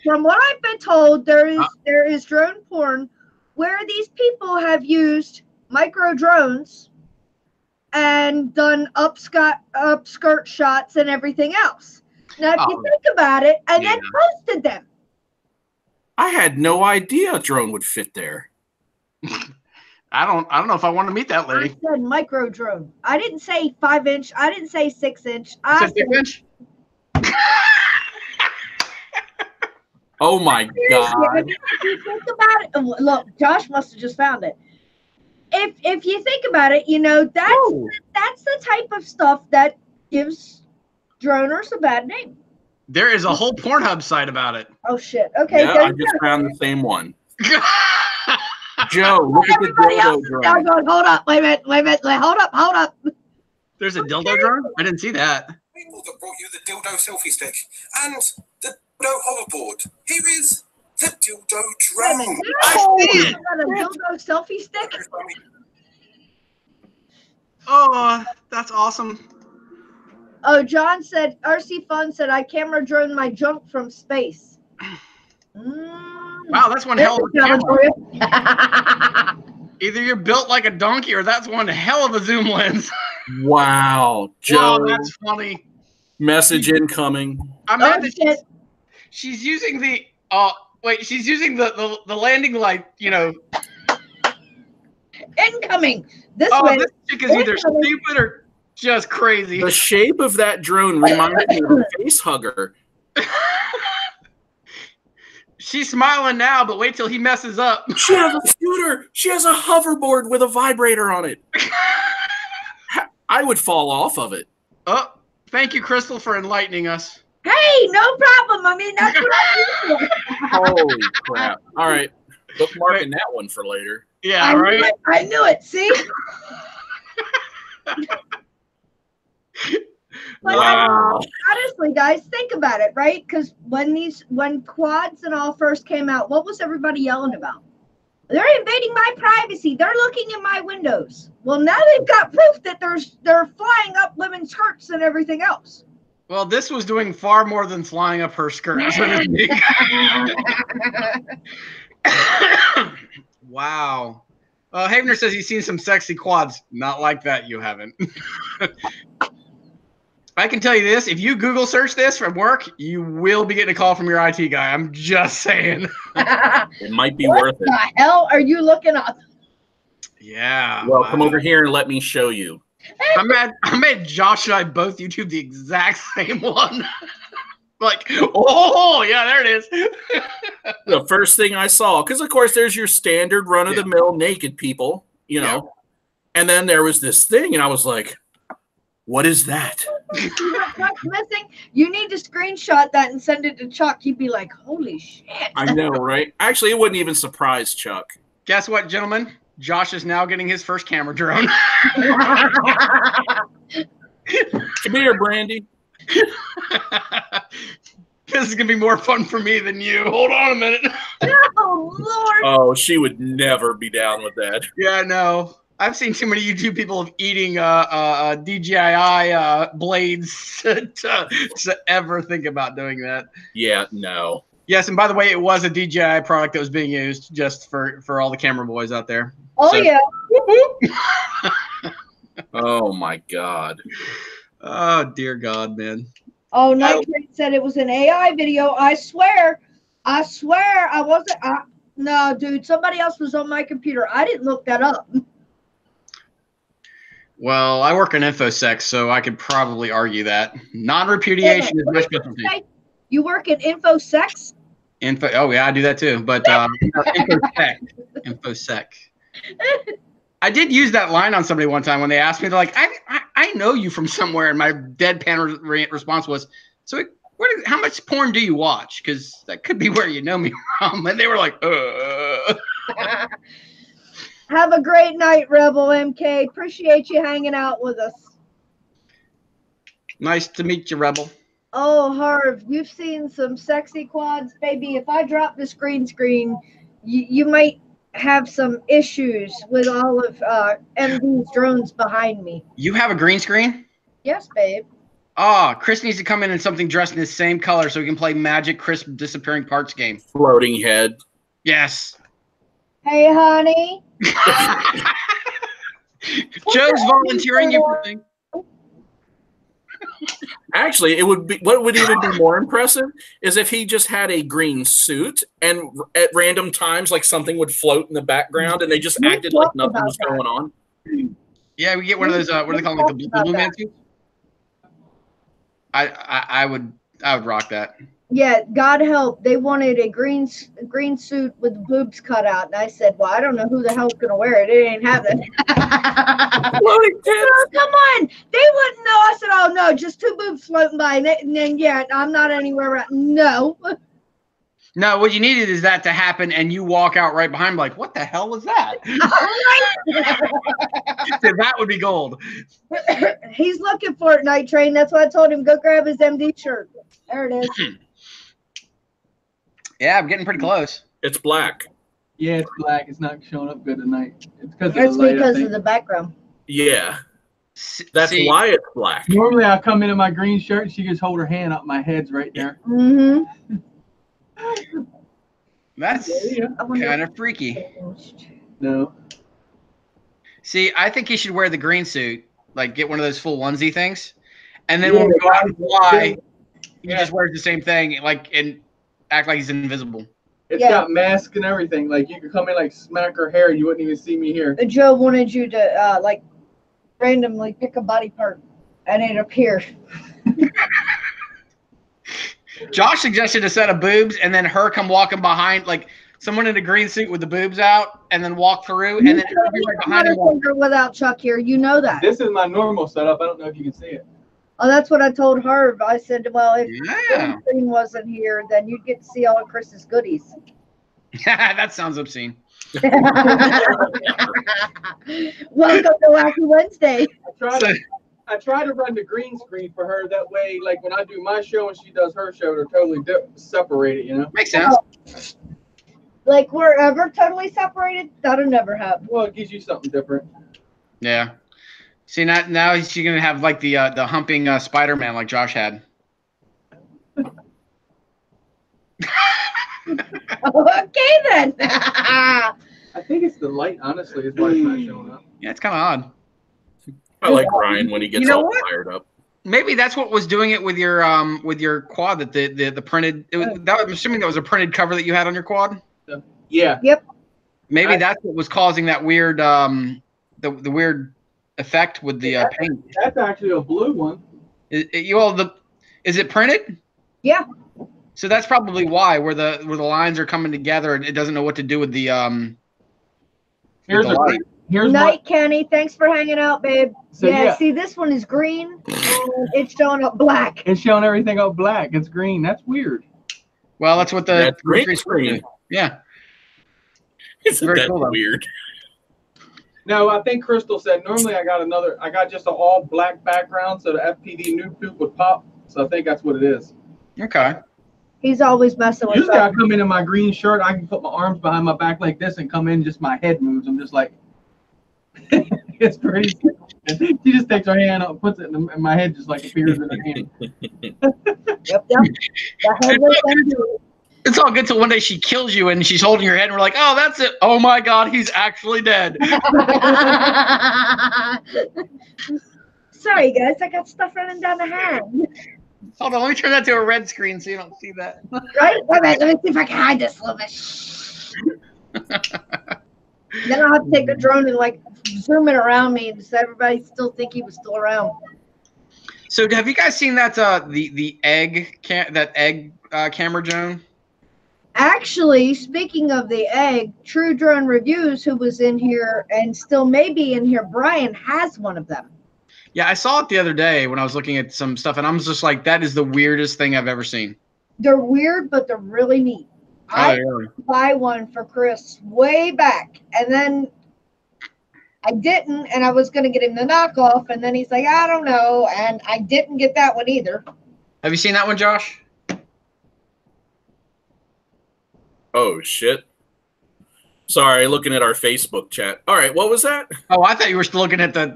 Speaker 1: from what I've been told, there is drone porn where these people have used micro drones and done upskirt shots and everything else. Now, if you think about it, and then posted them.
Speaker 2: I had no idea a drone would fit there.
Speaker 5: I don't know if I want to meet that
Speaker 1: I
Speaker 5: lady.
Speaker 1: said micro drone. I didn't say 5-inch. I didn't say 6-inch.
Speaker 5: I said 6-inch.
Speaker 2: Oh my God!
Speaker 1: If you think about it, look, Josh must have just found it. If you think about it, you know that's the type of stuff that gives droners a bad name.
Speaker 5: There is a whole Pornhub site about it.
Speaker 1: Oh shit! Okay,
Speaker 2: Yeah, I just found the same one. Joe, look at the dildo drone.
Speaker 1: Going, hold up, wait a minute, hold up.
Speaker 5: There's a dildo drone? I didn't see that.
Speaker 6: People that brought you the dildo selfie stick and the dildo hoverboard. Here is the dildo drone.
Speaker 5: I see it.
Speaker 1: A dildo selfie stick.
Speaker 5: Oh, that's awesome.
Speaker 1: Oh, John said, RC Fun said, I camera drone my junk from space.
Speaker 5: Wow, that's one hell of a camera. Either you're built like a donkey or that's one hell of a zoom lens.
Speaker 2: Wow, Joe.
Speaker 5: Wow, that's funny.
Speaker 2: Message incoming.
Speaker 5: I'm mad that she's using the she's using the landing light, you know.
Speaker 1: Incoming. This way.
Speaker 5: This chick is either stupid or just crazy.
Speaker 2: The shape of that drone reminds me of a face hugger.
Speaker 5: She's smiling now, but wait till he messes up.
Speaker 2: She has a scooter. She has a hoverboard with a vibrator on it. I would fall off of it.
Speaker 5: Oh, thank you, Crystal, for enlightening us.
Speaker 1: Hey, no problem. I mean, that's what I'm doing.
Speaker 2: Holy crap. All right. Bookmarking that one for later.
Speaker 5: Yeah, right?
Speaker 1: I knew it. See?
Speaker 2: Wow.
Speaker 1: Honestly, guys, think about it, right? Because when quads and all first came out, what was everybody yelling about? They're invading my privacy. They're looking in my windows. Well, now they've got proof that they're flying up women's skirts and everything else.
Speaker 5: Well, this was doing far more than flying up her skirt. Wow. Havener says he's seen some sexy quads. Not like that, you haven't. I can tell you this. If you Google search this from work, you will be getting a call from your IT guy. I'm just saying.
Speaker 2: It might be worth it.
Speaker 1: What the hell are you looking up?
Speaker 5: Yeah.
Speaker 2: Well, come over here and let me show you.
Speaker 5: I'm mad Josh and I both YouTube the exact same one. Like, oh, yeah, there it is.
Speaker 2: The first thing I saw, because, of course, there's your standard run-of-the-mill naked people, you know. And then there was this thing, and I was like, what is that?
Speaker 1: What's missing? You need to screenshot that and send it to Chuck. He'd be like, holy shit.
Speaker 2: I know, right? Actually, it wouldn't even surprise Chuck.
Speaker 5: Guess what, gentlemen? Josh is now getting his first camera drone.
Speaker 2: Come here, Brandy.
Speaker 5: This is going to be more fun for me than you. Hold on a minute.
Speaker 1: Oh, Lord.
Speaker 2: Oh, she would never be down with that.
Speaker 5: Yeah, no. I've seen too many YouTube people of eating DJI blades to ever think about doing that.
Speaker 2: Yeah, no.
Speaker 5: Yes, and by the way, it was a DJI product that was being used just for all the camera boys out there.
Speaker 1: Oh, so, yeah.
Speaker 2: Oh, my God.
Speaker 5: Oh, dear God, man.
Speaker 1: Oh, Nitrate said it was an AI video. I swear I wasn't. No, dude, somebody else was on my computer. I didn't look that up.
Speaker 5: Well, I work in InfoSec, so I could probably argue that. Non-repudiation is my specialty.
Speaker 1: You work in InfoSec?
Speaker 5: Oh, yeah, I do that too. But InfoSec. InfoSec. I did use that line on somebody one time when they asked me, they're like, I know you from somewhere. And my deadpan response was, so how much porn do you watch? Because that could be where you know me from. And they were like,
Speaker 1: Have a great night, Rebel MK. Appreciate you hanging out with us.
Speaker 5: Nice to meet you, Rebel.
Speaker 1: Oh, Harv, you've seen some sexy quads, baby. If I drop the screen, you might have some issues with all of MD's drones behind me.
Speaker 5: You have a green screen?
Speaker 1: Yes, babe.
Speaker 5: Oh, Chris needs to come in something dressed in the same color so we can play Magic Crisp Disappearing Parts game.
Speaker 2: Floating head.
Speaker 5: Yes.
Speaker 1: Hey, honey.
Speaker 5: Joe's volunteering you for things.
Speaker 2: Actually, it would be what would even be more impressive is if he just had a green suit and at random times, like something would float in the background, and they just acted like nothing was going on.
Speaker 5: Yeah, we get one of those. What do they call them, like the blue man suits? I would rock that.
Speaker 1: Yeah, God help. They wanted a green suit with the boobs cut out, and I said, "Well, I don't know who the hell's gonna wear it. It ain't happening." Oh, come on, they wouldn't know. I said, "Oh no, just two boobs floating by," and then yeah, I'm not anywhere around. No.
Speaker 5: No, what you needed is that to happen, and you walk out right behind, like, what the hell was that? That would be gold.
Speaker 1: He's looking for it, Night Train. That's why I told him go grab his MD shirt. There it is.
Speaker 5: Yeah, I'm getting pretty close.
Speaker 2: It's black.
Speaker 4: Yeah, it's black. It's not showing up good tonight. It's
Speaker 1: because of the background.
Speaker 2: Yeah. That's why it's black.
Speaker 4: Normally, I come into my green shirt, and she just hold her hand up. My head's right there.
Speaker 1: Mm-hmm.
Speaker 5: That's kind of freaky.
Speaker 4: No.
Speaker 5: See, I think he should wear the green suit, like get one of those full onesie things, and then when we go out and fly, he just wears the same thing, like, and act like he's invisible.
Speaker 4: It's got masks and everything. Like you could come in, like smack her hair, and you wouldn't even see me here.
Speaker 1: Joe wanted you to like randomly pick a body part, and it appeared.
Speaker 5: Josh suggested a set of boobs, and then her come walking behind, like someone in a green suit with the boobs out, and then walk through, and then her be right behind him.
Speaker 1: Without Chuck here, you know that.
Speaker 4: This is my normal setup. I don't know if you can see it.
Speaker 1: Oh, that's what I told Harv. I said, well, if the screen wasn't here, then you'd get to see all of Chris's goodies.
Speaker 5: That sounds obscene.
Speaker 1: Welcome to Wacky Wednesday.
Speaker 4: I try to run the green screen for her. That way, like when I do my show and she does her show, they're totally separated, you know?
Speaker 5: Makes sense.
Speaker 1: Like we're ever totally separated? That'll never happen.
Speaker 4: Well, it gives you something different.
Speaker 5: Yeah. See, now she's going to have like the humping Spider-Man like Josh had.
Speaker 1: Okay, then.
Speaker 4: I think it's the light, honestly, is why it's not showing up.
Speaker 5: Yeah, it's kind of odd.
Speaker 2: I like Ryan when he gets all fired up.
Speaker 5: Maybe that's what was doing it with your quad. That the printed. I'm assuming that was a printed cover that you had on your quad.
Speaker 4: Yeah.
Speaker 1: Yep.
Speaker 5: Maybe that's what was causing that weird the weird effect with the paint.
Speaker 4: That's actually a blue one.
Speaker 5: Is it printed?
Speaker 1: Yeah.
Speaker 5: So that's probably why where the lines are coming together and it doesn't know what to do with the
Speaker 4: Here's
Speaker 1: Night, Kenny. Thanks for hanging out, babe. So, see, this one is green. And it's showing up black.
Speaker 4: It's showing everything up black. It's green. That's weird.
Speaker 5: Well, that's what the
Speaker 2: green screen.
Speaker 5: Yeah.
Speaker 2: Isn't that cool, weird?
Speaker 4: No, I think Crystal said normally I got just an all black background so the FPVNoobtube would pop. So I think that's what it is.
Speaker 5: Okay.
Speaker 1: He's always messing with
Speaker 4: Usually I come in my green shirt. I can put my arms behind my back like this and come in. Just my head moves. I'm just like, it's pretty simple. She just takes her hand up and puts it in my head, just like appears in her hand.
Speaker 1: Yep.
Speaker 5: It's all good till one day she kills you and she's holding your head and we're like, oh, that's it. Oh my God, he's actually dead.
Speaker 1: Sorry, guys. I got stuff running down the hand.
Speaker 5: Hold on, let me turn that to a red screen so you don't see that.
Speaker 1: Right? Wait a minute, let me see if I can hide this a little bit. Then I'll have to take the drone and like zoom it around me so everybody still think he was still around.
Speaker 5: So have you guys seen that the egg camera drone?
Speaker 1: Actually, speaking of the egg, True Drone Reviews, who was in here and still may be in here, Brian has one of them.
Speaker 5: Yeah, I saw it the other day when I was looking at some stuff, and I'm just like, that is the weirdest thing I've ever seen.
Speaker 1: They're weird, but they're really neat. I buy one for Chris way back, and then I didn't, and I was going to get him the knockoff, and then he's like, I don't know, and I didn't get that one either.
Speaker 5: Have you seen that one, Josh?
Speaker 2: Oh, shit. Sorry, looking at our Facebook chat. All right, what was that?
Speaker 5: Oh, I thought you were still looking at the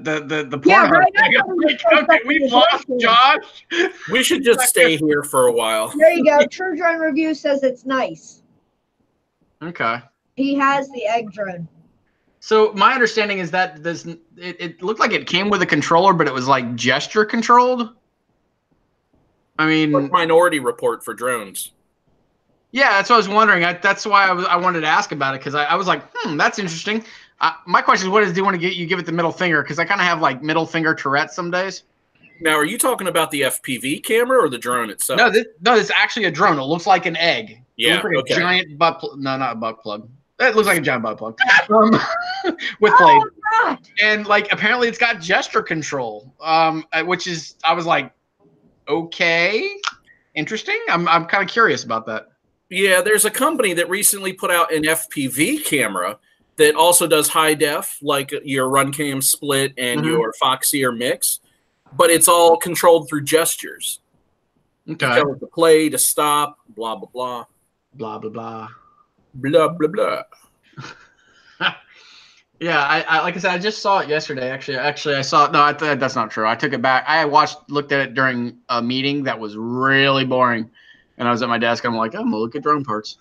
Speaker 5: porn.
Speaker 1: Yeah, right.
Speaker 5: Okay, we've lost Josh.
Speaker 2: We should just stay here for a while.
Speaker 1: There you go. True Drone Review says it's nice.
Speaker 5: Okay.
Speaker 1: He has the egg drone.
Speaker 5: So my understanding is that it looked like it came with a controller, but it was like gesture controlled. I mean,
Speaker 2: like Minority Report for drones.
Speaker 5: Yeah, that's what I was wondering. That's why I wanted to ask about it, because I was like, that's interesting. My question is, what do you want to get? You give it the middle finger, because I kind of have like middle finger Tourette some days.
Speaker 2: Now, are you talking about the FPV camera or the drone itself?
Speaker 5: No, this is actually a drone. It looks like an egg.
Speaker 2: Yeah,
Speaker 5: it looks like
Speaker 2: okay.
Speaker 5: a giant butt. No, not a butt plug. It looks like a giant butt plug with blade.
Speaker 1: God.
Speaker 5: And like apparently it's got gesture control, which is I was like, okay, interesting. I'm kind of curious about that.
Speaker 2: Yeah, there's a company that recently put out an FPV camera that also does high def, like your Runcam Split and your Foxy or Mix, but it's all controlled through gestures.
Speaker 5: Okay.
Speaker 2: You tell it to play, to stop, blah blah blah,
Speaker 5: Blah blah blah,
Speaker 2: blah blah blah.
Speaker 5: Yeah, I like I said, I just saw it yesterday. Actually, I saw it. No, that's not true. I took it back. I looked at it during a meeting that was really boring, and I was at my desk. I'm like, I'm gonna look at drone parts.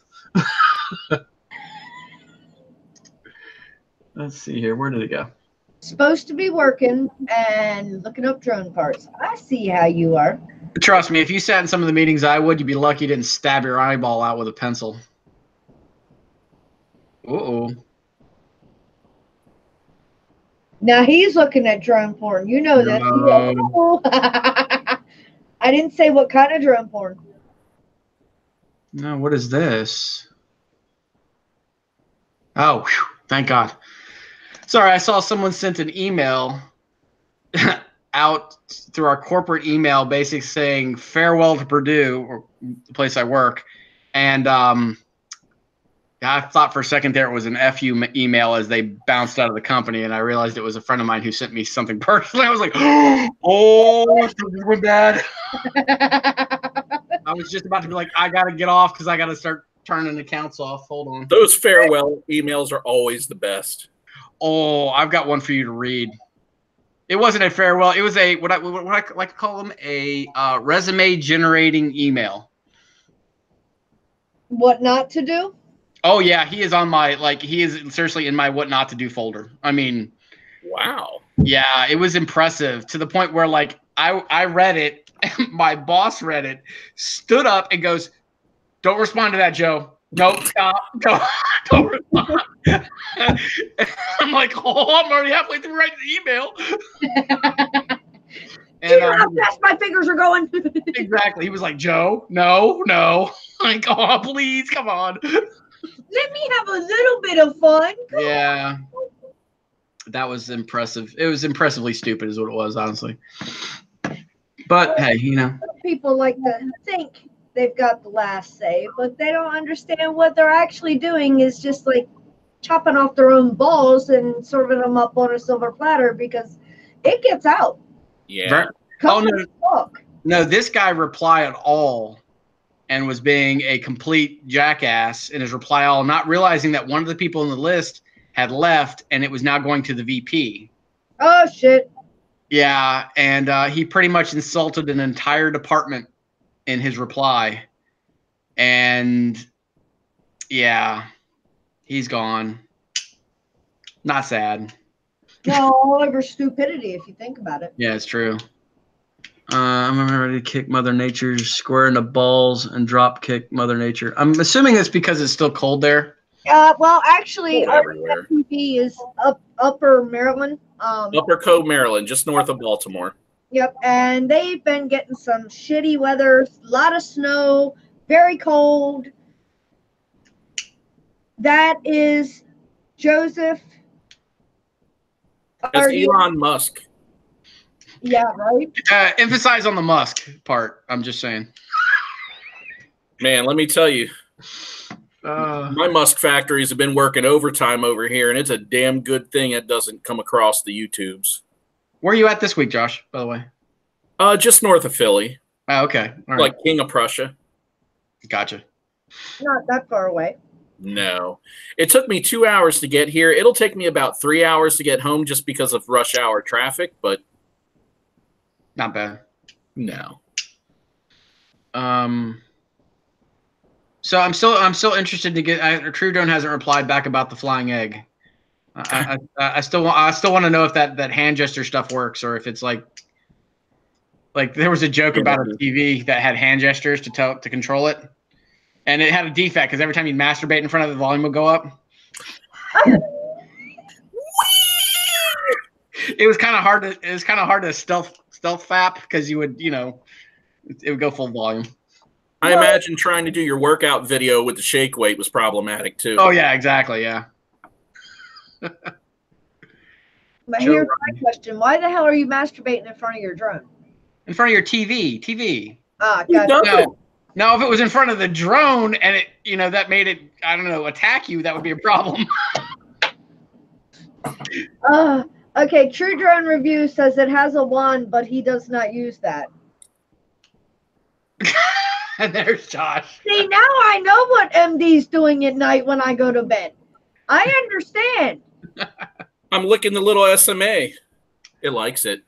Speaker 5: Let's see here. Where did it go?
Speaker 1: Supposed to be working and looking up drone parts. I see how you are.
Speaker 5: Trust me, if you sat in some of the meetings I would, you'd be lucky you didn't stab your eyeball out with a pencil. Uh-oh.
Speaker 1: Now he's looking at drone porn. You know this.
Speaker 5: No.
Speaker 1: I didn't say what kind of drone porn.
Speaker 5: No, what is this? Oh, whew, thank God. Sorry, I saw someone sent an email out through our corporate email basically saying farewell to Purdue, or the place I work. And I thought for a second there it was an FU email as they bounced out of the company, and I realized it was a friend of mine who sent me something personally. I was like, oh, we're bad. I was just about to be like, I got to get off because I got to start turning accounts off. Hold on.
Speaker 2: Those farewell emails are always the best.
Speaker 5: Oh, I've got one for you to read. It wasn't a farewell. It was a what I like to call them a resume generating email.
Speaker 1: What not to do?
Speaker 5: Oh yeah, he is on my he is seriously in my what not to do folder. I mean,
Speaker 2: wow.
Speaker 5: Yeah, it was impressive to the point where I read it, my boss read it, stood up and goes, "Don't respond to that, Joe. Nope, stop. Don't respond." I'm like, oh, I'm already halfway through writing the email.
Speaker 1: Do you know how fast my fingers are going?
Speaker 5: Exactly. He was like, Joe, no. Like, oh, please, come on.
Speaker 1: Let me have a little bit of fun.
Speaker 5: Yeah. That was impressive. It was impressively stupid is what it was, honestly. But, hey, you know.
Speaker 1: People like to think they've got the last say, but they don't understand what they're actually doing is just like chopping off their own balls and serving them up on a silver platter because it gets out.
Speaker 2: Yeah.
Speaker 5: No, this guy replied all and was being a complete jackass in his reply all, not realizing that one of the people in the list had left and it was now going to the VP.
Speaker 1: Oh, shit.
Speaker 5: Yeah, and he pretty much insulted an entire department in his reply. And, yeah, he's gone. Not sad.
Speaker 1: No, all over stupidity if you think about it.
Speaker 5: Yeah, it's true. I'm ready to kick Mother Nature square in the balls and drop kick Mother Nature. I'm assuming it's because it's still cold there.
Speaker 1: Well, actually, our FPV is Upper Maryland.
Speaker 2: Upper Cove, Maryland, just north of Baltimore.
Speaker 1: Yep, and they've been getting some shitty weather, a lot of snow, very cold. That is Joseph.
Speaker 2: That's Elon Musk.
Speaker 1: Yeah, right?
Speaker 5: Emphasize on the Musk part. I'm just saying.
Speaker 2: Man, let me tell you. My Musk factories have been working overtime over here, and it's a damn good thing it doesn't come across the YouTubes.
Speaker 5: Where are you at this week, Josh, by the way?
Speaker 2: Just north of Philly.
Speaker 5: Oh, okay. All right.
Speaker 2: Like King of Prussia.
Speaker 5: Gotcha.
Speaker 1: Not that far away.
Speaker 2: No. It took me 2 hours to get here. It'll take me about 3 hours to get home just because of rush hour traffic, but
Speaker 5: not bad.
Speaker 2: No.
Speaker 5: So I'm still interested to get. True Drone hasn't replied back about the flying egg. I still want to know if that hand gesture stuff works or if it's like Like there was a joke about a TV that had hand gestures to control it, and it had a defect because every time you'd masturbate in front of it, the volume would go up. It was kind of hard to. It was kind of hard to stealth fap because you would, it would go full volume.
Speaker 2: I imagine trying to do your workout video with the shake weight was problematic too.
Speaker 5: Oh yeah, exactly. Yeah.
Speaker 1: But here's my question: why the hell are you masturbating in front of your drone?
Speaker 5: In front of your TV.
Speaker 1: Ah, gotcha.
Speaker 5: Now, if it was in front of the drone and it, that made it, I don't know, attack you, that would be a problem.
Speaker 1: Okay. True Drone Review says it has a wand, but he does not use that.
Speaker 5: And there's Josh.
Speaker 1: See, now I know what MD's doing at night when I go to bed. I understand.
Speaker 2: I'm licking the little SMA. It likes it.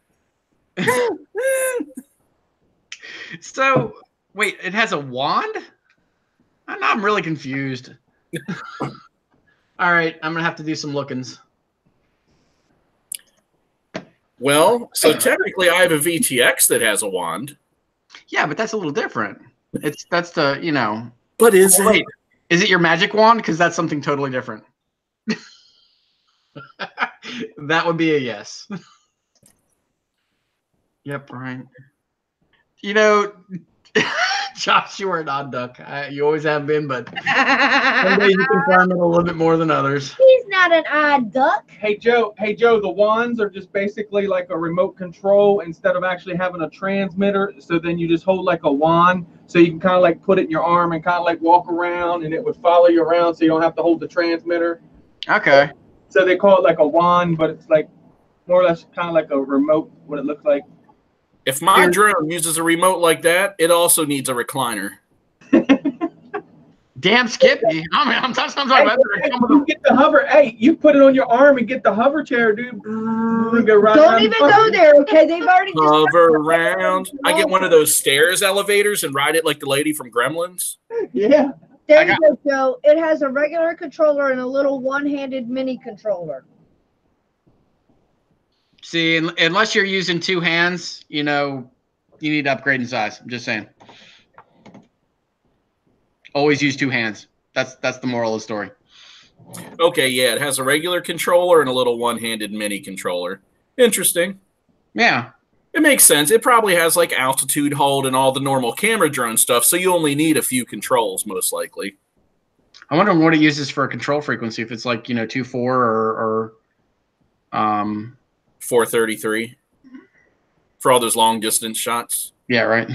Speaker 5: So, wait, it has a wand? I'm really confused. All right, I'm going to have to do some lookings.
Speaker 2: Well, so technically I have a VTX that has a wand.
Speaker 5: Yeah, but that's a little different. That's the,
Speaker 2: But is it?
Speaker 5: Is it your magic wand? Because that's something totally different. That would be a yes. Yep, right. Josh, you are an odd duck. You always have been, but some days you confirm it a little bit more than others.
Speaker 1: He's not an odd duck.
Speaker 4: Hey Joe, the wands are just basically like a remote control instead of actually having a transmitter. So then you just hold like a wand, so you can kind of like put it in your arm and kind of like walk around, and it would follow you around, so you don't have to hold the transmitter.
Speaker 5: Okay.
Speaker 4: So they call it like a wand, but it's like more or less kind of like a remote. What it looks like.
Speaker 2: If my drone uses a remote like that, it also needs a recliner.
Speaker 5: Damn Skippy. I'm talking about
Speaker 4: you get the hover. Hey, you put it on your arm and get the hover chair, dude.
Speaker 1: Don't even go there, okay? They've already
Speaker 2: hover around. I get one of those stairs elevators and ride it like the lady from Gremlins.
Speaker 4: Yeah.
Speaker 1: There you go, Joe. It has a regular controller and a little one-handed mini controller.
Speaker 5: See, unless you're using two hands, you need to upgrade in size. I'm just saying. Always use two hands. That's the moral of the story.
Speaker 2: Okay, yeah, it has a regular controller and a little one-handed mini controller. Interesting.
Speaker 5: Yeah.
Speaker 2: It makes sense. It probably has like altitude hold and all the normal camera drone stuff, so you only need a few controls, most likely.
Speaker 5: I wonder what it uses for a control frequency, if it's like, 2.4 or
Speaker 2: 433 for all those long distance shots.
Speaker 5: Yeah, right.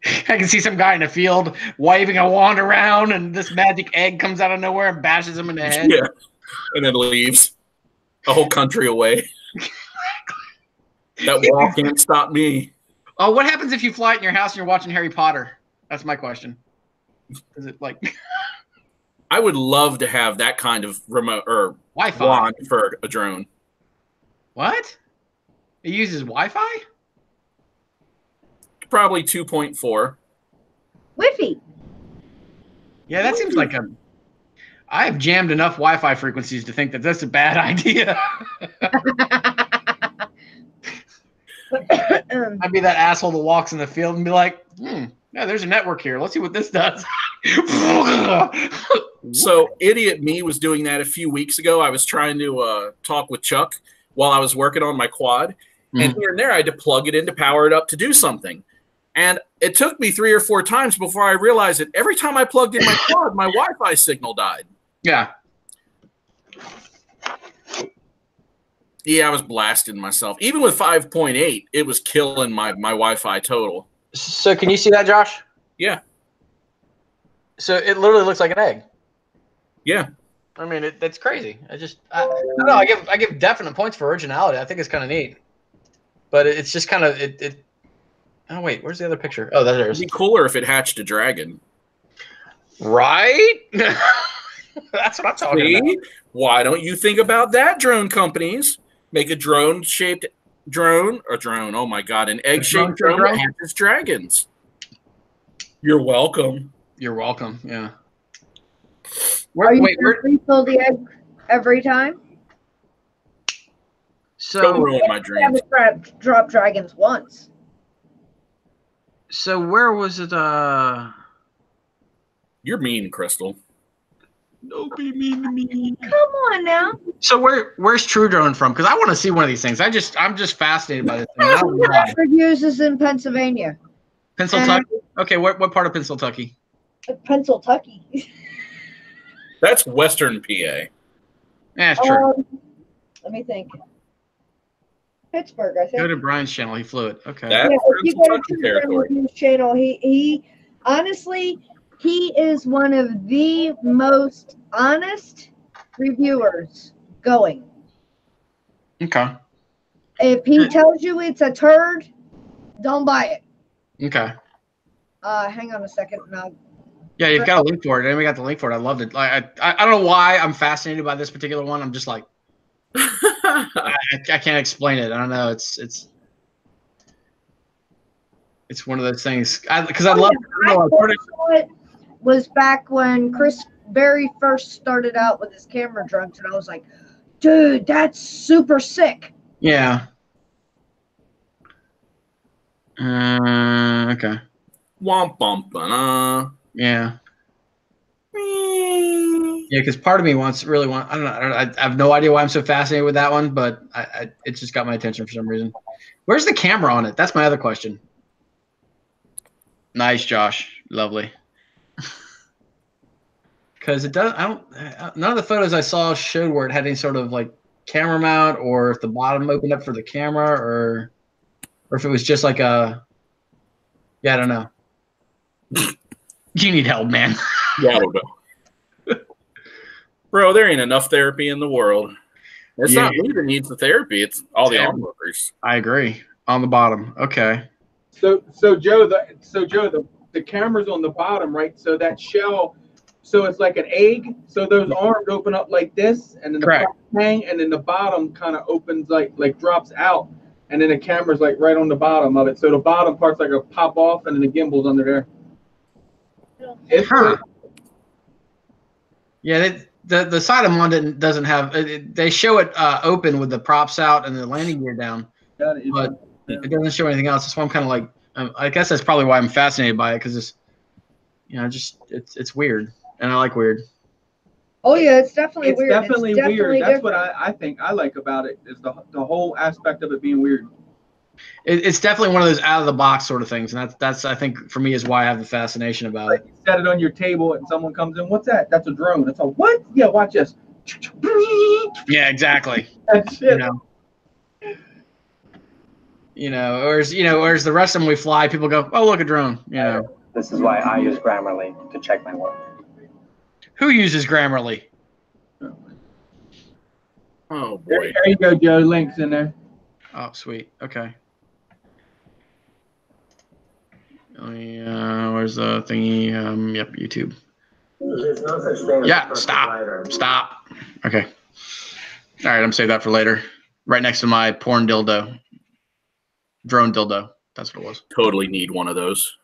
Speaker 5: I can see some guy in the field waving a wand around, and this magic egg comes out of nowhere and bashes him in the head.
Speaker 2: Yeah, and then leaves a whole country away. That wall can't stop me.
Speaker 5: Oh, what happens if you fly it in your house and you're watching Harry Potter? That's my question. Is it like...
Speaker 2: I would love to have that kind of remote or
Speaker 5: Wi-Fi
Speaker 2: wand for a drone.
Speaker 5: What? It uses Wi-Fi?
Speaker 2: Probably 2.4.
Speaker 1: Wi-Fi.
Speaker 5: Yeah, that seems like a... I have jammed enough Wi-Fi frequencies to think that that's a bad idea. I'd be that asshole that walks in the field and be like, yeah, there's a network here. Let's see what this does.
Speaker 2: So idiot me was doing that a few weeks ago. I was trying to talk with Chuck while I was working on my quad. And here and there, I had to plug it in to power it up to do something. And it took me 3 or 4 times before I realized that every time I plugged in my quad, my Wi-Fi signal died.
Speaker 5: Yeah.
Speaker 2: Yeah, I was blasting myself. Even with 5.8, it was killing my Wi-Fi total.
Speaker 5: So can you see that, Josh?
Speaker 2: Yeah.
Speaker 5: So it literally looks like an egg.
Speaker 2: Yeah.
Speaker 5: I mean, that's crazy. I don't know. I give definite points for originality. I think it's kind of neat. But it's just kind of it. Oh wait, where's the other picture? Oh, there it is.
Speaker 2: It'd be cooler if it hatched a dragon.
Speaker 5: Right? That's what I'm talking about.
Speaker 2: Why don't you think about that, drone companies? Make a drone-shaped drone, oh my God, an egg-shaped drone that hatches dragons. You're welcome.
Speaker 5: You're welcome, yeah.
Speaker 1: Are you going to refill the egg every time?
Speaker 5: So
Speaker 2: don't ruin my dreams.
Speaker 1: I haven't dropped dragons once.
Speaker 5: So where was it?
Speaker 2: You're mean, Crystal.
Speaker 5: Don't be mean to me.
Speaker 1: Come on now.
Speaker 5: So where's True Drone from? Because I want to see one of these things. I'm just fascinated by this thing. I don't know why.
Speaker 1: Reviews is in Pennsylvania.
Speaker 5: Pennsylvania. Okay, what part of Pennsylvania?
Speaker 1: Pennsylvania.
Speaker 2: That's Western PA.
Speaker 5: Yeah, that's true.
Speaker 1: Let me think. Pittsburgh, I think.
Speaker 5: Go to Brian's channel. He flew it. Okay.
Speaker 2: That's
Speaker 1: Yeah, if you go to
Speaker 2: Kentucky territory.
Speaker 1: Reviews channel, he honestly, he is one of the most honest reviewers going.
Speaker 5: Okay.
Speaker 1: If he tells you it's a turd, don't buy it.
Speaker 5: Okay.
Speaker 1: Hang on a second. No.
Speaker 5: Yeah, you've got a link for it. And we got the link for it. I loved it. Like I don't know why I'm fascinated by this particular one. I'm just like, I can't explain it. I don't know. It's one of those things. Because I love
Speaker 1: it was back when Chris very first started out with his camera drums, and I was like, dude, that's super sick.
Speaker 5: Yeah. Okay.
Speaker 2: Womp womp.
Speaker 5: Yeah. Yeah, because part of me I don't know. I have no idea why I'm so fascinated with that one, but it just got my attention for some reason. Where's the camera on it? That's my other question. Nice, Josh. Lovely. Because it does. None of the photos I saw showed where it had any sort of like camera mount, or if the bottom opened up for the camera, or if it was just like a. Yeah, I don't know. You need help, man.
Speaker 2: Yeah, I don't know. Bro, there ain't enough therapy in the world. It's not me that needs the therapy. It's all the onlookers.
Speaker 5: I agree. On the bottom. Okay.
Speaker 4: So Joe, the camera's on the bottom, right? So that shell, so it's like an egg. So those arms open up like this, and then the
Speaker 5: Correct.
Speaker 4: hang, and then the bottom kind of opens like drops out, and then the camera's like right on the bottom of it. So the bottom part's like a pop off, and then the gimbal's under there. It's
Speaker 5: Yeah, the side I'm on doesn't have. They show it open with the props out and the landing gear down, but it doesn't show anything else. That's why I'm kind of like. I guess that's probably why I'm fascinated by it, because it's, it's weird, and I like weird.
Speaker 1: Oh yeah, it's definitely weird.
Speaker 4: It's definitely weird.
Speaker 1: Definitely
Speaker 4: That's
Speaker 1: different.
Speaker 4: what I think I like about it, is the whole aspect of it being weird.
Speaker 5: It's definitely one of those out of the box sort of things, and that's I think for me is why I have the fascination about it.
Speaker 4: You set it on your table, and someone comes in. What's that? That's a drone. That's a what? Yeah, watch this.
Speaker 5: Yeah, exactly.
Speaker 4: That's it.
Speaker 5: Whereas the rest of them we fly, people go, oh, look, a drone.
Speaker 7: This is why I use Grammarly to check my work.
Speaker 5: Who uses Grammarly?
Speaker 2: Oh boy.
Speaker 4: There you go, Joe. Links in there.
Speaker 5: Oh, sweet. Okay. Oh yeah, where's the thingy? Yep, YouTube.
Speaker 7: There's no such thing.
Speaker 5: Yeah, stop. Okay. All right, I'm gonna save that for later. Right next to my porn dildo. Drone dildo. That's what it was.
Speaker 2: Totally need one of those.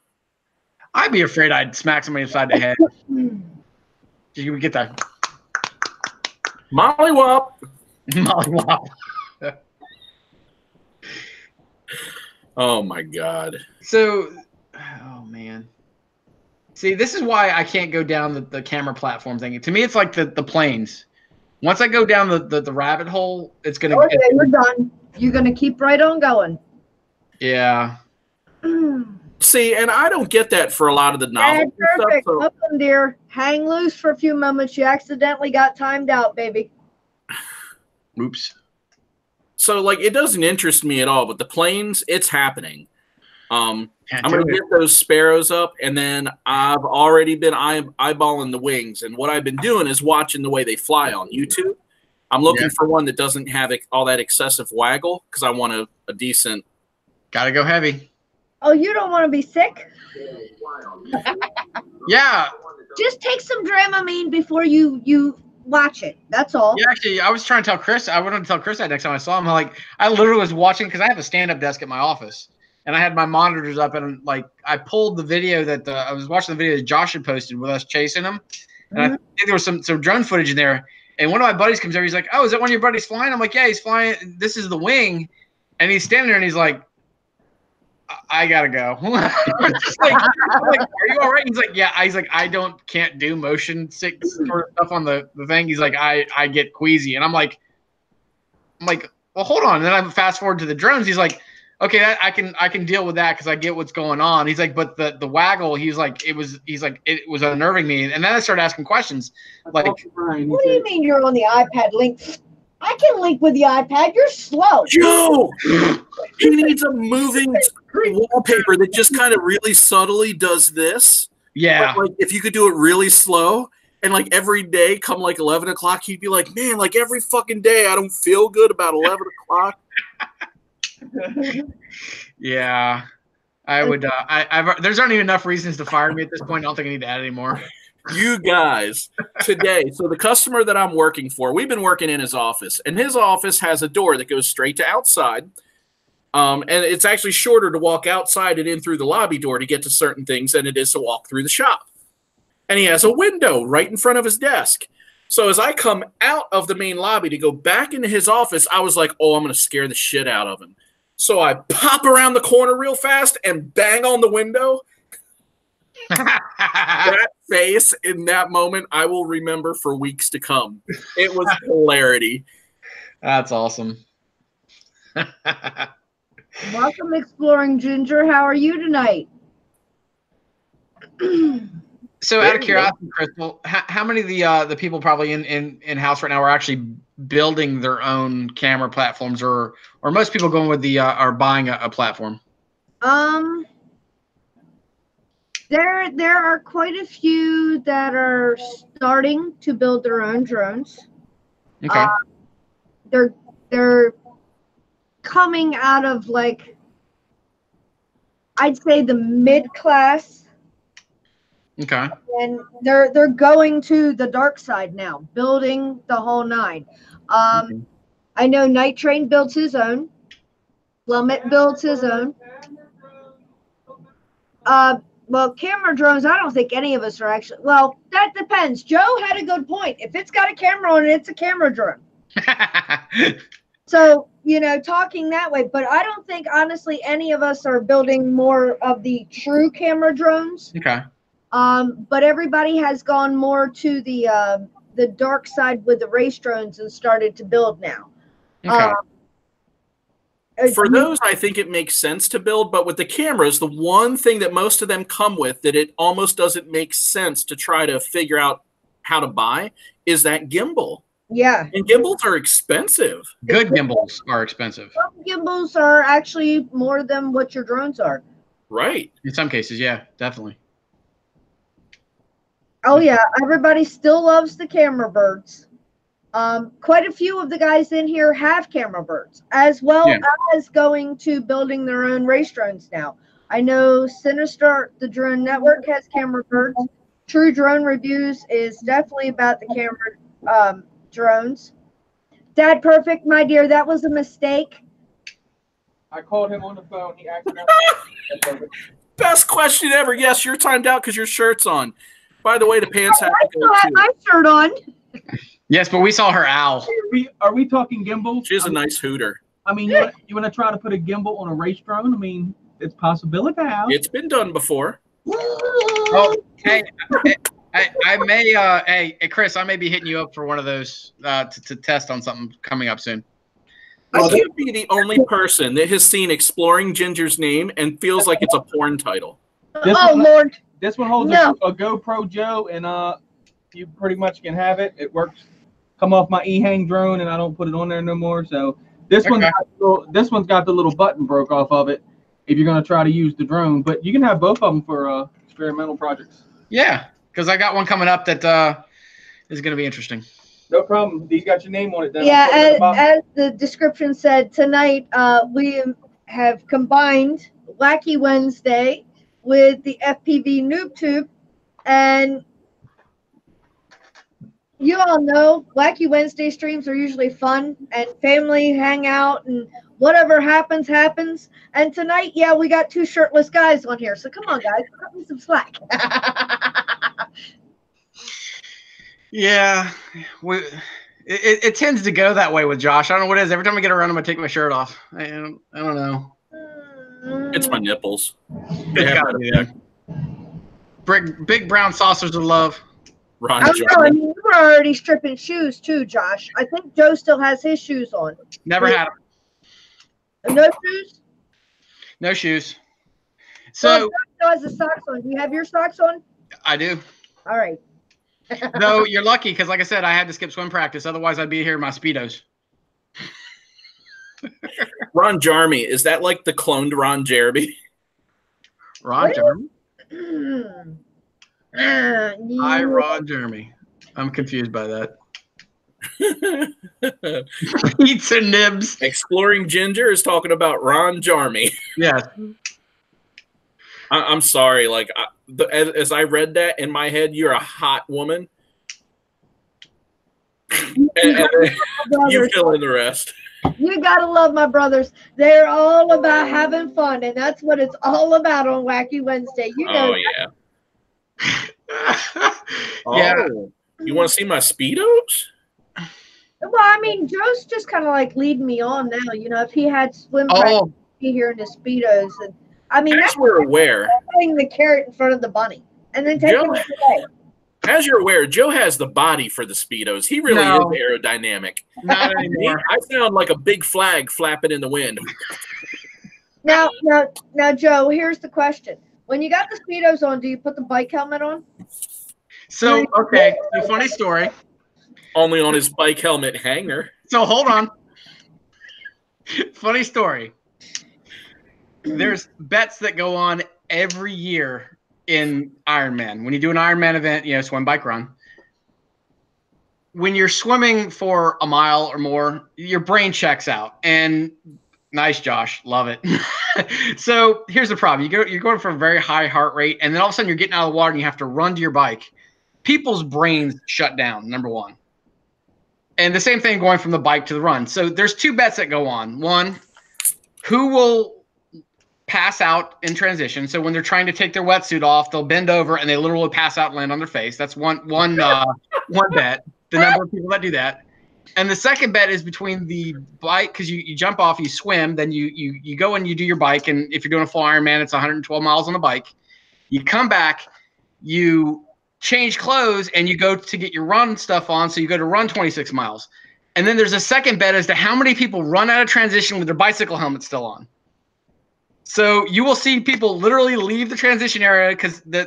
Speaker 5: I'd be afraid I'd smack somebody inside the head. You would get that.
Speaker 2: Mollywop.
Speaker 5: Mollywop.
Speaker 2: Oh my God.
Speaker 5: So, oh man. See, this is why I can't go down the camera platform thing. To me, it's like the planes. Once I go down the rabbit hole, it's gonna.
Speaker 1: Oh, yeah, you're done. You're gonna keep right on going.
Speaker 5: Yeah.
Speaker 2: See, and I don't get that for a lot of the novels.
Speaker 1: Perfect.
Speaker 2: Stuff, so.
Speaker 1: Welcome, dear. Hang loose for a few moments. You accidentally got timed out, baby.
Speaker 5: Oops.
Speaker 2: So, like, it doesn't interest me at all. But the planes, it's happening. I'm going to get those sparrows up, and then I've already been eyeballing the wings. And what I've been doing is watching the way they fly on YouTube. I'm looking for one that doesn't have all that excessive waggle, because I want a decent.
Speaker 5: Gotta go heavy.
Speaker 1: Oh, you don't want to be sick?
Speaker 5: Yeah.
Speaker 1: Just take some Dramamine before you watch it. That's all.
Speaker 5: Yeah, actually, I was trying to tell Chris. I wanted to tell Chris that next time I saw him. I literally was watching, because I have a stand-up desk at my office, and I had my monitors up, and I pulled the video that I was watching the video that Josh had posted with us chasing him, and I think there was some drone footage in there. And one of my buddies comes over. He's like, "Oh, is that one of your buddies flying?" I'm like, "Yeah, he's flying. This is the wing," and he's standing there, and he's like, I gotta go. I'm just like, are you all right? He's like, yeah. He's like, I can't do motion sick sort of stuff on the thing. He's like, I get queasy, and I'm like, well, hold on. And then I fast forward to the drones. He's like, okay, I can deal with that because I get what's going on. He's like, but the waggle, it was unnerving me. And then I started asking questions. Like,
Speaker 1: what do you mean you're on the iPad link? I can link with the iPad. You're slow.
Speaker 2: Joe, he needs a moving wallpaper that just kind of really subtly does this.
Speaker 5: Yeah.
Speaker 2: But, like, if you could do it really slow and like every day come like 11 o'clock, he'd be like, man, like every fucking day I don't feel good about 11 o'clock.
Speaker 5: Yeah. I would there's not even enough reasons to fire me at this point. I don't think I need to add any more.
Speaker 2: You guys, today, so the customer that I'm working for, we've been working in his office, and his office has a door that goes straight to outside. And it's actually shorter to walk outside and in through the lobby door to get to certain things than it is to walk through the shop. And he has a window right in front of his desk. So as I come out of the main lobby to go back into his office, I was like, oh, I'm going to scare the shit out of him. So I pop around the corner real fast and bang on the window. That face in that moment, I will remember for weeks to come. It was hilarity.
Speaker 5: That's awesome.
Speaker 1: Welcome, Exploring Ginger. How are you tonight?
Speaker 5: So, out of curiosity, Crystal, how many of the people probably in house right now are actually building their own camera platforms, or most people going with are buying a platform?
Speaker 1: There are quite a few that are starting to build their own drones.
Speaker 5: Okay.
Speaker 1: They're coming out of, like, I'd say the mid-class.
Speaker 5: Okay.
Speaker 1: And they're going to the dark side now, building the whole nine. I know Night Train builds his own. Plummet builds his own. Well, camera drones, I don't think any of us are actually. Well, that depends. Joe had a good point. If it's got a camera on it, it's a camera drone. So, talking that way. But I don't think, honestly, any of us are building more of the true camera drones.
Speaker 5: Okay.
Speaker 1: But everybody has gone more to the dark side with the race drones and started to build now.
Speaker 5: Okay.
Speaker 2: For those, I think it makes sense to build, but with the cameras, the one thing that most of them come with that it almost doesn't make sense to try to figure out how to buy is that gimbal.
Speaker 1: Yeah.
Speaker 2: And gimbals are expensive.
Speaker 5: Good gimbals are expensive.
Speaker 1: Some gimbals are actually more than what your drones are.
Speaker 2: Right.
Speaker 5: In some cases, yeah, definitely.
Speaker 1: Oh, yeah. Everybody still loves the camera birds. Quite a few of the guys in here have camera birds, as well as going to building their own race drones now. I know Sinister, the drone network, has camera birds. True Drone Reviews is definitely about the camera drones. Dad Perfect, my dear, that was a mistake.
Speaker 4: I called him on the phone. He accidentally.
Speaker 2: Best question ever. Yes, you're timed out because your shirt's on. By the way, the pants have
Speaker 1: I
Speaker 2: to go
Speaker 1: still have
Speaker 2: too.
Speaker 1: my shirt on.
Speaker 5: Yes, but we saw her owl.
Speaker 4: Are we talking gimbal?
Speaker 2: She's a nice hooter.
Speaker 4: I mean, you want to try to put a gimbal on a race drone? I mean, it's possibility.
Speaker 2: It's been done before.
Speaker 5: Oh, hey, I may, hey, Chris, I may be hitting you up for one of those to test on something coming up soon.
Speaker 2: I can't be the only person that has seen Exploring Ginger's name and feels like it's a porn title.
Speaker 1: Lord.
Speaker 4: This one holds a GoPro Joe, and you pretty much can have it. It works. Come off my e-hang drone, and I don't put it on there no more. So this one's got the little button broke off of it. If you're gonna try to use the drone, but you can have both of them for experimental projects.
Speaker 5: Yeah, because I got one coming up that is gonna be interesting.
Speaker 4: No problem. You got your name on it. Then
Speaker 1: Yeah, as the description said, tonight we have combined Wacky Wednesday with the FPVNoobtube, and you all know Wacky Wednesday streams are usually fun and family hangout and whatever happens, happens. And tonight, yeah, we got two shirtless guys on here. So come on, guys, cut me some slack.
Speaker 5: Yeah, it tends to go that way with Josh. I don't know what it is. Every time I get around him, I take my shirt off. I don't know.
Speaker 2: It's my nipples.
Speaker 5: It's gotta be there. Big brown saucers of love.
Speaker 2: Ron
Speaker 1: I don't know. I
Speaker 2: Jeremy.
Speaker 1: mean, you were already stripping shoes too, Josh. I think Joe still has his shoes on.
Speaker 5: Never had them.
Speaker 1: No shoes?
Speaker 5: No shoes.
Speaker 1: Well,
Speaker 5: So
Speaker 1: Joe still has his socks on. Do you have your socks on?
Speaker 5: I do.
Speaker 1: All right.
Speaker 5: No, you're lucky because, like I said, I had to skip swim practice. Otherwise, I'd be here in my Speedos.
Speaker 2: Ron Jeremy. Is that like the cloned Ron Jeremy?
Speaker 5: Ron Jeremy?
Speaker 1: Yeah.
Speaker 5: Hi, Ron Jeremy. I'm confused by that. Pizza nibs.
Speaker 2: Exploring Ginger is talking about Ron Jeremy.
Speaker 5: Yes.
Speaker 2: I'm sorry. Like, as I read that in my head, you're a hot woman. and you fill in the rest.
Speaker 1: You gotta love my brothers. They're all about having fun, and that's what it's all about on Wacky Wednesday. You know.
Speaker 2: Oh yeah.
Speaker 5: Yeah.
Speaker 2: Oh, you want to see my Speedos?
Speaker 1: Well, I mean, Joe's just kind of like leading me on now. You know, if he had swim practice, he'd be here in his Speedos, and I mean,
Speaker 2: as we're aware,
Speaker 1: putting the carrot in front of the bunny and then taking it away.
Speaker 2: As you're aware, Joe has the body for the Speedos. He really is aerodynamic.
Speaker 5: Not anymore.
Speaker 2: I sound like a big flag flapping in the wind.
Speaker 1: Now, Joe, here's the question. When you got the Speedos on, do you put the bike helmet on?
Speaker 5: So, okay, so funny story.
Speaker 2: Only on his bike helmet hanger.
Speaker 5: So, hold on. Funny story. There's bets that go on every year in Ironman. When you do an Ironman event, you know, swim, bike, run. When you're swimming for a mile or more, your brain checks out. And nice, Josh. Love it. So here's the problem. You're going for a very high heart rate, and then all of a sudden you're getting out of the water and you have to run to your bike. People's brains shut down, number one. And the same thing going from the bike to the run. So there's two bets that go on. One, who will pass out in transition. So when they're trying to take their wetsuit off, they'll bend over and they literally pass out and land on their face. That's one bet. The number of people that do that. And the second bet is between the bike, because you jump off, you swim, then you go and you do your bike. And if you're doing a full Ironman, it's 112 miles on the bike. You come back, you change clothes, and you go to get your run stuff on. So you go to run 26 miles. And then there's a second bet as to how many people run out of transition with their bicycle helmet still on. So you will see people literally leave the transition area because their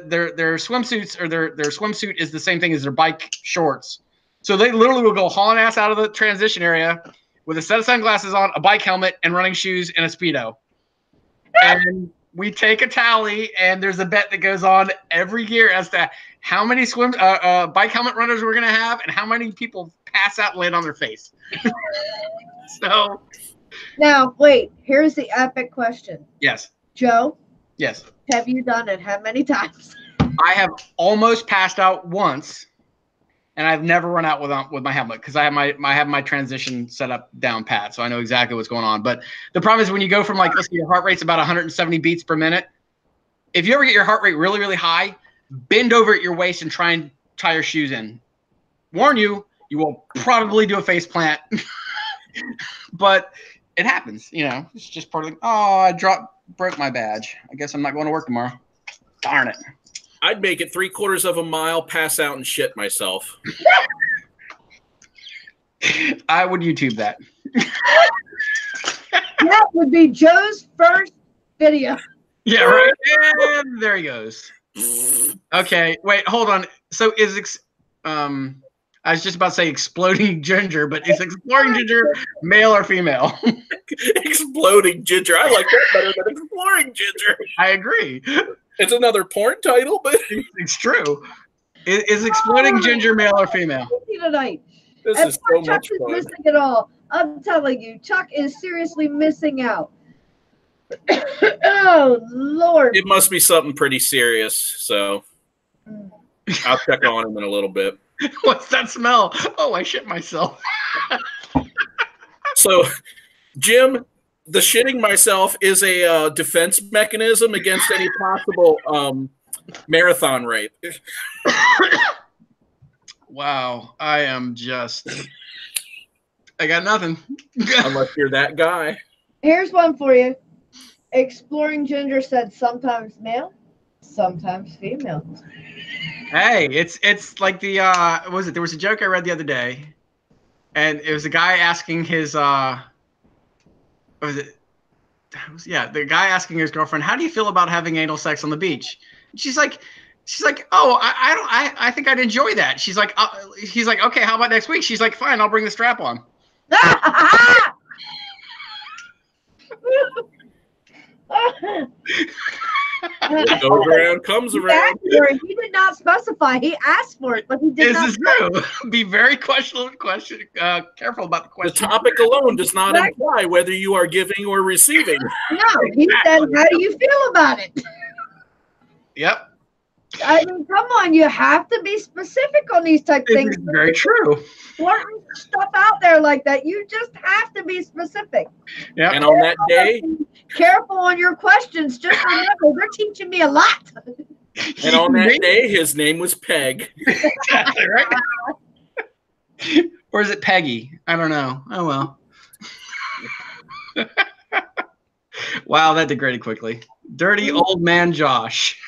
Speaker 5: swimsuits or their swimsuit is the same thing as their bike shorts. So they literally will go hauling ass out of the transition area with a set of sunglasses on, a bike helmet, and running shoes and a Speedo. And we take a tally, and there's a bet that goes on every year as to how many bike helmet runners we're going to have and how many people pass out and land on their face. So
Speaker 1: now, wait, here's the epic question.
Speaker 5: Yes.
Speaker 1: Joe?
Speaker 5: Yes.
Speaker 1: Have you done it? How many times?
Speaker 5: I have almost passed out once, and I've never run out with my helmet because I have my transition set up down pat, so I know exactly what's going on. But the problem is when you go from let's say your heart rate's about 170 beats per minute. If you ever get your heart rate really, really high, bend over at your waist and try and tie your shoes in. Warn you, you will probably do a face plant, but it happens. You know, it's just part of I broke my badge. I guess I'm not going to work tomorrow. Darn it.
Speaker 2: I'd make it 3/4 of a mile, pass out, and shit myself.
Speaker 5: I would YouTube that.
Speaker 1: That would be Joe's first video.
Speaker 5: Yeah, right. And there he goes. Okay, wait, hold on. So I was just about to say exploding ginger, but is exploring ginger male or female?
Speaker 2: Exploding ginger. I like that better than exploring ginger.
Speaker 5: I agree.
Speaker 2: It's another porn title, but
Speaker 5: it's true. Is exploding ginger male or female?
Speaker 1: Tonight.
Speaker 2: This is so
Speaker 1: Chuck
Speaker 2: much
Speaker 1: is
Speaker 2: fun.
Speaker 1: missing it all. I'm telling you, Chuck is seriously missing out. Oh, Lord.
Speaker 2: It must be something pretty serious, so I'll check on him in a little bit.
Speaker 5: What's that smell? Oh, I shit myself.
Speaker 2: So, Jim, the shitting myself is a defense mechanism against any possible marathon rape.
Speaker 5: Wow, I got nothing.
Speaker 2: Unless you're that guy.
Speaker 1: Here's one for you. Exploring Ginger said sometimes male, sometimes female.
Speaker 5: Hey, it's like the what was it? There was a joke I read the other day, and it was a guy asking his what was it? Yeah, the guy asking his girlfriend, "How do you feel about having anal sex on the beach?" And she's like, "Oh, I think I'd enjoy that." She's like, he's like, "Okay, how about next week?" She's like, "Fine, I'll bring the strap on."
Speaker 2: What goes around comes around.
Speaker 1: He did not specify. He asked for it, but he did not.
Speaker 5: This is true. Be very careful about the question.
Speaker 2: The topic alone does not imply whether you are giving or receiving.
Speaker 1: No, he said, "How do you feel about it?"
Speaker 5: Yep.
Speaker 1: I mean, come on, you have to be specific on these type of things.
Speaker 5: Very true.
Speaker 1: Flirting stuff out there like that, you just have to be specific.
Speaker 5: Yeah.
Speaker 2: And on that day,
Speaker 1: careful on your questions. Just remember, they're teaching me a lot.
Speaker 2: And on that day, his name was Peg.
Speaker 5: Exactly, right? Or is it Peggy? I don't know. Oh well. Wow, that degraded quickly. Dirty old man Josh.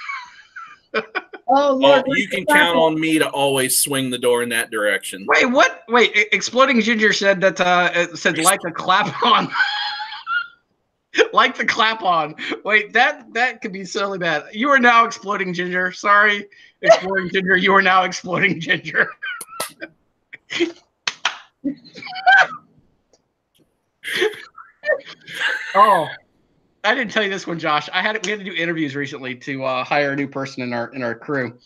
Speaker 1: Oh Lord!
Speaker 2: You can count on me to always swing the door in that direction.
Speaker 5: Wait, what? Wait, Exploding Ginger said that it said like the clap on. Like the clap on. Wait, that could be silly bad. You are now Exploding Ginger. Sorry, Exploding Ginger. You are now Exploding Ginger. Oh, I didn't tell you this one, Josh. We had to do interviews recently to hire a new person in our crew,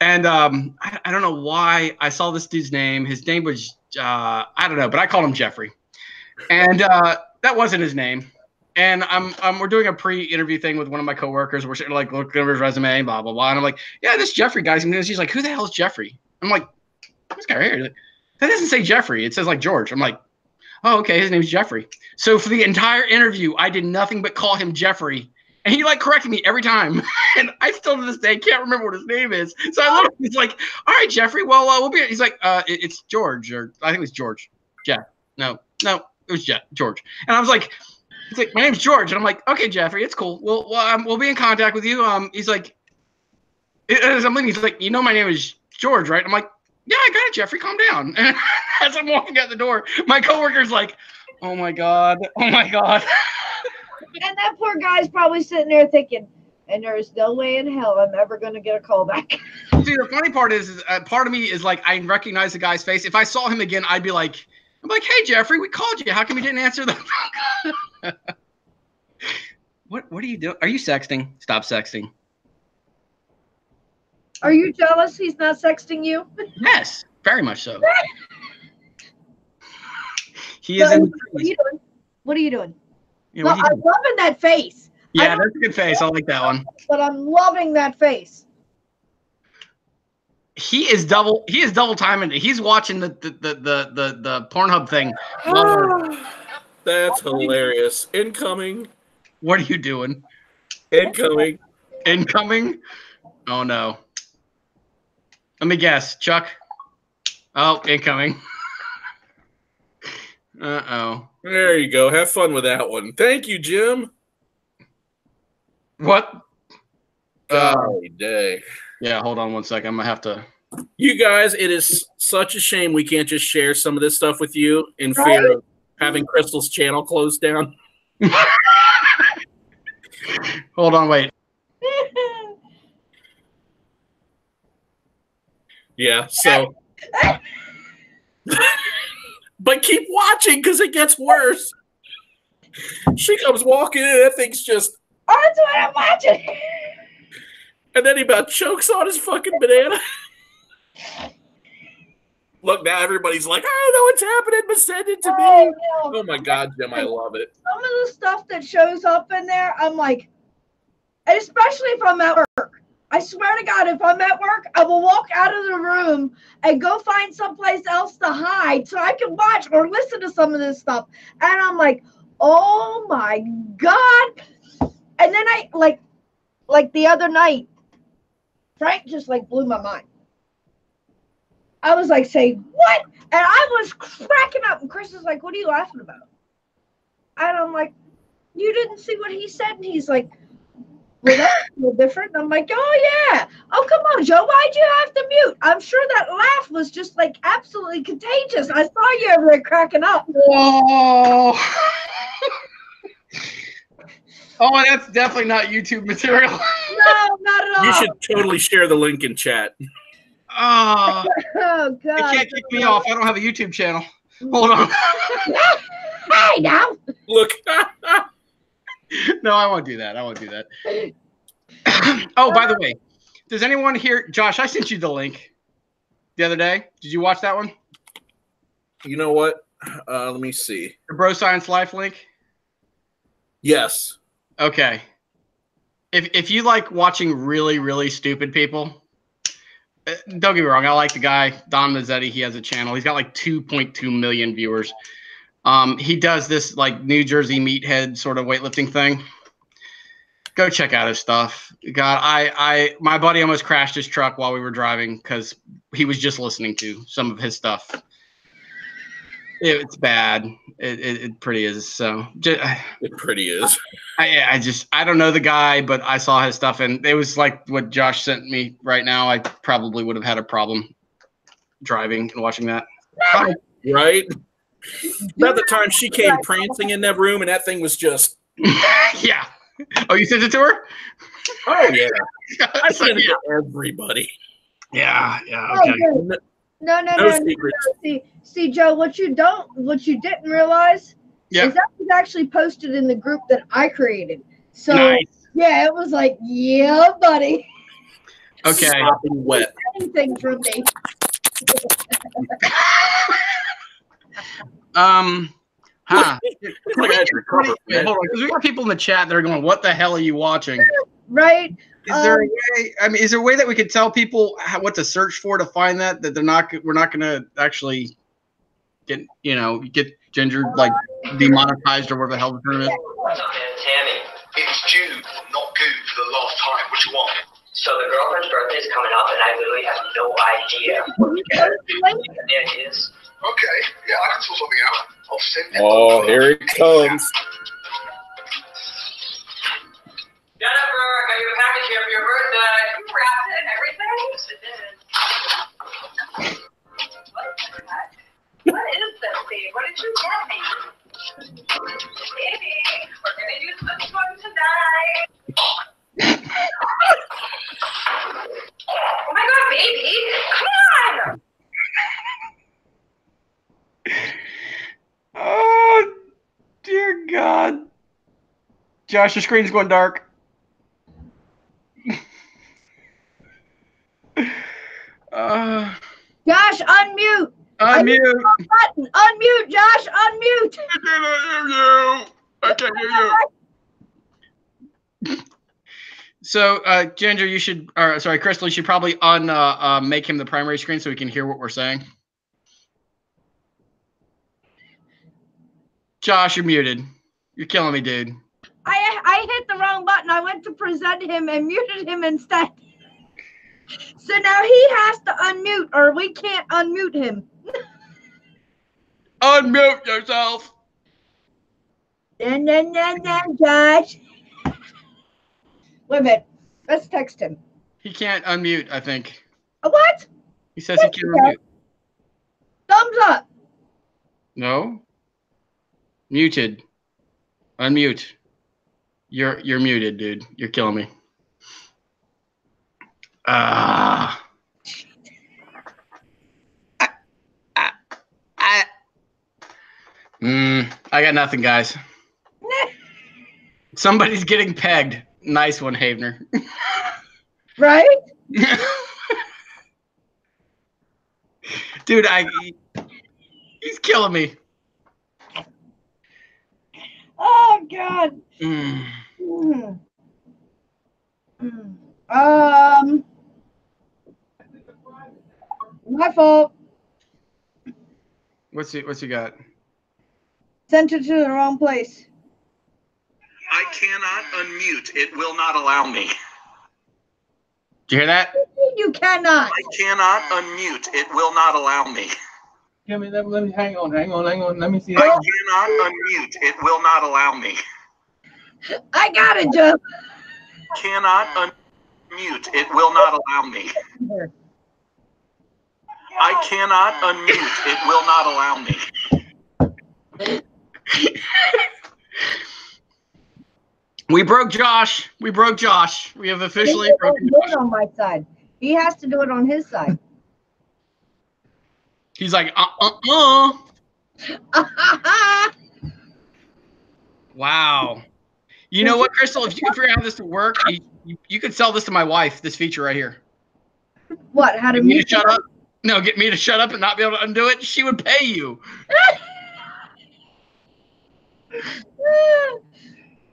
Speaker 5: and I don't know why I saw this dude's name. His name was I don't know, but I called him Jeffrey, and that wasn't his name. And we're doing a pre-interview thing with one of my coworkers. We're sitting like looking over his resume, blah blah blah. And I'm like, yeah, this Jeffrey guy's. And she's like, who the hell is Jeffrey? I'm like, this guy right here. That doesn't say Jeffrey. It says like George. I'm like, oh, okay, his name's Jeffrey. So for the entire interview, I did nothing but call him Jeffrey. And he like corrected me every time. And I still to this day can't remember what his name is. So I looked, he's like, all right, Jeffrey, well, we'll be, he's like, it's George, or I think it was George. Jeff. No, it was George. And I was like, he's like, my name's George. And I'm like, okay, Jeffrey, it's cool. We'll be in contact with you. He's like, as I'm leaving, he's like, you know, my name is George, right? I'm like, yeah, I got it, Jeffrey, calm down. And as I'm walking out the door, my coworker's like, oh my God.
Speaker 1: And that poor guy's probably sitting there thinking, and there is no way in hell I'm ever going to get a call back.
Speaker 5: See, the funny part is part of me is like, I recognize the guy's face. If I saw him again, I'd be like, hey, Jeffrey, we called you. How come you didn't answer the phone? What are you doing? Are you sexting? Stop sexting.
Speaker 1: Are you jealous he's not sexting you?
Speaker 5: Yes, very much so. He
Speaker 1: So,
Speaker 5: is in.
Speaker 1: What are you doing?
Speaker 5: Yeah,
Speaker 1: Well, I'm loving that face.
Speaker 5: yeah, that's a good face. I like that one.
Speaker 1: But I'm loving that face.
Speaker 5: He is double timing it. He's watching the Pornhub thing.
Speaker 2: That's hilarious. Incoming.
Speaker 5: What are you doing?
Speaker 2: Incoming.
Speaker 5: Incoming? Oh no. Let me guess, Chuck. Oh, incoming. Uh-oh.
Speaker 2: There you go. Have fun with that one. Thank you, Jim.
Speaker 5: What?
Speaker 2: Golly day.
Speaker 5: Yeah, hold on one second. I'm gonna have to.
Speaker 2: You guys, it is such a shame we can't just share some of this stuff with you in fear of having Crystal's channel closed down.
Speaker 5: Hold on, wait.
Speaker 2: Yeah, so. But keep watching because it gets worse. She comes walking in, that thing's just.
Speaker 1: Oh, that's what I'm watching.
Speaker 2: And then he about chokes on his fucking banana. Look, now everybody's like, I don't know what's happening, but send it to me.
Speaker 1: No.
Speaker 2: Oh my God, Jim, I love it.
Speaker 1: Some of the stuff that shows up in there, I'm like, especially if I'm at work. I swear to God, if I'm at work, I will walk out of the room and go find someplace else to hide so I can watch or listen to some of this stuff. And I'm like, oh my God. And then I, like the other night, Frank just like blew my mind. I was like, say, what? And I was cracking up. And Chris is like, what are you laughing about? And I'm like, you didn't see what he said? And he's like, well, that's a little different. And I'm like, oh, yeah. Oh, come on, Joe. Why'd you have to mute? I'm sure that laugh was just like absolutely contagious. I saw you over there cracking up.
Speaker 5: Whoa. Oh, that's definitely not YouTube material.
Speaker 1: No, not at all.
Speaker 2: You should totally share the link in chat.
Speaker 5: Oh,
Speaker 1: Oh, God.
Speaker 5: they can't kick me off. I don't have a YouTube channel. Hold on.
Speaker 1: Hey, now.
Speaker 2: Look.
Speaker 5: No, I won't do that. I won't do that. Oh, by the way, does anyone here, Josh, I sent you the link the other day. Did you watch that one?
Speaker 2: You know what? Let me see.
Speaker 5: The Bro Science Life link?
Speaker 2: Yes.
Speaker 5: Okay. If you like watching really, really stupid people, don't get me wrong. I like the guy, Don Mazzetti. He has a channel. He's got like 2.2 million viewers. He does this like New Jersey meathead sort of weightlifting thing. Go check out his stuff. God, my buddy almost crashed his truck while we were driving because he was just listening to some of his stuff. It's bad. It pretty is. So
Speaker 2: it pretty is.
Speaker 5: I don't know the guy, but I saw his stuff and it was like what Josh sent me right now. I probably would have had a problem driving and watching that.
Speaker 2: Right? About the time she came prancing in that room and that thing was just
Speaker 5: yeah. Oh, you sent it to her?
Speaker 2: Oh yeah. I sent it to everybody.
Speaker 5: Yeah, okay.
Speaker 1: Oh, no. See, Joe, what you didn't realize is that was actually posted in the group that I created. So
Speaker 5: nice.
Speaker 1: Yeah, it was like, yeah, buddy.
Speaker 5: Okay.
Speaker 2: Sopping wet.
Speaker 1: Anything from me.
Speaker 5: Hold on, because we got people in the chat that are going, "What the hell are you watching?"
Speaker 1: Right?
Speaker 5: Is there a way? I mean, is there a way that we could tell people what to search for to find that we're not going to actually get Ginger like demonetized or whatever the hell the term is?
Speaker 6: Tammy, it's Jude, not Goo, for the last time. What you want?
Speaker 8: So the girlfriend's birthday is coming up, and I literally have no idea what we got. The idea is.
Speaker 6: Okay, yeah, I can sort something out. I'll send it.
Speaker 2: Oh, here it comes.
Speaker 8: Jennifer, I got your package here for your birthday. You wrapped it and everything? Yes, it did. What is this, babe? What did you get me? Baby, we're going to do this one tonight. Oh my God, baby. Come on.
Speaker 5: Oh, dear God. Josh, your screen's going dark.
Speaker 1: Josh, unmute.
Speaker 5: Unmute.
Speaker 1: Button. Unmute, Josh. Unmute.
Speaker 5: I can't hear you. So, Ginger, you should, or sorry, Crystal, you should probably make him the primary screen so we can hear what we're saying. Josh, you're muted. You're killing me, dude.
Speaker 1: I hit the wrong button. I went to present him and muted him instead. So now he has to unmute, or we can't unmute him.
Speaker 5: Unmute yourself.
Speaker 1: No, Josh. Wait a minute. Let's text him.
Speaker 5: He can't unmute, I think.
Speaker 1: What?
Speaker 5: He says he can't unmute.
Speaker 1: Thumbs up.
Speaker 5: No. Muted. Unmute. You're muted, dude. You're killing me. I got nothing, guys. Somebody's getting pegged. Nice one, Havener.
Speaker 1: Right?
Speaker 5: Dude, he's killing me.
Speaker 1: Oh God. My fault.
Speaker 5: What's he got?
Speaker 1: Sent it to the wrong place.
Speaker 6: I cannot unmute. It will not allow me.
Speaker 5: Did you hear that?
Speaker 1: You cannot.
Speaker 6: I cannot unmute. It will not allow me.
Speaker 4: Let me hang on. Let me see.
Speaker 6: I cannot unmute. It will not allow me.
Speaker 1: I got it, Joe.
Speaker 2: Cannot unmute. It will not allow me. I cannot unmute. It will not allow me.
Speaker 5: We broke Josh. We broke Josh. We have officially broken
Speaker 1: do
Speaker 5: Josh.
Speaker 1: it on my side. He has to do it on his side.
Speaker 5: He's like, Wow. You know what, Crystal? If you can figure out how this to work, you could sell this to my wife, this feature right here.
Speaker 1: What? How to
Speaker 5: Get me
Speaker 1: mute
Speaker 5: to shut up? No, get me to shut up and not be able to undo it. She would pay you.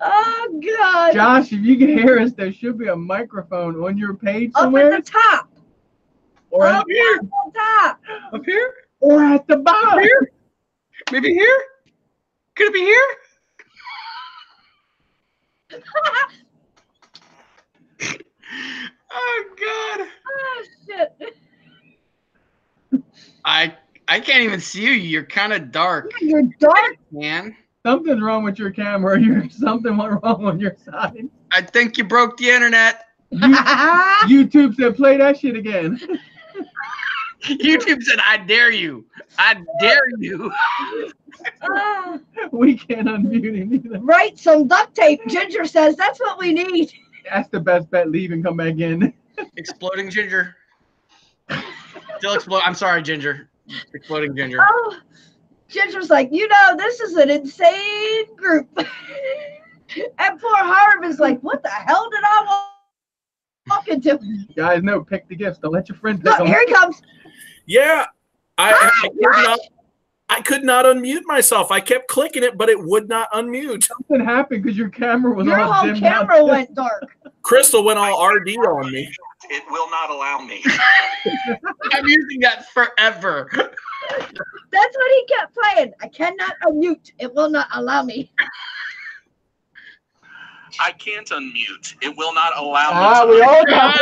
Speaker 1: Oh, God.
Speaker 4: Josh, if you can hear us, there should be a microphone on your page
Speaker 1: Up
Speaker 4: somewhere.
Speaker 1: at the top.
Speaker 4: Or
Speaker 1: Up
Speaker 4: at
Speaker 1: at the top.
Speaker 5: Up here?
Speaker 4: or at the bottom.
Speaker 5: Here? Maybe here? Could it be here? Oh God!
Speaker 1: Oh shit!
Speaker 5: I can't even see you. You're kind of dark.
Speaker 1: Yeah, you're dark,
Speaker 5: man.
Speaker 4: Something's wrong with your camera. You're something went wrong on your side.
Speaker 5: I think you broke the internet.
Speaker 4: YouTube said play that shit again.
Speaker 5: YouTube said, "I dare you. I dare you."
Speaker 4: We can't unmute him either.
Speaker 1: Right, some duct tape. Ginger says that's what we need.
Speaker 4: That's the best bet. Leave and come back in.
Speaker 5: Exploding Ginger. Still explode. I'm sorry, Ginger. Exploding Ginger.
Speaker 1: Oh, Ginger's like, this is an insane group. And poor Harv is like, what the hell did I walk into?
Speaker 4: Guys, no, pick the gifts. Don't let your friends pick
Speaker 1: Look,
Speaker 4: them.
Speaker 1: here he comes.
Speaker 2: Yeah, I could not unmute myself. I kept clicking it, but it would not unmute.
Speaker 4: Something happened because your camera was
Speaker 1: Your
Speaker 4: all
Speaker 1: whole
Speaker 4: dimmed
Speaker 1: camera
Speaker 4: out.
Speaker 1: went dark.
Speaker 2: Crystal went all RD on me. It will not allow me.
Speaker 5: I'm using that forever.
Speaker 1: That's what he kept playing. I cannot unmute. It will not allow me.
Speaker 2: I can't unmute. It will not allow me.
Speaker 4: We all got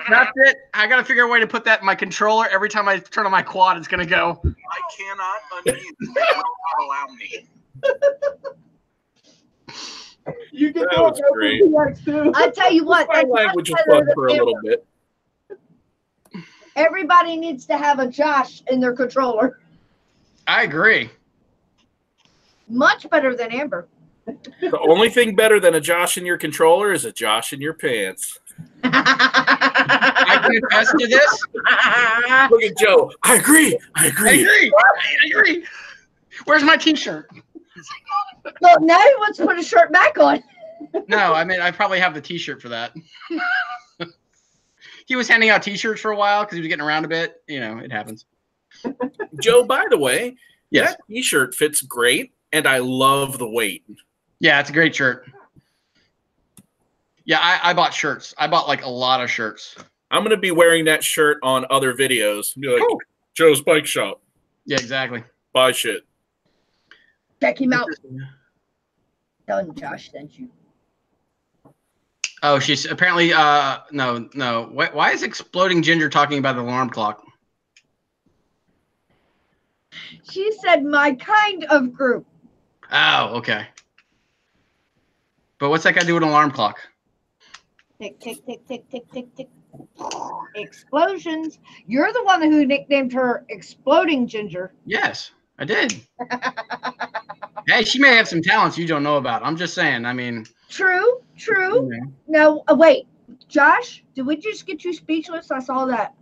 Speaker 5: That's it. I got to figure a way to put that in my controller. Every time I turn on my quad, it's going to go.
Speaker 2: I cannot unmute. It will not allow me.
Speaker 4: You can
Speaker 2: That
Speaker 4: do
Speaker 2: was
Speaker 4: it
Speaker 2: great.
Speaker 4: with PX too.
Speaker 1: I tell you what.
Speaker 2: My
Speaker 1: that's
Speaker 2: language
Speaker 1: much
Speaker 2: was
Speaker 1: better
Speaker 2: fun for a
Speaker 1: than
Speaker 2: little bit.
Speaker 1: Everybody needs to have a Josh in their controller.
Speaker 5: I agree.
Speaker 1: Much better than Amber.
Speaker 2: The only thing better than a Josh in your controller is a Josh in your pants.
Speaker 5: I can attest to this.
Speaker 2: Look at Joe. I agree. I agree.
Speaker 5: I agree. Where's my T-shirt?
Speaker 1: Well, now he wants to put his shirt back on.
Speaker 5: No, I mean, I probably have the T-shirt for that. He was handing out T-shirts for a while because he was getting around a bit. It happens.
Speaker 2: Joe, by the way,
Speaker 5: Yes.
Speaker 2: that T-shirt fits great, and I love the weight.
Speaker 5: Yeah, it's a great shirt. Yeah, I bought shirts. I bought like a lot of shirts.
Speaker 2: I'm going to be wearing that shirt on other videos. Be like, Joe's Bike Shop.
Speaker 5: Yeah, exactly.
Speaker 2: Buy shit.
Speaker 1: Check him out. Tell him Josh sent you.
Speaker 5: Oh, she's apparently no. Why is Exploding Ginger talking about the alarm clock?
Speaker 1: She said my kind of group.
Speaker 5: Oh, okay. But what's that got to do with an alarm clock?
Speaker 1: Tick, tick, tick, tick, tick, tick, tick. Explosions. You're the one who nicknamed her Exploding Ginger.
Speaker 5: Yes, I did. Hey, she may have some talents you don't know about. I'm just saying. I mean.
Speaker 1: True.
Speaker 5: Yeah.
Speaker 1: No, wait. Josh, did we just get you speechless? I saw that.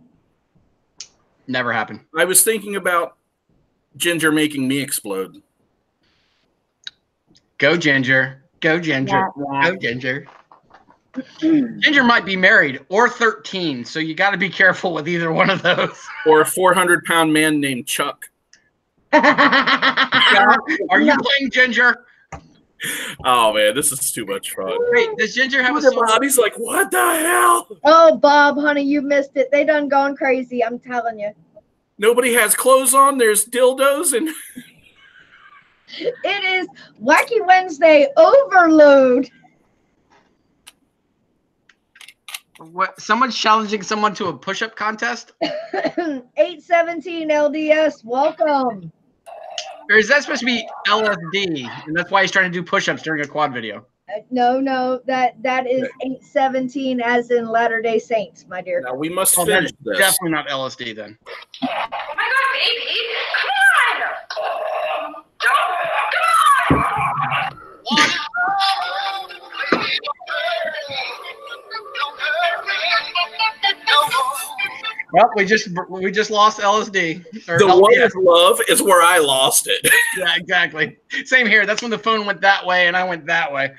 Speaker 5: Never happened.
Speaker 2: I was thinking about Ginger making me explode.
Speaker 5: Go Ginger. Go Ginger. Go Ginger. Ginger might be married or 13, so you got to be careful with either one of those.
Speaker 2: Or a 400-pound man named Chuck.
Speaker 5: Are you playing Ginger?
Speaker 2: Oh, man, this is too much fun.
Speaker 5: Wait, does Ginger have a
Speaker 2: Look at
Speaker 5: soul?
Speaker 2: Bob. He's like, what the hell?
Speaker 1: Oh, Bob, honey, you missed it. They done gone crazy. I'm telling you.
Speaker 2: Nobody has clothes on. There's dildos and...
Speaker 1: It is Wacky Wednesday overload.
Speaker 5: What? Someone's challenging someone to a push-up contest?
Speaker 1: 817 LDS, welcome.
Speaker 5: Or is that supposed to be LSD? And that's why he's trying to do push-ups during a quad video.
Speaker 1: No, that is 817 as in Latter-day Saints, my dear.
Speaker 2: Now we must
Speaker 5: Oh,
Speaker 2: finish
Speaker 5: that's
Speaker 2: this.
Speaker 5: definitely not LSD then.
Speaker 8: Oh my God, baby! Come on! Come on!
Speaker 5: Well, we just lost LSD. Or
Speaker 2: The
Speaker 5: LDS.
Speaker 2: one is love is where I lost it.
Speaker 5: Yeah, exactly. Same here. That's when the phone went that way and I went that way.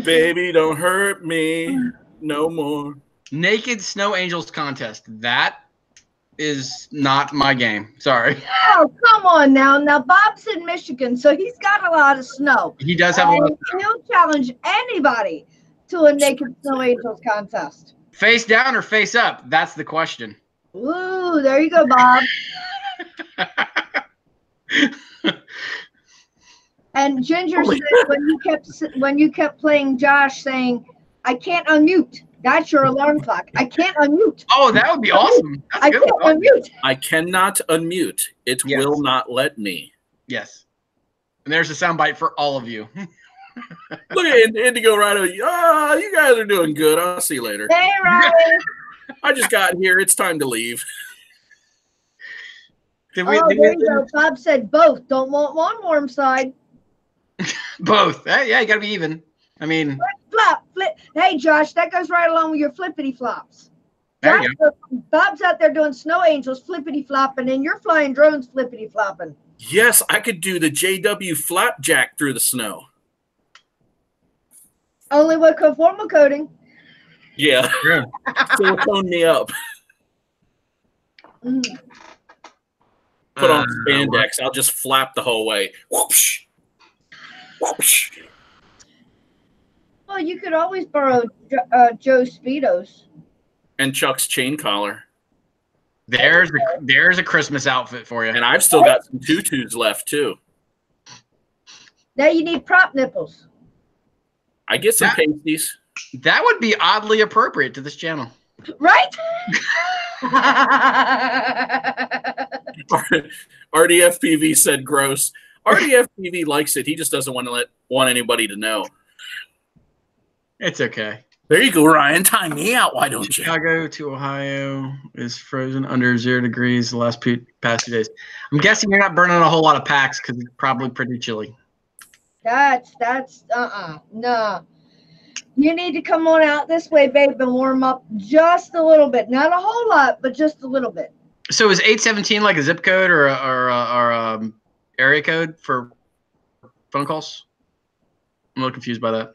Speaker 2: Baby, don't hurt me no more.
Speaker 5: Naked Snow Angels contest. That is not my game. Sorry.
Speaker 1: Oh, come on now. Now, Bob's in Michigan, so he's got a lot of snow.
Speaker 5: He does have a lot of
Speaker 1: He'll challenge anybody to a Naked Snow Angels contest.
Speaker 5: face down or face up. That's the question.
Speaker 1: Ooh, there you go, Bob. And Ginger said when you kept playing Josh saying, "I can't unmute." That's your alarm clock. I can't unmute.
Speaker 5: Oh, that would be awesome. That's
Speaker 1: I
Speaker 5: a good
Speaker 1: can't
Speaker 5: one.
Speaker 1: unmute.
Speaker 2: I cannot unmute. It
Speaker 5: Yes.
Speaker 2: will not let me.
Speaker 5: Yes. And there's a soundbite for all of you.
Speaker 2: Look at Indigo Rhino. Oh, you guys are doing good. I'll see you later.
Speaker 1: Hey, Ryan.
Speaker 2: I just got here. It's time to leave.
Speaker 5: Did
Speaker 1: There you go. Bob said both. Don't want one warm side.
Speaker 5: Both. Yeah, you got to be even. I mean,
Speaker 1: Flip. Hey, Josh, that goes right along with your flippity flops.
Speaker 5: there you go.
Speaker 1: Bob's out there doing snow angels flippity flopping, and you're flying drones flippity flopping.
Speaker 2: Yes, I could do the JW flapjack through the snow.
Speaker 1: Only with conformal coating.
Speaker 2: Yeah.
Speaker 5: Yeah.
Speaker 2: Silicone me up.
Speaker 1: Mm.
Speaker 2: Put on spandex. I'll just flap the whole way. Whoosh. Whoosh.
Speaker 1: Well, you could always borrow Joe's Speedos.
Speaker 2: And Chuck's chain collar.
Speaker 5: There's a Christmas outfit for you.
Speaker 2: And I've still got some tutus left, too.
Speaker 1: Now you need prop nipples.
Speaker 2: I get some pasties.
Speaker 5: That would be oddly appropriate to this channel.
Speaker 1: Right?
Speaker 2: RDFPV said gross. RDFPV likes it. He just doesn't want anybody to know.
Speaker 5: It's okay.
Speaker 2: There you go, Ryan. Time me out. Why don't you?
Speaker 5: Chicago to Ohio is frozen under 0 degrees the last past 2 days. I'm guessing you're not burning a whole lot of packs because it's probably pretty chilly.
Speaker 1: That's no. You need to come on out this way, babe, and warm up just a little bit. Not a whole lot, but just a little bit.
Speaker 5: So is 817 like a zip code or area code for phone calls? I'm a little confused by that.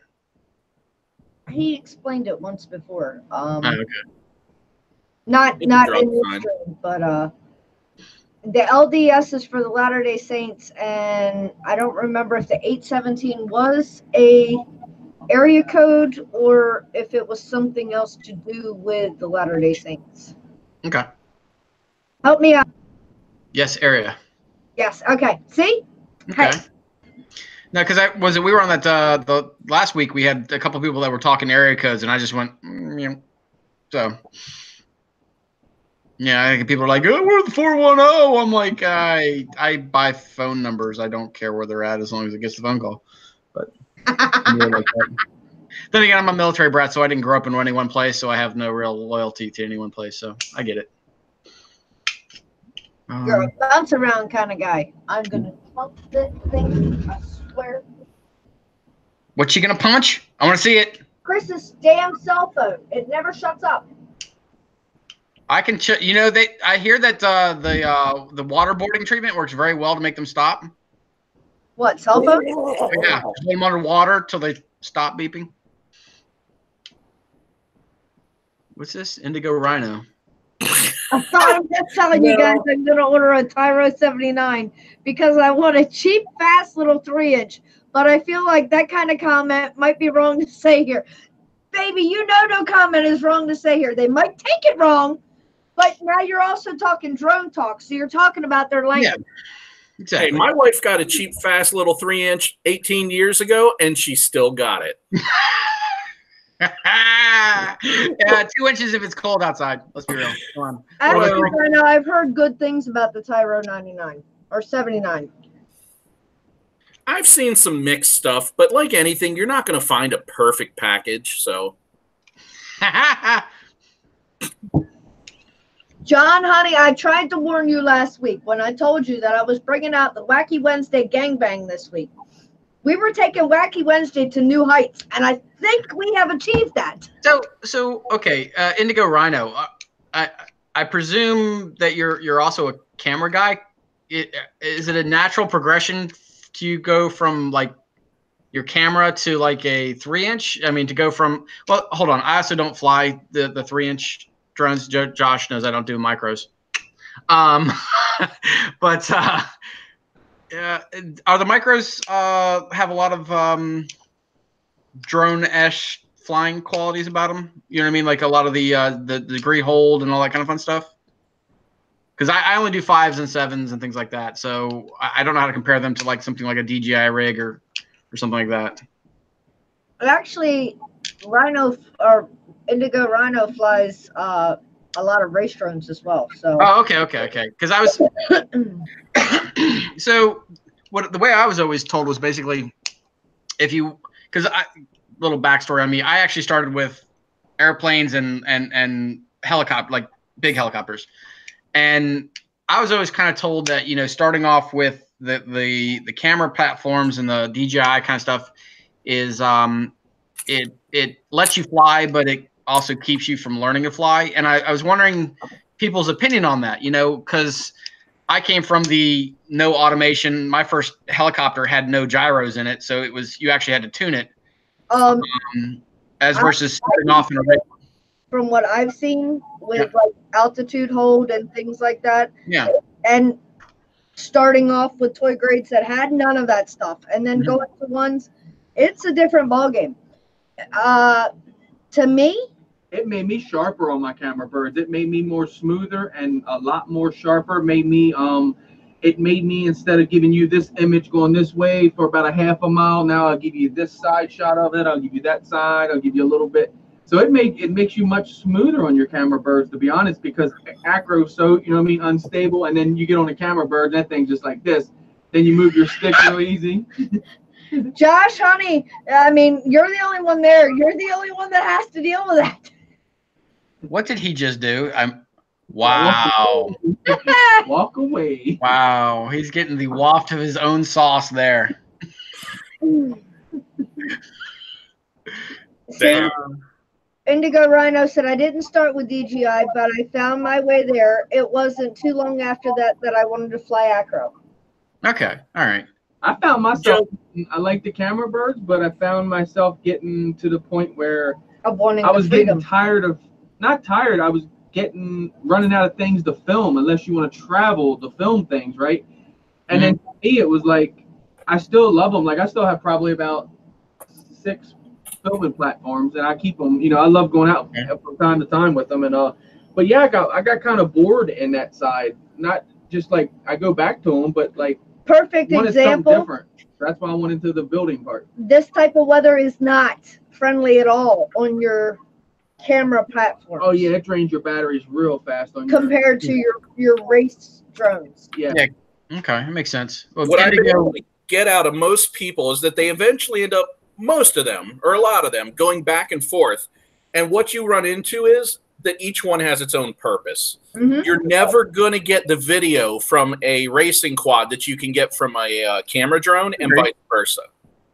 Speaker 1: He explained it once before.
Speaker 5: Okay.
Speaker 1: Not in this stream, but the LDS is for the Latter-day Saints, and I don't remember if the 817 was a area code or if it was something else to do with the Latter-day Saints.
Speaker 5: Okay.
Speaker 1: Help me out.
Speaker 5: Yes, area.
Speaker 1: Yes. Okay. See?
Speaker 5: Okay.
Speaker 1: Hey.
Speaker 5: No, because we were on that the last week. We had a couple people that were talking area codes, and I just went, so. Yeah, I think people are like, "Oh, we're the 410." I'm like, I buy phone numbers. I don't care where they're at as long as it gets the phone call. But like then again, I'm a military brat, so I didn't grow up in any one place, so I have no real loyalty to any one place. So I get it.
Speaker 1: You're a bounce around kind of guy. I'm gonna pump this thing. I swear.
Speaker 5: What you gonna punch? I want to see it.
Speaker 1: Chris's damn cell phone. It never shuts up.
Speaker 5: I can, I hear that the waterboarding treatment works very well to make them stop.
Speaker 1: What, cell phone?
Speaker 5: Yeah, hold them underwater till they stop beeping. What's this? Indigo Rhino.
Speaker 1: I'm just telling you guys, I'm gonna order a Tyro 79 because I want a cheap, fast little 3-inch. But I feel like that kind of comment might be wrong to say here. Baby, you know no comment is wrong to say here. They might take it wrong. But now you're also talking drone talk, so you're talking about their language.
Speaker 5: Yeah, exactly.
Speaker 2: Hey, my wife got a cheap, fast little 3-inch 18 years ago, and she still got it.
Speaker 5: Yeah, 2 inches if it's cold outside. Let's be real. Come on.
Speaker 1: Actually, I know I've heard good things about the Tyro 99 or 79.
Speaker 2: I've seen some mixed stuff, but like anything, you're not going to find a perfect package. So,
Speaker 1: John, honey, I tried to warn you last week when I told you that I was bringing out the Wacky Wednesday Gangbang this week. We were taking Wacky Wednesday to new heights, and I think we have achieved that.
Speaker 5: So okay, Indigo Rhino. I presume that you're also a camera guy. Is it a natural progression to go from like your camera to like a 3-inch? I mean, to go from hold on. I also don't fly the 3-inch drones. Josh knows I don't do micros. But are the micros have a lot of drone-esque flying qualities about them? You know what I mean? Like a lot of the degree hold and all that kind of fun stuff. Because I only do 5s and 7s and things like that, so I don't know how to compare them to like something like a DJI rig or something like that.
Speaker 1: Actually, Rhino or Indigo Rhino flies a lot of race drones as well. So.
Speaker 5: Oh, okay. Because I was so the way I was always told was basically little backstory on me. I actually started with airplanes and helicopter, like big helicopters. And I was always kind of told that, starting off with the camera platforms and the DJI kind of stuff is it lets you fly, but it also keeps you from learning to fly. And I was wondering people's opinion on that, because I came from the no automation. My first helicopter had no gyros in it, so you actually had to tune it. Versus starting off in a race.
Speaker 1: From what I've seen with like altitude hold and things like that.
Speaker 5: Yeah.
Speaker 1: And starting off with toy grades that had none of that stuff and then going to ones, it's a different ballgame. To me,
Speaker 4: it made me sharper on my camera birds. It made me more smoother and a lot more sharper. It made me instead of giving you this image going this way for about a half a mile, now I'll give you this side shot of it. I'll give you that side. I'll give you a little bit. So it makes you much smoother on your camera birds, to be honest, because acro's so, unstable. And then you get on the camera bird, that thing's just like this. Then you move your stick real easy.
Speaker 1: Josh, honey, I mean, you're the only one there. You're the only one that has to deal with that.
Speaker 5: What did he just do? Wow.
Speaker 4: Walk away.
Speaker 5: Wow. He's getting the waft of his own sauce there.
Speaker 1: Damn. Indigo Rhino said, I didn't start with DJI, but I found my way there. It wasn't too long after that I wanted to fly acro.
Speaker 5: Okay. All right.
Speaker 4: I found myself, I like the camera birds, but I found myself getting to the point where I was getting tired of, not tired, I was running out of things to film unless you want to travel to film things, right? And then for me, it was like, I still love them. Like I still have probably about 6 filming platforms, and I keep them. I love going out from time to time with them. And but yeah, I got kind of bored in that side. Not just like I go back to them, but like
Speaker 1: perfect example.
Speaker 4: Different. That's why I went into the building part.
Speaker 1: This type of weather is not friendly at all on your camera platform.
Speaker 4: Oh yeah, it drains your batteries real fast on
Speaker 1: compared to your race drones.
Speaker 4: Yeah.
Speaker 5: Okay, that makes sense. Well,
Speaker 2: what I get out of most people is that they eventually end up, most of them, or a lot of them, going back and forth. And what you run into is that each one has its own purpose. You're never going to get the video from a racing quad that you can get from a camera drone and vice versa.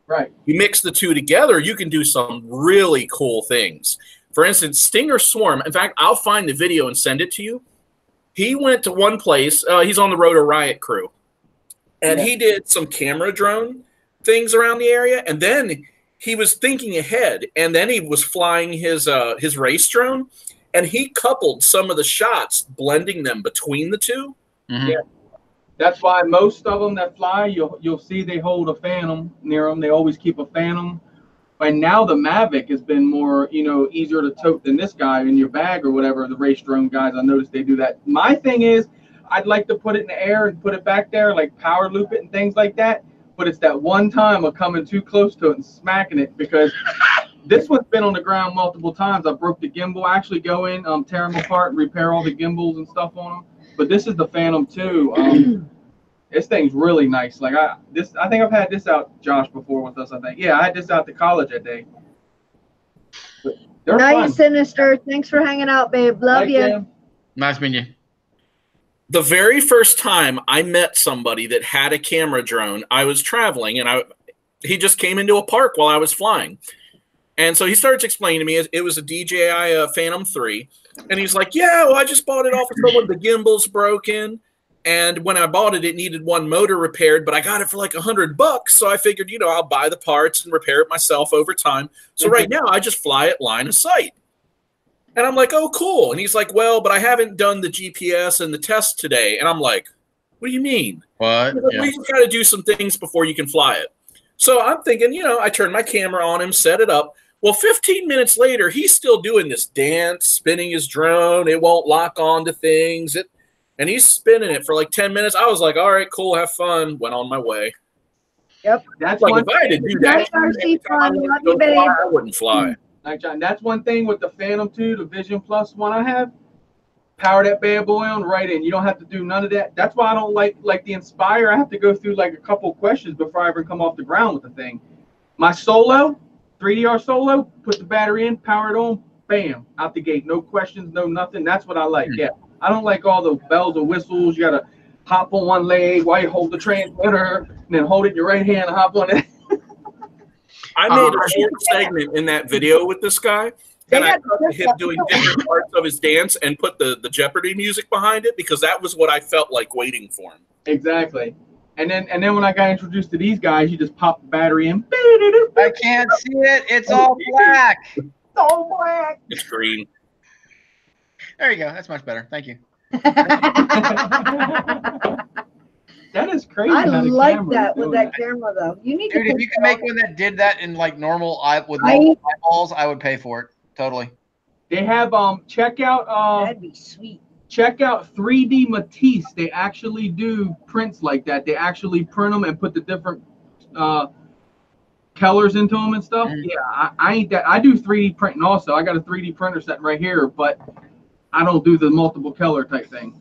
Speaker 4: Right.
Speaker 2: You mix the two together, you can do some really cool things. For instance, Stinger Swarm. In fact, I'll find the video and send it to you. He went to one place. He's on the Rotor Riot crew. And he did some camera drone things around the area. And then he was thinking ahead. And then he was flying his race drone. And he coupled some of the shots, blending them between the two.
Speaker 4: Yeah. That's why most of them that fly, you'll see they hold a Phantom near them. They always keep a Phantom. And now the Mavic has been more, easier to tote than this guy in your bag or whatever. The race drone guys, I noticed they do that. My thing is, I'd like to put it in the air and put it back there, like power loop it and things like that. But it's that one time of coming too close to it and smacking it, because this one's been on the ground multiple times. I broke the gimbal. I actually go in, tear them apart, and repair all the gimbals and stuff on them. But this is the Phantom 2. This thing's really nice. Like I think I've had this out, Josh, before with us. I think, yeah, I had this out to college that day.
Speaker 1: Night
Speaker 4: fun.
Speaker 1: Sinister. Thanks for hanging out, babe. Love you.
Speaker 4: Jim.
Speaker 5: Nice meeting you.
Speaker 2: The very first time I met somebody that had a camera drone, I was traveling, and he just came into a park while I was flying. And so he starts explaining to me it was a DJI Phantom 3. And he's like, yeah, well, I just bought it off of someone. The gimbal's broken. And when I bought it, it needed one motor repaired, but I got it for like $100. So I figured, I'll buy the parts and repair it myself over time. So right now I just fly it line of sight. And I'm like, oh, cool. And he's like, well, but I haven't done the GPS and the test today. And I'm like, what do you mean?
Speaker 5: What?
Speaker 2: Like, well, you've got to do some things before you can fly it. So I'm thinking, I turned my camera on him, set it up. Well, 15 minutes later, he's still doing this dance, spinning his drone. It won't lock onto things. And he's spinning it for like 10 minutes. I was like, all right, cool, have fun. Went on my way.
Speaker 1: Yep.
Speaker 4: That's
Speaker 2: like,
Speaker 4: one
Speaker 2: if I had to do that, I wouldn't fly.
Speaker 4: Like, John, that's one thing with the Phantom 2, the Vision Plus one I have. Power that bad boy on right in. You don't have to do none of that. That's why I don't like the Inspire. I have to go through like a couple of questions before I ever come off the ground with the thing. My Solo, 3DR Solo, put the battery in, power it on, bam, out the gate. No questions, no nothing. That's what I like. Yeah. I don't like all the bells and whistles. You got to hop on one leg while you hold the transmitter and then hold it in your right hand and hop on it.
Speaker 2: I made a short segment in that video with this guy, and I cut him doing different parts of his dance and put the Jeopardy music behind it because that was what I felt like waiting for him.
Speaker 4: Exactly. And then when I got introduced to these guys, you just pop the battery in.
Speaker 5: I can't see it. It's all black.
Speaker 1: It's all black.
Speaker 2: It's green.
Speaker 5: There you go. That's much better. Thank you.
Speaker 4: That is crazy.
Speaker 1: I like that with that camera, though. You need
Speaker 5: Dude,
Speaker 1: to
Speaker 5: if you could make one that did that in like normal with normal eyeballs, I would pay for it. Totally.
Speaker 4: They have check out
Speaker 1: that'd be sweet.
Speaker 4: Check out 3D Matisse. They actually do prints like that. They actually print them and put the different colors into them and stuff. Mm-hmm. Yeah, I ain't that. I do 3D printing also. I got a 3D printer set right here, but I don't do the multiple color type thing.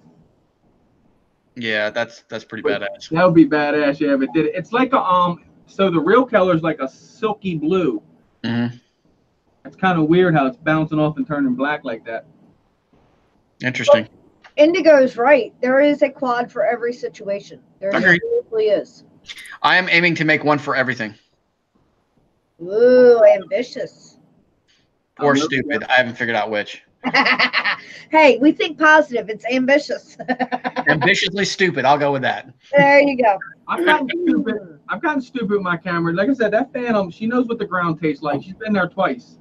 Speaker 5: Yeah, that's pretty badass.
Speaker 4: That would be badass, yeah, if it did it. It's like a so the real color is like a silky blue.
Speaker 5: Mm-hmm.
Speaker 4: It's kind of weird how it's bouncing off and turning black like that.
Speaker 5: Interesting.
Speaker 1: Well, Indigo's right. There is a quad for every situation. There absolutely is.
Speaker 5: I am aiming to make one for everything.
Speaker 1: Ooh, ambitious.
Speaker 5: Or stupid. I haven't figured out which.
Speaker 1: Hey, we think positive. It's ambitious.
Speaker 5: Ambitiously stupid. I'll go with that.
Speaker 1: There you go.
Speaker 4: I've gotten stupid with my camera. Like I said, that Phantom, she knows what the ground tastes like. She's been there twice.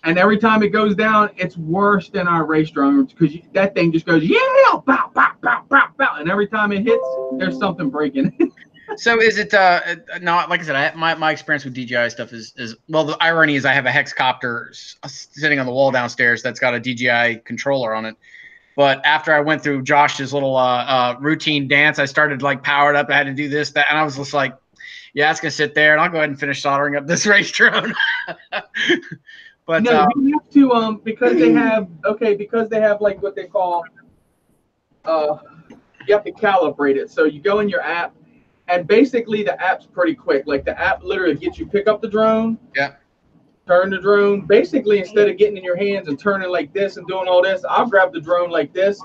Speaker 4: And every time it goes down, it's worse than our race drone because that thing just goes, yeah, bow, bow, bow, bow, bow. And every time it hits, there's something breaking.
Speaker 5: So is it not like I said? My experience with DJI stuff is well. The irony is I have a Hexcopter sitting on the wall downstairs that's got a DJI controller on it. But after I went through Josh's little routine dance, I started like powered up. I had to do this, that, and I was just like, yeah, it's gonna sit there, and I'll go ahead and finish soldering up this race drone. But
Speaker 4: no, you have to because they have like what they call you have to calibrate it. So you go in your app. And basically, the app's pretty quick. Like, the app literally gets you pick up the drone, turn the drone. Basically, instead of getting in your hands and turning like this and doing all this, I'll grab the drone like this,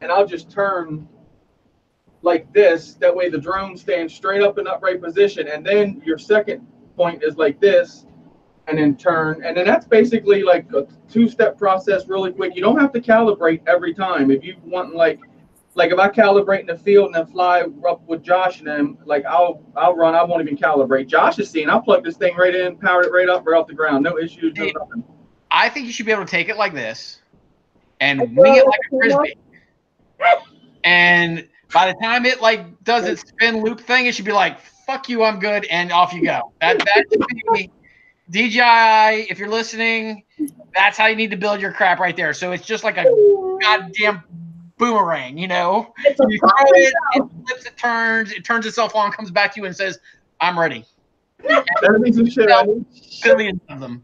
Speaker 4: and I'll just turn like this. That way, the drone stands straight up in upright position. And then your second point is like this, and then turn. And then that's basically like a two-step process really quick. You don't have to calibrate every time. If you want, like if I calibrate in the field and then fly up with Josh and them, like I'll run, I won't even calibrate. Josh is seeing, I'll plug this thing right in, power it right up, right off the ground. No issues, no nothing.
Speaker 5: I think you should be able to take it like this and wing it like a Frisbee. And by the time it like does its spin loop thing, it should be like, fuck you, I'm good, and off you go. That should be DJI, if you're listening, that's how you need to build your crap right there. So it's just like a goddamn boomerang, you know. You throw it, it flips, it turns itself on, comes back to you and says, I'm ready.
Speaker 4: Billions of them.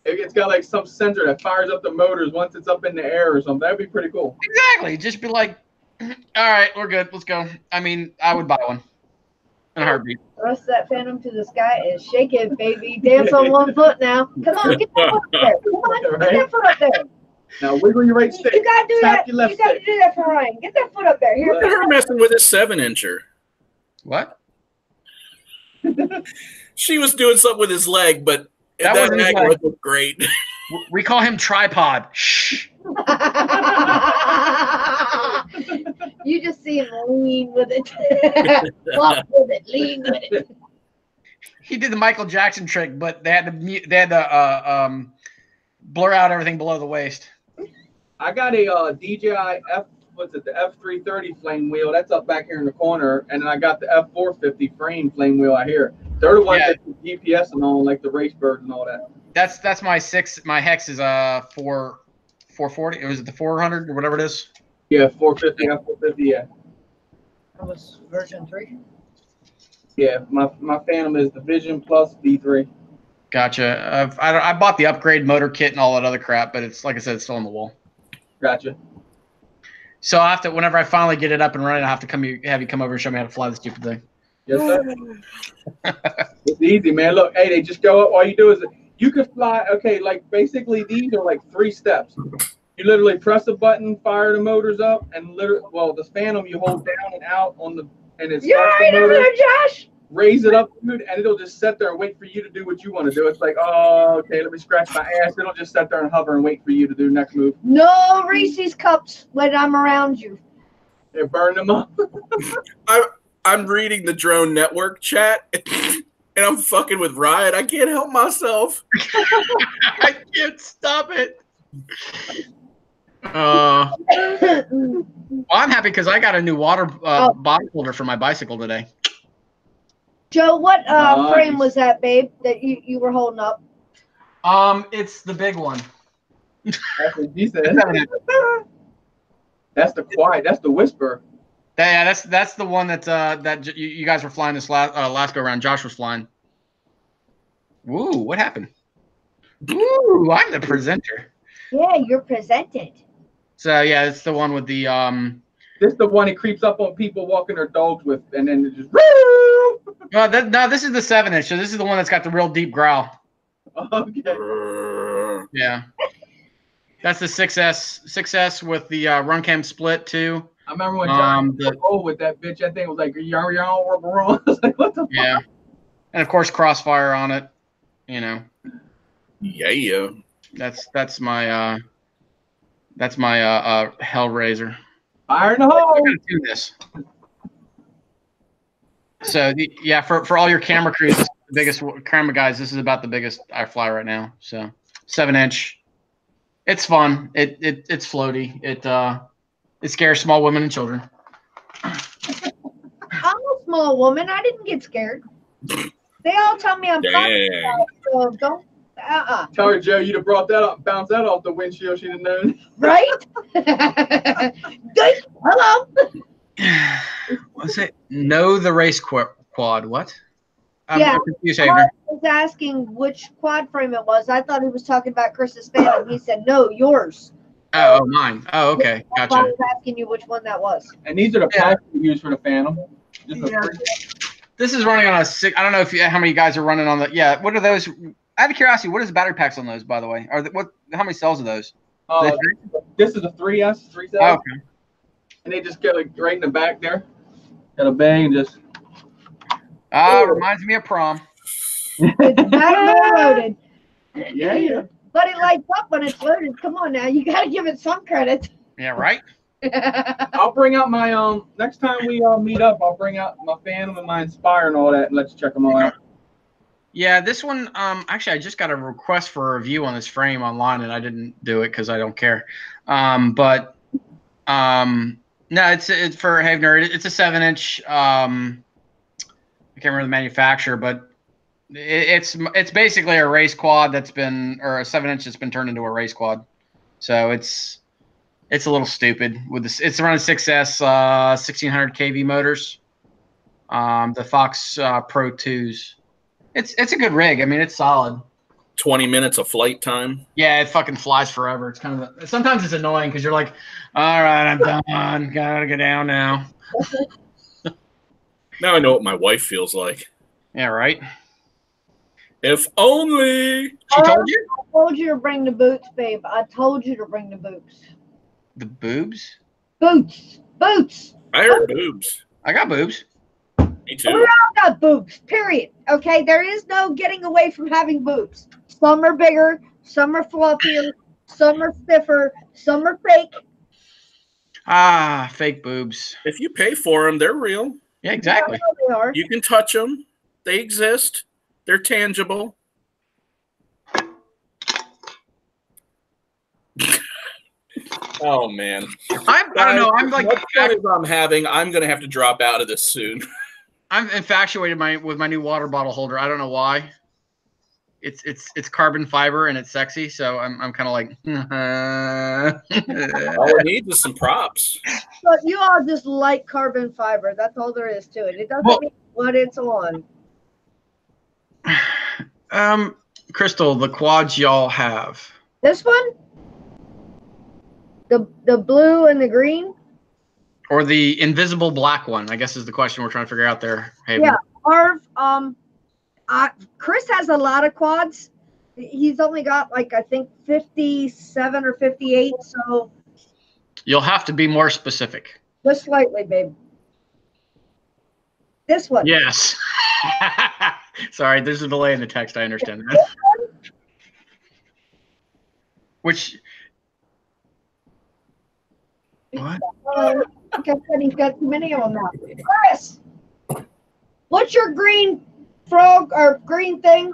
Speaker 4: It's got like some sensor that fires up the motors once it's up in the air or something. That'd be pretty cool.
Speaker 5: Exactly. Just be like, all right, we're good. Let's go. I mean, I would buy one in a heartbeat.
Speaker 1: Thrust that phantom to the sky and shake it, baby. Dance on one foot now. Come on, get that foot up there. Come on, get that foot up there.
Speaker 4: Now wiggle your right stick.
Speaker 1: You gotta do
Speaker 4: Tap
Speaker 1: that.
Speaker 4: your left
Speaker 1: You gotta
Speaker 4: stick.
Speaker 1: do that for Ryan. Get that foot up there. Here.
Speaker 2: Look at her messing with his 7-incher.
Speaker 5: What?
Speaker 2: She was doing something with his leg, but
Speaker 5: That
Speaker 2: that
Speaker 5: wasn't his
Speaker 2: angle
Speaker 5: leg.
Speaker 2: looked great.
Speaker 5: We call him tripod. Shh.
Speaker 1: You just see him lean with it. Walk with it. Lean with it.
Speaker 5: He did the Michael Jackson trick, but they had to blur out everything below the waist.
Speaker 4: I got a DJI the F330 flame wheel. That's up back here in the corner, and then I got the F450 frame flame wheel out here. They're the ones that do GPS and all, like the race birds and all that.
Speaker 5: That's my hex is 440. Was it the 400 or whatever it is?
Speaker 4: Yeah, 450, F450. Yeah.
Speaker 1: That was version 3.
Speaker 4: Yeah, my Phantom is the Vision Plus V3.
Speaker 5: Gotcha. I bought the upgrade motor kit and all that other crap, but it's like I said, it's still on the wall.
Speaker 4: Gotcha.
Speaker 5: So I have to, whenever I finally get it up and running, I have to have you come over and show me how to fly the stupid thing.
Speaker 4: Yes, sir. It's easy, man. Look, hey, they just go up. All you do is you can fly. Okay, like basically these are like 3 steps. You literally press a button, fire the motors up, and literally, well, the Phantom you hold down and out on the, and it
Speaker 1: You're
Speaker 4: starts
Speaker 1: right
Speaker 4: the
Speaker 1: over
Speaker 4: motor.
Speaker 1: there, Josh.
Speaker 4: Raise it up, dude, and it'll just sit there and wait for you to do what you want to do. It's like, oh, okay, let me scratch my ass. It'll just sit there and hover and wait for you to do the next move.
Speaker 1: No Reese's cups when I'm around you.
Speaker 4: They burn them up.
Speaker 2: I'm reading the drone network chat, and I'm fucking with Riot. I can't help myself.
Speaker 5: I can't stop it. Well, I'm happy because I got a new water bottle holder for my bicycle today.
Speaker 1: Joe, what
Speaker 4: Nice.
Speaker 1: frame was that, babe, that you were holding up?
Speaker 5: It's the big one.
Speaker 4: That's what she said. That's the quiet. That's the whisper.
Speaker 5: Yeah, that's the one that you guys were flying this last go around. Josh was flying. Woo! What happened? Ooh, I'm the presenter.
Speaker 1: Yeah, you're presented.
Speaker 5: So yeah, it's the one with the
Speaker 4: This is the one that creeps up on people walking their dogs with, and then it just.
Speaker 5: No, this is the 7-inch. So this is the one that's got the real deep growl.
Speaker 4: Okay.
Speaker 5: Yeah. That's the 6S with the run cam split too.
Speaker 4: I remember when John rolled with that bitch. That thing was like, y'all I was like, what the fuck?
Speaker 5: Yeah. And of course, crossfire on it. You know.
Speaker 2: Yeah.
Speaker 5: That's my Hellraiser.
Speaker 4: Fire in the hole.
Speaker 5: I gotta do this. So yeah, for all your camera crews, the biggest camera guys, this is about the biggest I fly right now. So 7-inch. It's fun. It's floaty. It scares small women and children.
Speaker 1: I'm a small woman. I didn't get scared. They all tell me I'm fine. So don't.
Speaker 4: Tell her, Joe, you'd have brought that up, bounced that off the windshield. She'd have known.
Speaker 1: Right? Hello.
Speaker 5: What's it? Know the race quad. What? I'm confused,
Speaker 1: I
Speaker 5: Havener.
Speaker 1: was asking which quad frame it was. I thought he was talking about Chris's Phantom. He said, no, yours.
Speaker 5: Oh, mine. Oh, okay.
Speaker 1: That's
Speaker 5: Gotcha.
Speaker 1: why I was asking you which one that was.
Speaker 4: And these are the packs we use for the Phantom.
Speaker 5: This is running on a 6. I don't know how many guys are running on the. Yeah. What are those? Out of curiosity, what is the battery packs on those, by the way? How many cells are those?
Speaker 4: This is a 3S, 3 cells.
Speaker 5: Oh, okay.
Speaker 4: And they just get like right in the back there. Got a bang and just.
Speaker 5: Reminds me of prom.
Speaker 1: It's back loaded.
Speaker 4: Yeah.
Speaker 1: But it lights up when it's loaded. Come on now. You got to give it some credit.
Speaker 5: Yeah, right?
Speaker 4: I'll bring out my next time we meet up, I'll bring out my Phantom and my Inspire and all that, and let's check them all out.
Speaker 5: Yeah, this one, actually, I just got a request for a review on this frame online, and I didn't do it because I don't care. No, it's for Havener. It's a 7-inch. I can't remember the manufacturer, but it's basically a race quad or a 7-inch that's been turned into a race quad. So it's a little stupid with this. It's running 6S 1600 kV motors. The Fox Pro 2s. It's a good rig. I mean, it's solid.
Speaker 2: 20 minutes of flight time.
Speaker 5: Yeah, it fucking flies forever. It's kind of sometimes it's annoying because you're like, all right, I'm done. Gotta get down now.
Speaker 2: Now I know what my wife feels like.
Speaker 5: Yeah, right.
Speaker 2: If only.
Speaker 5: She told you?
Speaker 1: I told you to bring the boots, babe. I told you to bring the boots.
Speaker 5: The boobs?
Speaker 1: Boots. Boots.
Speaker 2: I heard boobs.
Speaker 5: I got boobs.
Speaker 2: Me too.
Speaker 1: We all got boobs, period. Okay, there is no getting away from having boobs. Some are bigger, some are fluffier, some are stiffer, some are fake.
Speaker 5: Ah, fake boobs.
Speaker 2: If you pay for them, they're real.
Speaker 5: Yeah, exactly.
Speaker 1: They are.
Speaker 2: You can touch them. They exist. They're tangible. Oh man,
Speaker 5: I don't know. I'm like,
Speaker 2: what fun is I'm having. I'm gonna have to drop out of this soon.
Speaker 5: I'm infatuated with my new water bottle holder. I don't know why. It's carbon fiber and it's sexy, so I'm kind of like.
Speaker 2: All it needs is some props.
Speaker 1: But you all just like carbon fiber. That's all there is to it. It doesn't mean what it's on.
Speaker 5: Crystal, the quads y'all have.
Speaker 1: This one? The blue and the green?
Speaker 5: Or the invisible black one, I guess is the question we're trying to figure out there. Haven.
Speaker 1: Yeah, Harv, Chris has a lot of quads. He's only got like I think 57 or 58, so
Speaker 5: you'll have to be more specific.
Speaker 1: Just slightly, babe. This one.
Speaker 5: Yes. Sorry, there's a delay in the text. I understand that. Which what?
Speaker 1: Like I said, he's got too many of them now. Chris, what's your green frog or green thing?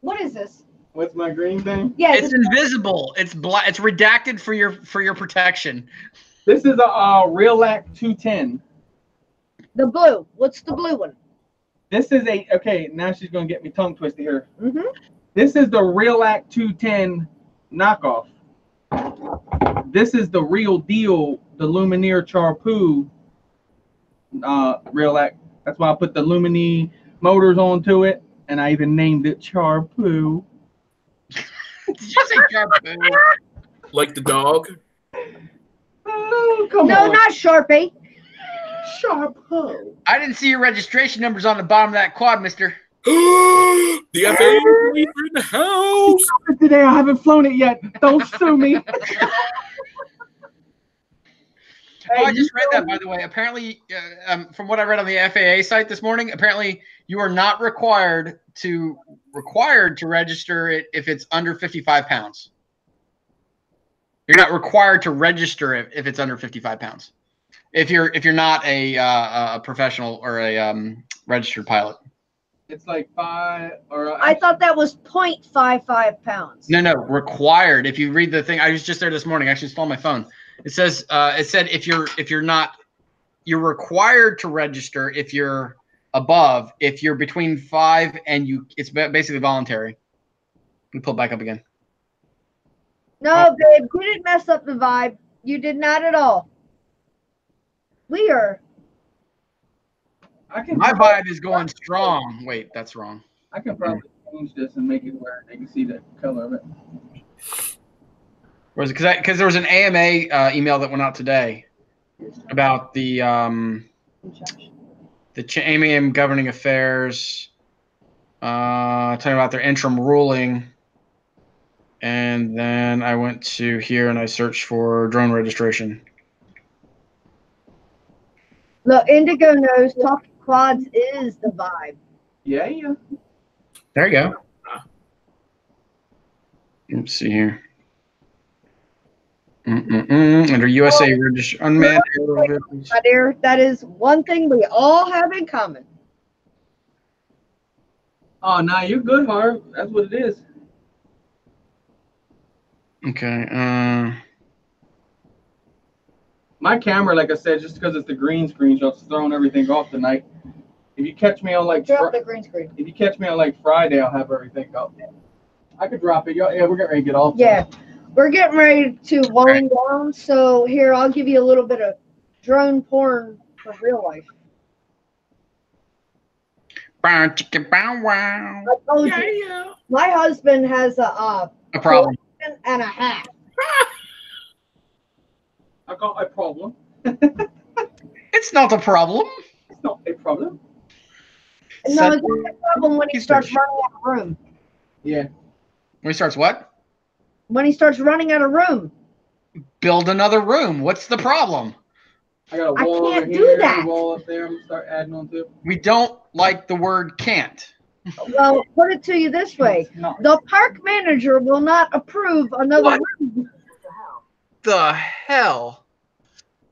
Speaker 1: What is this?
Speaker 4: What's my green thing?
Speaker 1: Yeah,
Speaker 5: it's invisible. It's black. It's redacted for your protection.
Speaker 4: This is a Real-Act 210.
Speaker 1: The blue. What's the blue one?
Speaker 4: This is a okay. Now she's gonna get me tongue twisted here.
Speaker 1: Mm-hmm.
Speaker 4: This is the Real-Act 210 knockoff. This is the real deal, the Lumineer Charpoo Real-Act. That's why I put the Lumini motors onto it, and I even named it Charpoo.
Speaker 5: Did you say Charpoo?
Speaker 2: Like the dog?
Speaker 4: Oh, come
Speaker 1: no,
Speaker 4: on.
Speaker 1: not Sharpie.
Speaker 4: Charpoo.
Speaker 5: I didn't see your registration numbers on the bottom of that quad, mister.
Speaker 2: The FAA in the house.
Speaker 4: Today I haven't flown it yet. Don't sue me.
Speaker 5: Oh, I just read that, by the way. Apparently, from what I read on the FAA site this morning, apparently you are not required to register it if it's under 55 pounds. You're not required to register it if it's under 55 pounds. If you're not a professional or a registered pilot.
Speaker 4: It's like 5 or
Speaker 1: I thought that was 0.55 pounds.
Speaker 5: No, required. If you read the thing, I was just there this morning. I actually stole my phone. It says it said if you're not, you're required to register if you're above. If you're between 5 and it's basically voluntary. Let me pull it back up again.
Speaker 1: No, babe, you didn't mess up the vibe. You did not at all. We are.
Speaker 5: My vibe is going strong. Wait, that's wrong.
Speaker 4: I can probably change this and make it where they can see the color of it.
Speaker 5: Was it because there was an AMA email that went out today about the AMA governing affairs, talking about their interim ruling, and then I went to here and I searched for drone registration.
Speaker 1: Look, Indigo knows talking quads is the vibe.
Speaker 4: Yeah.
Speaker 5: There you go. Let's see here. Under USA unmanned aerial vehicles.
Speaker 1: My dear, that is one thing we all have in common.
Speaker 4: Oh, nah, you're good, Harv. That's what it is.
Speaker 5: Okay.
Speaker 4: My camera, like I said, just because it's the green screen, so it's throwing everything off tonight. If you catch me on like
Speaker 1: Drop the green screen.
Speaker 4: if you catch me on like Friday, I'll have everything up. I could drop it. Yeah, we're getting ready to get off.
Speaker 1: Yeah, we're getting ready to wind down. So here, I'll give you a little bit of drone porn for real life.
Speaker 5: Bow, chicka, bow, wow.
Speaker 1: I told
Speaker 2: Yeah,
Speaker 1: you,
Speaker 2: yeah.
Speaker 1: my husband has a
Speaker 5: problem.
Speaker 1: collection and a half.
Speaker 4: I got a problem.
Speaker 5: It's not a problem.
Speaker 4: It's not a problem.
Speaker 1: No, it's not a problem when he
Speaker 5: He's
Speaker 1: starts
Speaker 5: finished.
Speaker 1: running out of room.
Speaker 4: Yeah.
Speaker 5: When he starts what?
Speaker 1: When he starts running out of room.
Speaker 5: Build another room. What's the problem?
Speaker 4: I got a
Speaker 1: I
Speaker 4: wall
Speaker 1: can't
Speaker 4: over
Speaker 1: do
Speaker 4: here,
Speaker 1: that.
Speaker 4: a wall up there. I'm gonna start adding on to.
Speaker 5: We don't like the word can't.
Speaker 1: Well, put it to you this way.
Speaker 4: No.
Speaker 1: The park manager will not approve another
Speaker 5: What?
Speaker 1: room.
Speaker 5: The hell?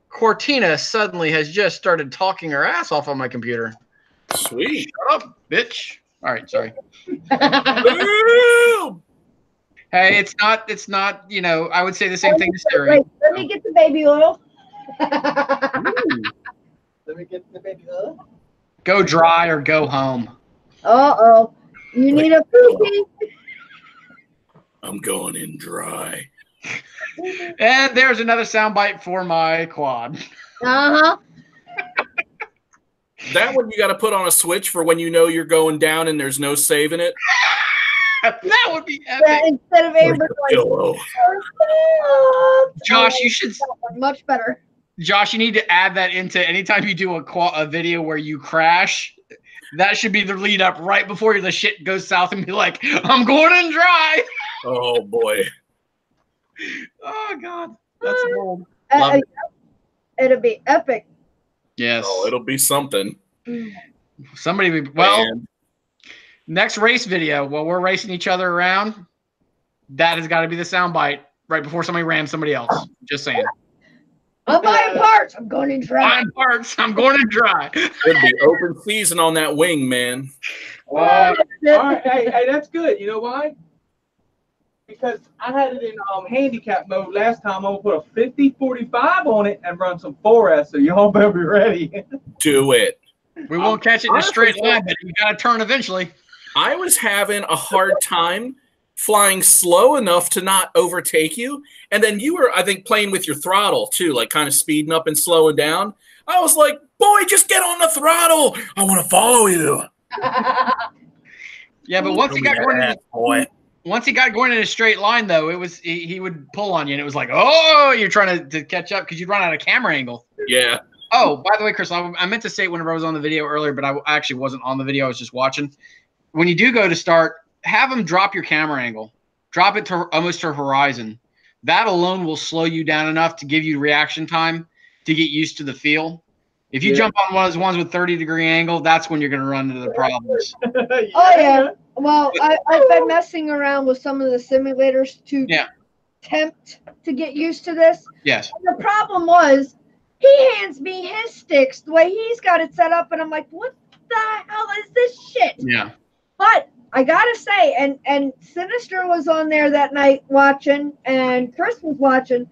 Speaker 5: Cortina suddenly has just started talking her ass off on my computer.
Speaker 2: Sweet.
Speaker 5: Shut up, bitch. All right, sorry.
Speaker 2: Boom!
Speaker 5: Hey, it's not, you know, I would say the same thing to Siri.
Speaker 1: Wait, let me get the baby oil.
Speaker 4: Let me get the baby oil.
Speaker 5: Go dry or go home.
Speaker 1: Uh-oh. You need a poopy.
Speaker 2: I'm going in dry.
Speaker 5: And there's another soundbite for my quad.
Speaker 1: Uh-huh.
Speaker 2: That one you got to put on a switch for when you know you're going down and there's no saving it.
Speaker 5: That would be
Speaker 1: Yeah,
Speaker 5: epic.
Speaker 1: instead of Amber
Speaker 2: Pillow.
Speaker 5: Josh, you should.
Speaker 1: Much better.
Speaker 5: Josh, you need to add that into anytime you do a video where you crash. That should be the lead up right before the shit goes south and be like, I'm going in dry.
Speaker 2: Oh boy.
Speaker 5: Oh God, that's gold.
Speaker 1: Uh,
Speaker 5: Love
Speaker 1: It'll be epic.
Speaker 5: Yes.
Speaker 2: Oh, it'll be something.
Speaker 5: Somebody be well.
Speaker 2: Man.
Speaker 5: Next race video, while we're racing each other around, that has got to be the soundbite right before somebody ran somebody else. Just saying.
Speaker 1: I'm buying parts. I'm going in dry.
Speaker 5: Buying parts. I'm going in dry.
Speaker 2: It'd be open season on that wing, man.
Speaker 4: All right, hey, that's good. You know why? Because I had it in handicap mode last time. I'm gonna put a 50-45 on it and run some 4S, so y'all better be ready.
Speaker 2: Do it.
Speaker 5: We won't catch it in a straight line, but you got to turn eventually.
Speaker 2: I was having a hard time flying slow enough to not overtake you. And then you were, I think, playing with your throttle too, like kind of speeding up and slowing down. I was like, boy, just get on the throttle. I want to follow you.
Speaker 5: Yeah, but once he got going in,
Speaker 2: boy.
Speaker 5: once he got going in a straight line, though, it was he would pull on you, and it was like, oh, you're trying to catch up because you'd run out of camera angle.
Speaker 2: Yeah.
Speaker 5: Oh, by the way, Chris, I meant to say it whenever I was on the video earlier, but I actually wasn't on the video. I was just watching. When you do go to start, have them drop your camera angle. Drop it to almost to horizon. That alone will slow you down enough to give you reaction time to get used to the feel. If you jump on one of those ones with 30-degree angle, that's when you're going to run into the problems.
Speaker 1: Oh, yeah. Well, I've been messing around with some of the simulators to attempt to get used to this.
Speaker 5: Yes.
Speaker 1: And the problem was, he hands me his sticks the way he's got it set up, and I'm like, what the hell is this shit?
Speaker 5: Yeah.
Speaker 1: But I gotta say, and Sinister was on there that night watching, and Chris was watching.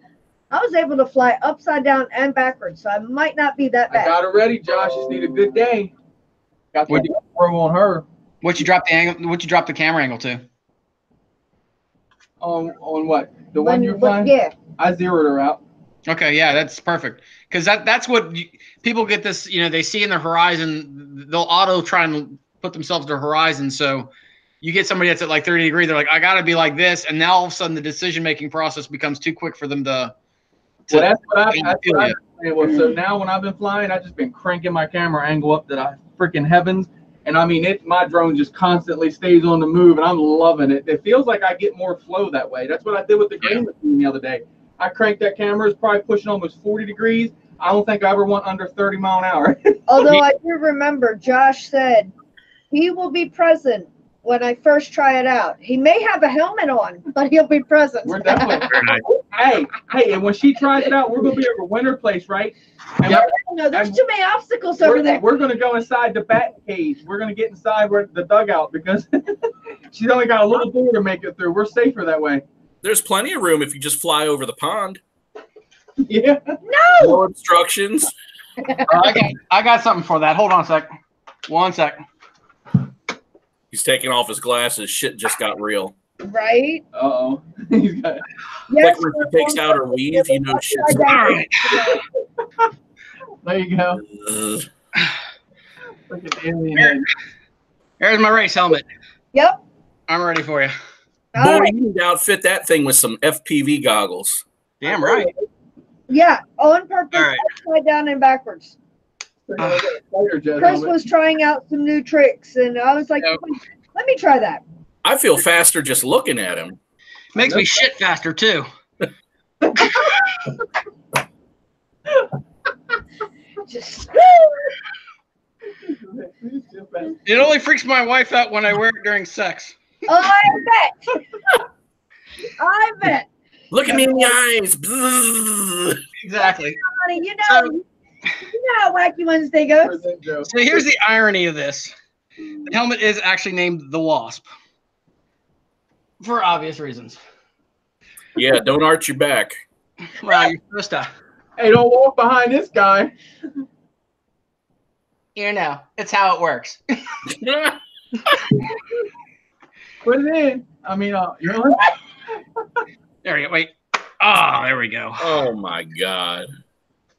Speaker 1: I was able to fly upside down and backwards, so I might not be that bad.
Speaker 4: I got it ready, Josh. Just need a good day. Got the throw on her.
Speaker 5: What you drop the angle? What you drop the camera angle to?
Speaker 4: On what? The one you're flying?
Speaker 1: Yeah.
Speaker 4: I zeroed her out.
Speaker 5: Okay, yeah, that's perfect. Because that's what people get this, you know, they see in the horizon, they'll auto try and put themselves to horizon. So you get somebody that's at like 30 degrees, they're like, I got to be like this. And now all of a sudden the decision-making process becomes too quick for them to
Speaker 4: well, that's what I've been saying. So now when I've been flying, I've just been cranking my camera angle up to the freaking heavens. And I mean, my drone just constantly stays on the move, and I'm loving it. It feels like I get more flow that way. That's what I did with the green machine the other day. I cranked that camera. It's probably pushing almost 40 degrees. I don't think I ever went under 30 mile an hour.
Speaker 1: Although I do remember Josh said he will be present when I first try it out. He may have a helmet on, but he'll be present.
Speaker 4: We're definitely hey, and when she tries it out, we're gonna be over winter place, right? And
Speaker 1: no, there's too many obstacles over there.
Speaker 4: We're gonna go inside the bat cage. We're gonna get inside where the dugout because she's only got a little door to make it through. We're safer that way.
Speaker 2: There's plenty of room if you just fly over the pond.
Speaker 4: Yeah.
Speaker 2: No obstructions.
Speaker 5: I got something for that. Hold on a sec. 1 sec.
Speaker 2: He's taking off his glasses. Shit just got real.
Speaker 1: Right?
Speaker 4: Uh-oh.
Speaker 1: Yes,
Speaker 2: like when she takes out her weave, you know shit's
Speaker 5: Right.
Speaker 4: There you go.
Speaker 2: Ugh.
Speaker 4: Look at the alien head.
Speaker 5: Here's my race helmet.
Speaker 1: Yep.
Speaker 5: I'm ready for you.
Speaker 2: Boy, you need to outfit that thing with some FPV goggles.
Speaker 5: Damn right.
Speaker 1: Yeah, on purpose,
Speaker 5: All right.
Speaker 1: upside down and backwards. Chris was trying out some new tricks, and I was like,
Speaker 5: Yep.
Speaker 1: let me try that.
Speaker 2: I feel faster just looking at him.
Speaker 5: Makes me shit faster too.
Speaker 1: Just
Speaker 5: It only freaks my wife out when I wear it during sex.
Speaker 1: I bet. I bet.
Speaker 2: Look at me in the eyes. Bzzz.
Speaker 5: Exactly.
Speaker 1: Honey, you know how Wacky Wednesday goes.
Speaker 5: So here's the irony of this. The helmet is actually named the Wasp. For obvious reasons.
Speaker 2: Yeah, don't arch your back.
Speaker 5: Well, you're supposed to.
Speaker 4: Hey, don't walk behind this guy.
Speaker 5: You know, it's how it works.
Speaker 4: Put it in. I mean, you know.
Speaker 5: There we go. Wait. Oh, there we go.
Speaker 2: Oh my God.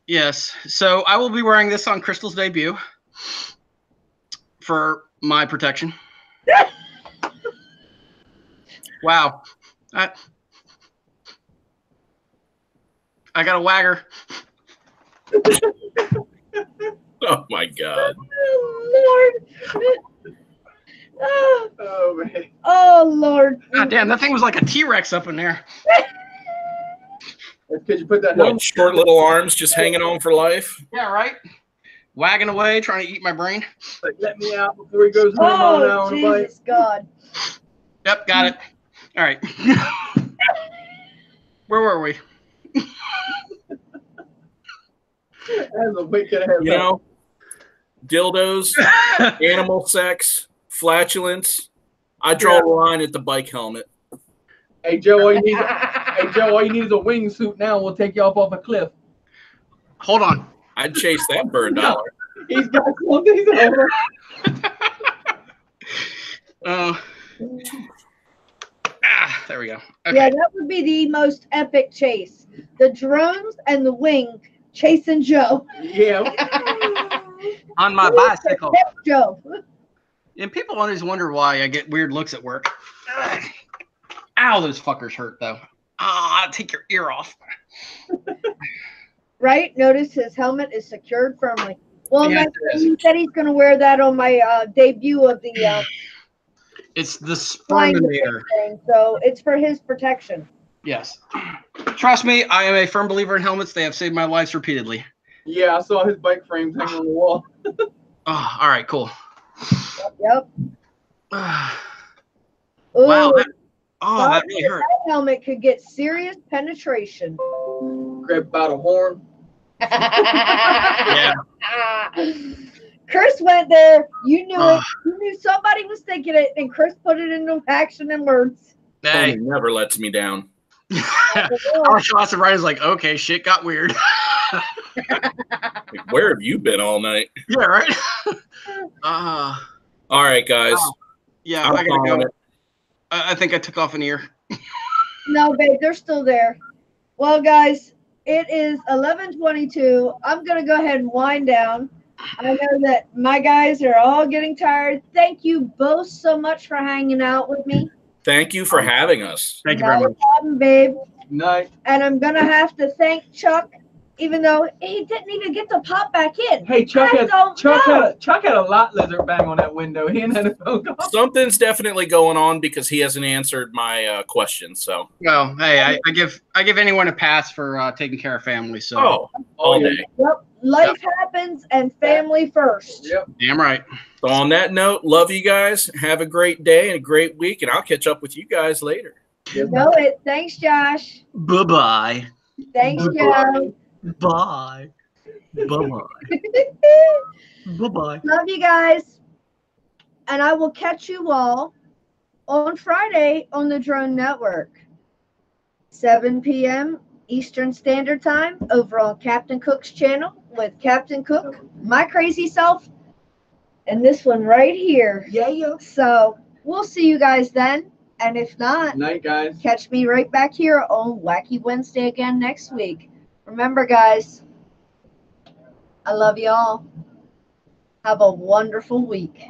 Speaker 5: Yes. So I will be wearing this on Crystal's debut for my protection. Wow. I got a wagger.
Speaker 2: Oh my God.
Speaker 1: Oh, Lord.
Speaker 4: Oh, man.
Speaker 1: Oh, Lord.
Speaker 5: God damn, that thing was like a T-Rex up in there.
Speaker 4: That's because you put that
Speaker 2: What, short little arms just hanging on for life?
Speaker 5: Yeah, right? Wagging away, trying to eat my brain.
Speaker 4: like, let me out before he goes home on an hour
Speaker 1: Oh,
Speaker 4: on a bike.
Speaker 1: Jesus God.
Speaker 5: Yep, got it. All right. Where were we?
Speaker 4: That's a wicked ass.
Speaker 2: You know, dildos, animal sex, flatulence. I draw a line at the bike helmet.
Speaker 4: Hey Joe, all you need is a wingsuit now. We'll take you off a cliff.
Speaker 5: Hold on.
Speaker 2: I'd chase that bird dollar.
Speaker 4: He's got something over.
Speaker 5: There we go. Okay.
Speaker 1: Yeah, that would be the most epic chase. The drones and the wing chasing Joe.
Speaker 4: Yeah.
Speaker 5: On my bicycle.
Speaker 1: Joe.
Speaker 5: And people always wonder why I get weird looks at work. Ow, those fuckers hurt though. Ah, take your ear off.
Speaker 1: Right? Notice his helmet is secured firmly. Well,
Speaker 5: Yeah,
Speaker 1: he said he's going to wear that on my debut of the
Speaker 5: It's the
Speaker 1: flying
Speaker 5: Sperminator.
Speaker 1: thing, so it's for his protection.
Speaker 5: Yes. Trust me, I am a firm believer in helmets. They have saved my life repeatedly.
Speaker 4: Yeah, I saw his bike frames hanging on the wall.
Speaker 5: Oh, all right, cool.
Speaker 1: Yep.
Speaker 5: Wow.
Speaker 1: Ooh,
Speaker 5: That really hurt.
Speaker 1: that helmet could get serious penetration.
Speaker 4: Grab by the horn.
Speaker 5: Yeah.
Speaker 1: Chris went there. You knew it. You knew somebody was thinking it, and Chris put it into action and words.
Speaker 5: Hey.
Speaker 2: Tony never lets me down.
Speaker 5: Our shots of Ryan's like, okay, shit got weird.
Speaker 2: Like, where have you been all night?
Speaker 5: Yeah, right.
Speaker 2: All right, guys.
Speaker 5: Yeah,
Speaker 2: I'm
Speaker 5: I gotta
Speaker 2: calling
Speaker 5: go.
Speaker 2: it.
Speaker 5: I think I took off an ear.
Speaker 1: No, babe, they're still there. Well, guys, it is 11:22. I'm gonna go ahead and wind down. I know that my guys are all getting tired. Thank you both so much for hanging out with me.
Speaker 2: Thank you for having us.
Speaker 5: Thank you very
Speaker 1: No
Speaker 5: much.
Speaker 1: problem, babe.
Speaker 4: Night.
Speaker 1: And I'm gonna have to thank Chuck, even though he didn't even get to pop back in.
Speaker 4: Hey, Chuck
Speaker 1: I
Speaker 4: had
Speaker 1: don't know.
Speaker 4: Chuck had a lot lizard bang on that window. He didn't have a phone call.
Speaker 2: Something's definitely going on because he hasn't answered my question. So,
Speaker 5: Well, hey, I give anyone a pass for taking care of family. So,
Speaker 2: all day.
Speaker 1: Yep. Life happens and family first.
Speaker 4: Yep.
Speaker 5: damn right.
Speaker 2: So on that note, love you guys. Have a great day and a great week, and I'll catch up with you guys later.
Speaker 1: You know it. Thanks, Josh.
Speaker 5: Bye-bye.
Speaker 1: Thanks, Joe.
Speaker 5: Bye. Bye-bye. Bye-bye.
Speaker 1: Love you guys. And I will catch you all on Friday on the Drone Network. 7 p.m. Eastern Standard Time over on Captain Cook's channel with Captain Cook, my crazy self, and this one right here.
Speaker 4: Yeah.
Speaker 1: So we'll see you guys then. And if not,
Speaker 4: Night, guys.
Speaker 1: catch me right back here on Wacky Wednesday again next week. Remember, guys, I love you all. Have a wonderful week.